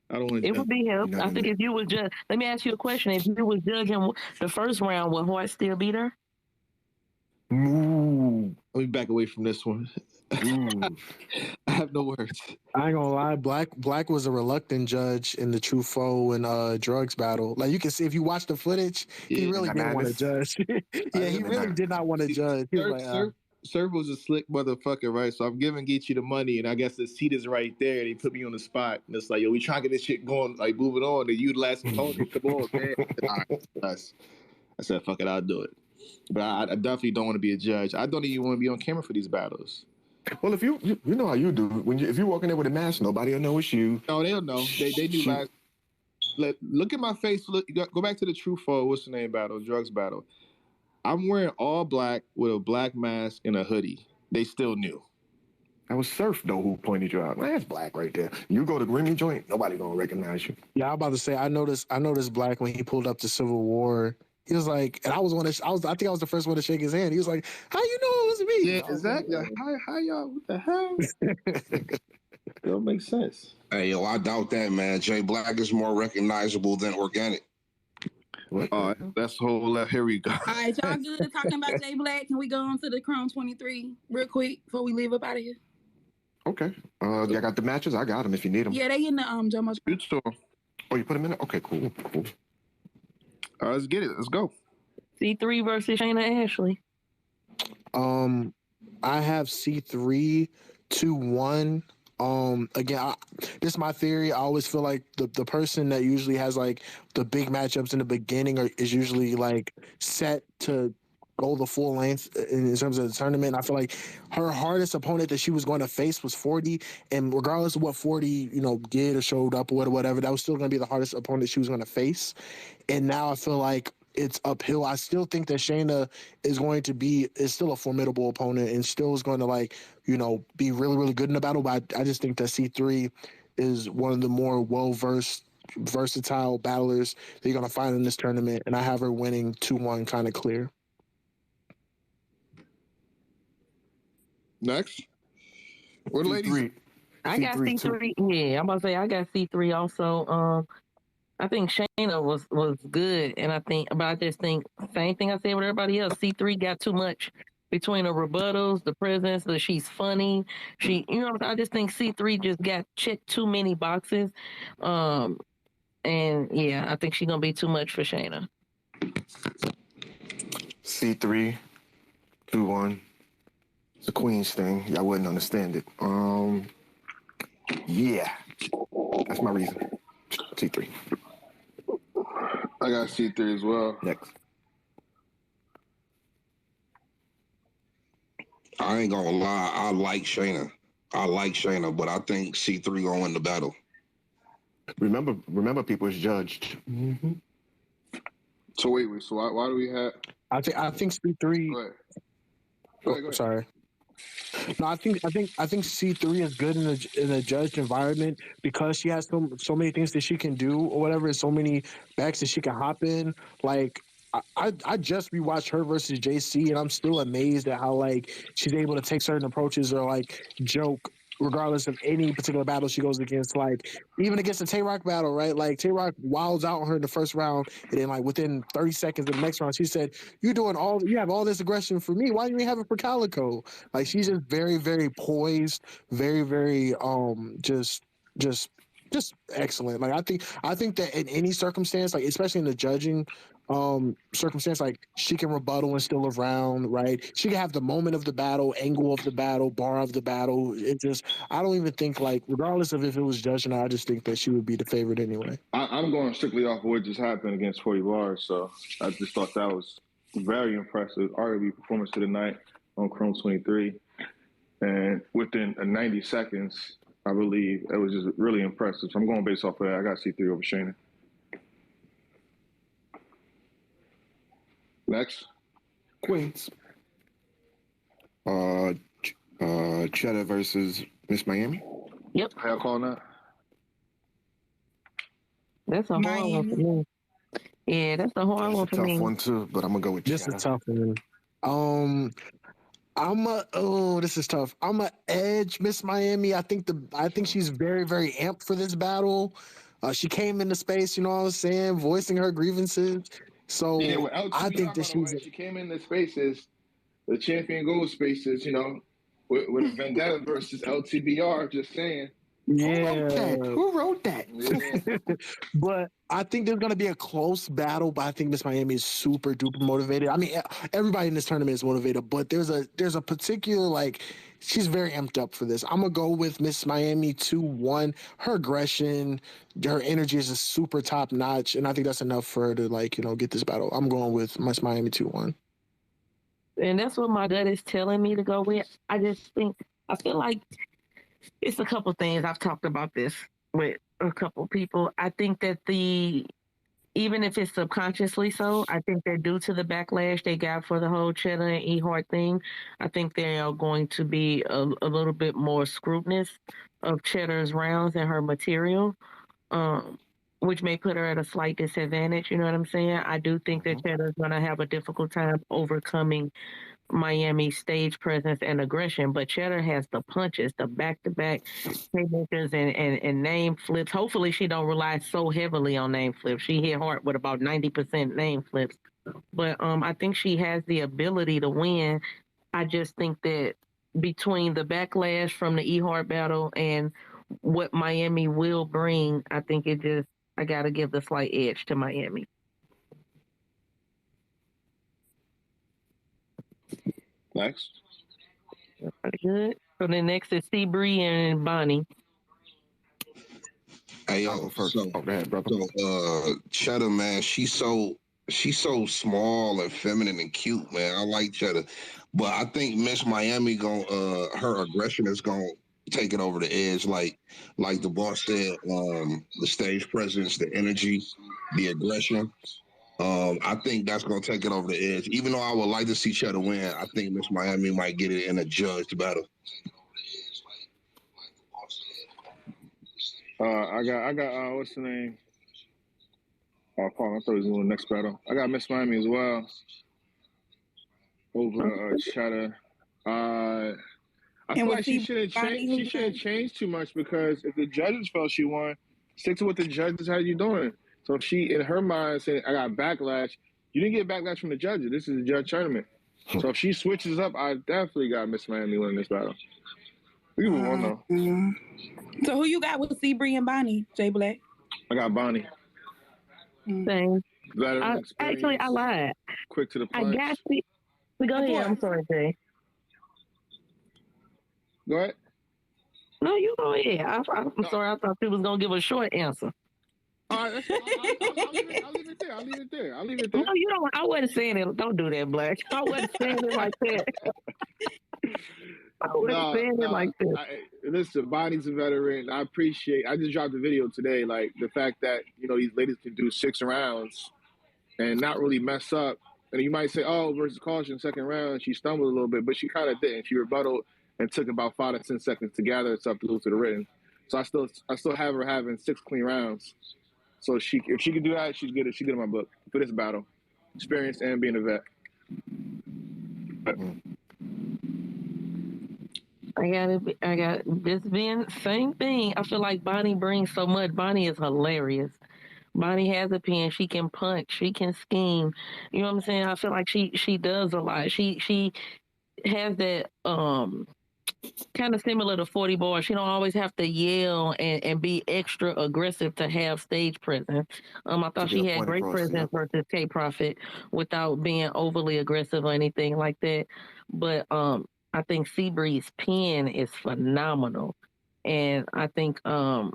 I don't want to. It would be help. I think if you was judge, let me ask you a question. If you was judging the first round, would Hart still beat her? Ooh. Let me back away from this one. I have no words. I ain't gonna lie, Black was a reluctant judge in the True Foe and Drugs battle. Like you can see if you watch the footage, he really didn't want to judge. Yeah, he really did not want to judge. He was like, Surf was a slick motherfucker, right? So I'm giving Geechee the money, and I guess the seat is right there. They put me on the spot, and it's like, yo, we trying to get this shit going, like moving on. And you last Tony, come on, man. All right, I said, fuck it, I'll do it. But I definitely don't want to be a judge. I don't even want to be on camera for these battles. Well, if you know how you do if you walk in there with a mask, nobody will know it's you. No, they'll know. They do last. Look at my face. Look, go back to the True Foe. What's the name battle? Drugs battle. I'm wearing all black with a black mask and a hoodie. They still knew. That was Surf though who pointed you out. Man, that's Black right there. You go to Remy joint, nobody gonna recognize you. Yeah, I'm about to say I noticed Black when he pulled up to Civil War. He was like, and I think I was the first one to shake his hand. He was like, "How you know it was me?" Yeah, exactly. Hi, y'all. What the hell? It don't make sense. Hey, yo, I doubt that, man. Jay Black is more recognizable than Organic. That's the whole left. Here we go. All right, y'all good talking about Jay Black? Can we go on to the Chrome 23 real quick before we leave up out of here? Okay. Y'all got the matches? I got them if you need them. Yeah, they in the Joe Much. Oh, you put them in it? Okay, cool. All right, let's get it. Let's go. C3 versus Shayna Ashley. I have C3 2-1. Again, this is my theory. I always feel like the person that usually has like the big matchups in the beginning is usually like set to go the full length in terms of the tournament. I feel like her hardest opponent that she was going to face was 40, and regardless of what 40 did or showed up or whatever, that was still going to be the hardest opponent she was going to face. And now I feel like it's uphill. I still think that Shayna is still a formidable opponent and still is going to be really, really good in the battle. But I just think that C3 is one of the more versatile battlers that you're going to find in this tournament. And I have her winning 2-1 kind of clear. Next. What ladies? I got C3. Yeah, I'm about to say I got C3 also. I think Shayna was good, and I just think same thing I said with everybody else. C3 got too much between the rebuttals, the presence, that she's funny. I just think C3 just got checked too many boxes. And yeah, I think she's gonna be too much for Shayna. C3, 2-1. It's a Queen's thing. Y'all wouldn't understand it. Yeah, that's my reason. C3. I got C3 as well. Next. I ain't gonna lie. I like Shayna, but I think C3 gonna win the battle. Remember, people is judged. Mm-hmm. So wait. So why do we have? I think C3. Go ahead. Sorry. No, I think C3 is good in a judged environment because she has so many things that she can do or whatever, so many backs that she can hop in. Like I just rewatched her versus JC, and I'm still amazed at how she's able to take certain approaches or joke regardless of any particular battle she goes against. Even against the Tay-Rock battle, right? Tay-Rock wilds out on her in the first round, and then within 30 seconds of the next round, she said, you have all this aggression for me. Why do you have it for Calico? She's just very, very poised, very, very just just excellent. Like I think that in any circumstance, like especially in the judging circumstance, like she can rebuttal and still around, right? She can have the moment of the battle, angle of the battle, bar of the battle. It just I don't even think like regardless of if it was judging, I just think that she would be the favorite anyway. I'm going strictly off of what just happened against 40 bars, so I just thought that was very impressive. Arguably performance of the night on Chrome 23. And within 90 seconds, I believe it was just really impressive. So I'm going based off of that. I got C3 over Shayna. Next. Queens. Cheddar versus Miss Miami. Yep. How y'all calling that? That's a hard one for me. Yeah, that's a hard one for me. Tough one too, but I'm gonna go with This Cheddar. is tough one. This is tough. I'm a edge Miss Miami. I think she's very, very amped for this battle. She came into space, you know what I'm saying, voicing her grievances. So Yeah, with LTBR, I think that she came in the spaces, the champion gold spaces, you know, with a vendetta versus LTBR. Just saying. Yeah. Who wrote that? Yeah. But I think there's going to be a close battle, but I think Miss Miami is super duper motivated. I mean, everybody in this tournament is motivated, but there's a particular, like, she's very amped up for this. I'm going to go with Miss Miami 2-1. Her aggression, her energy is just super top notch, and I think that's enough for her to, like, you know, get this battle. I'm going with Miss Miami 2-1. And that's what my gut is telling me to go with. I feel like it's a couple things. I've talked about this with a couple people. I think that even if it's subconsciously so, I think that due to the backlash they got for the whole Cheddar and Ehart thing, I think they are going to be a little bit more scrutinous of Cheddar's rounds and her material, which may put her at a slight disadvantage. You know what I'm saying? I do think that Cheddar's going to have a difficult time overcoming Miami's stage presence and aggression, but Cheddar has the punches, the back-to-back haymakers and name flips. Hopefully she don't rely so heavily on name flips. She hit hard with about 90% name flips. But I think she has the ability to win. I just think that between the backlash from the Ehart battle and what Miami will bring, I think I got to give the slight edge to Miami. Next. Pretty good. So then next is Seabree and Bonnie. Hey, yo, Cheddar, man, she's so small and feminine and cute, man. I like Cheddar, but I think Miss Miami her aggression is gonna take it over the edge, like the boss said. The stage presence, the energy, the aggression. I think that's gonna take it over the edge. Even though I would like to see Cheddar win, I think Miss Miami might get it in a judged battle. I got what's the name? Oh, Paul, I thought he was doing the next battle. I got Miss Miami as well over Cheddar. I feel like she shouldn't change. She shouldn't change too much because if the judges felt she won, stick to what the judges had you doing. So if she, in her mind, said, I got backlash, you didn't get backlash from the judges. This is a judge tournament. So if she switches up, I definitely got Miss Miami winning this battle. We can move on, though. So who you got with Seabree and Bonnie, Jay Black? I got Bonnie. Same. Actually, I lied. Quick to the punch. I got you. Go ahead. I'm sorry, Jay. Go ahead. No, you go ahead. I'm sorry. I thought you was going to give a short answer. All right, I'll leave it there. No, you don't. I wasn't saying it. Don't do that, Black. I wasn't saying it like that. I wasn't saying it like that. Listen, Bonnie's a veteran. I just dropped a video today, like the fact that, you know, these ladies can do 6 rounds and not really mess up. And you might say, oh, versus caution, second round, she stumbled a little bit, but she kind of didn't. She rebutted and took about 5 to 10 seconds to gather herself to lose to the written. So I still have her having 6 clean rounds. So if she can do that, she's good in my book for this battle. Experience and being a vet. I got this being same thing. I feel like Bonnie brings so much. Bonnie is hilarious. Bonnie has a pen. She can punch. She can scheme. You know what I'm saying? I feel like she does a lot. She has that kind of similar to 40 Bar. She don't always have to yell and be extra aggressive to have stage presence. I thought she had great presence versus K Profit without being overly aggressive or anything like that. But I think Seabreeze's pen is phenomenal, and I think I'm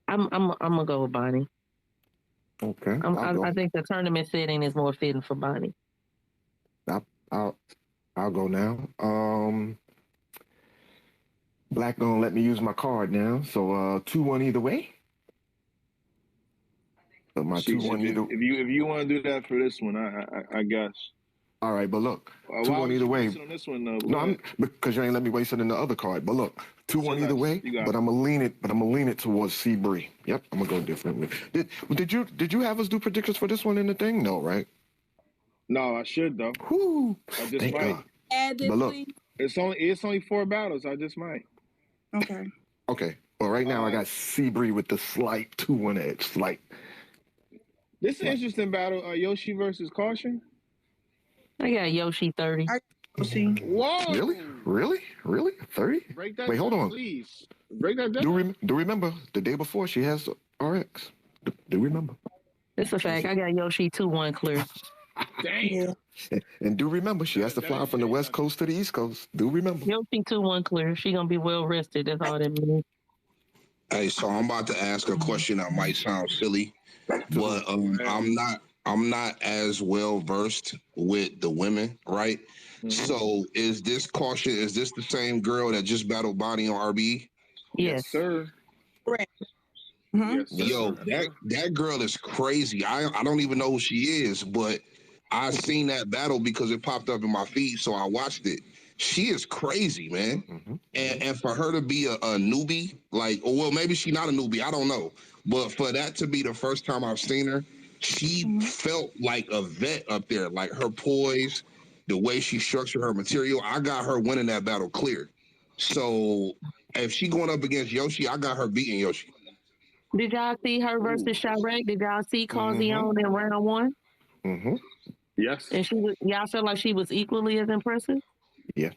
gonna go with Bonnie. Okay. I think the tournament setting is more fitting for Bonnie. I'll go now. Black gonna let me use my card now. So 2-1 either way. So my 2-1 either. If you want to do that for this one, I guess. All right, but look, 2-1 either way. On this one, no, because you ain't let me waste it in the other card. But look, 2-1 either way. But I'm gonna lean it towards Seabree. Yep, I'm gonna go differently. Did you have us do predictions for this one in the thing? No, right? No, I should though. Whoo! I just Thank might. God. But look, it's only 4 battles. I just might. Okay. Okay. Well, right now I got Seabree with the slight 2-1 edge. Slight. This is an interesting battle. Yoshi versus Caution. I got Yoshi 30. Whoa! Really? 30? Break that Wait, hold down, on. please. Break that down. Do remember the day before she has RX? Do remember? It's a fact. I got Yoshi 2-1 clear. Damn. And do remember she has to fly from the West Coast to the East Coast. Do remember? Yoshi 2-1 clear. She gonna be well rested. That's all that means. Hey, so I'm about to ask a question that might sound silly, but I'm not as well versed with the women, right? Mm-hmm. So is this the same girl that just battled Bonnie on RB? Yes, sir. Correct. Mm-hmm. Yes, yo, that girl is crazy. I don't even know who she is, but I seen that battle because it popped up in my feed, so I watched it. She is crazy, man. Mm-hmm. And for her to be a newbie, well, maybe she's not a newbie, I don't know. But for that to be the first time I've seen her, she felt like a vet up there. Like her poise, the way she structured her material, I got her winning that battle clear. So if she going up against Yoshi, I got her beating Yoshi. Did y'all see her versus Chirac? Did y'all see Calzione in round 1? Mm-hmm. Yes. And y'all felt like she was equally as impressive? Yeah.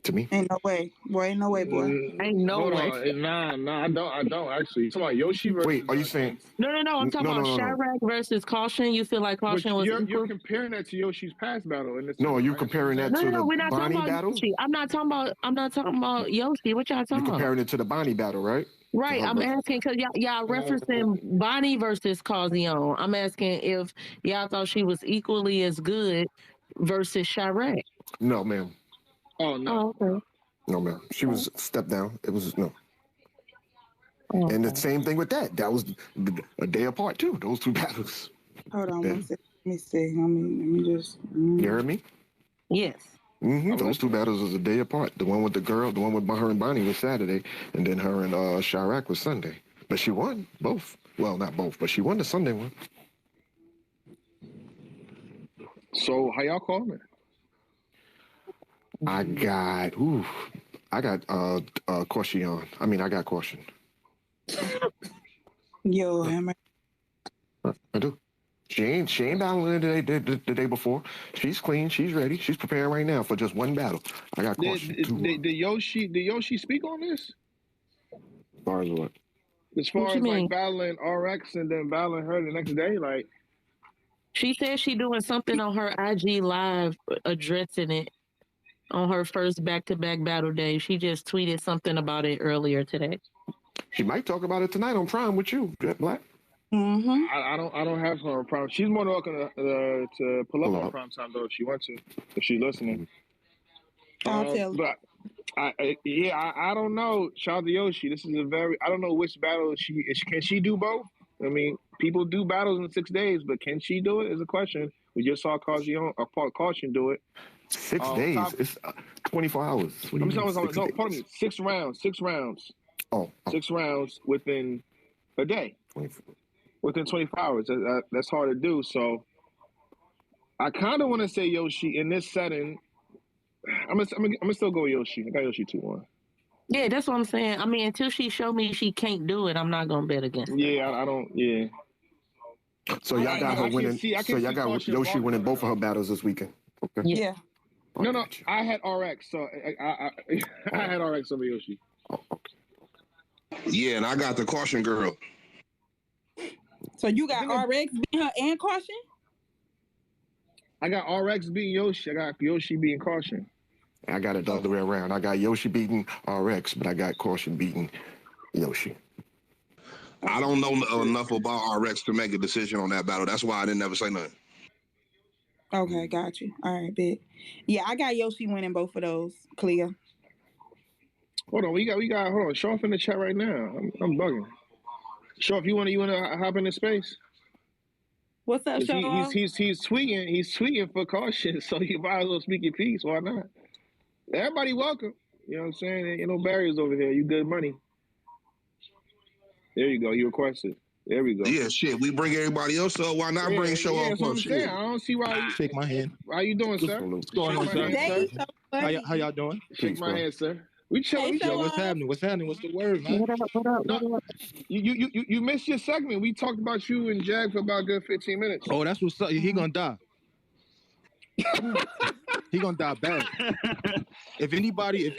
To me. Ain't no way. Boy, ain't no way, boy. Ain't no way. Nah, I don't actually. It's about Yoshi versus... Wait, are you saying... No. I'm talking about Chirac versus Caution. You feel like Caution was equal? You're comparing that to Yoshi's past battle. No, you're comparing that to the we're not Bonnie talking about battle? Yoshi. I'm not talking about Yoshi. What y'all talking about? You're comparing it to the Bonnie battle, right? Right, I'm asking because y'all referencing Bonnie versus Calzione. I'm asking if y'all thought she was equally as good versus Chirac. No, ma'am. Oh, no. Oh, okay. No, ma'am. She was step down. It was no. Oh, and the same thing with that. That was a day apart too. Those two battles. Hold on, let me see. Let me just. You hear me? Yes. Mm-hmm. Those two battles was a day apart. The one with the girl, the one with her and Bonnie was Saturday, and then her and Chirac was Sunday. But she won both. Well, not both, but she won the Sunday one. So how y'all calling it? I got Caution. I got Caution. Yo, I do. She ain't battling the day before. She's clean. She's ready. She's preparing right now for just one battle. I got Caution. Did Yoshi speak on this? As far as what? As far as like battling RX and then battling her the next day, like. She said she doing something on her IG live addressing it on her first back-to-back battle day. She just tweeted something about it earlier today. She might talk about it tonight on Prime with you, Jet Black. Mm-hmm. I don't have her on Prime. She's more than welcome to pull up on Prime Time though if she wants to, if she's listening. I'll tell. But I don't know. Shout out to Yoshi. This is I don't know which battle can she do both? I mean, people do battles in 6 days, but can she do it is a question. We just saw Caution do it. 6 days. It's 24 hours. I'm talking. Pardon me. 6 rounds. 6 rounds. Oh. 6 rounds within a day. 24. Within 24 hours. That's hard to do. So I kind of want to say Yoshi in this setting. I'm gonna still go with Yoshi. I got Yoshi 2-1. Yeah, that's what I'm saying. I mean, until she show me she can't do it, I'm not gonna bet against her. Yeah, I don't. Yeah. So y'all got her winning. So y'all got Yoshi winning both of her battles this weekend. Okay. Yeah. No, I had RX, so I had RX over Yoshi. Yeah, and I got the caution girl. So you got RX beating her and Caution? I got RX beating Yoshi. I got Yoshi beating Caution. I got it the other way around. I got Yoshi beating RX, but I got Caution beating Yoshi. I don't know enough about RX to make a decision on that battle. That's why I didn't ever say nothing. Okay, got you. All right, bet. Yeah, I got Yoshi winning both of those. Clear. Hold on, we got. Hold on, show off in the chat right now. I'm bugging. Show off, you wanna hop in the space? What's up, Show off? He's tweeting for Caution, so you might as well speak your piece. Why not? Everybody welcome. You know what I'm saying? Ain't no barriers over here. You good money. There you go. You requested. There we go. Yeah, shit. We bring everybody else up. Why not bring Show Off up? Shit. I don't see why. Shake my hand. How you doing, sir? What's going on, sir? How y'all doing? Shake my hand, sir. We chilling. Yo, what's happening? What's happening? What's the word, man? What up? You missed your segment. We talked about you and Jag for about a good 15 minutes. Oh, that's what's up. He gonna die. He gonna die bad. If anybody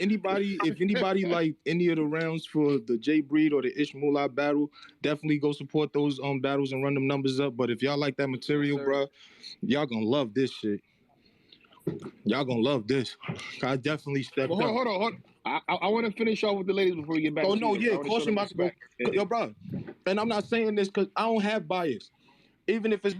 like any of the rounds for the Jay Breed or the Ish Moolah battle, definitely go support those battles and run them numbers up. But if y'all like that material, bro, y'all gonna love this shit. Y'all gonna love this. I definitely stepped up. Hold on. I want to finish off with the ladies before we get back. Oh no, yeah, Caution about to go. Yo, bro, and I'm not saying this because I don't have bias, even if it's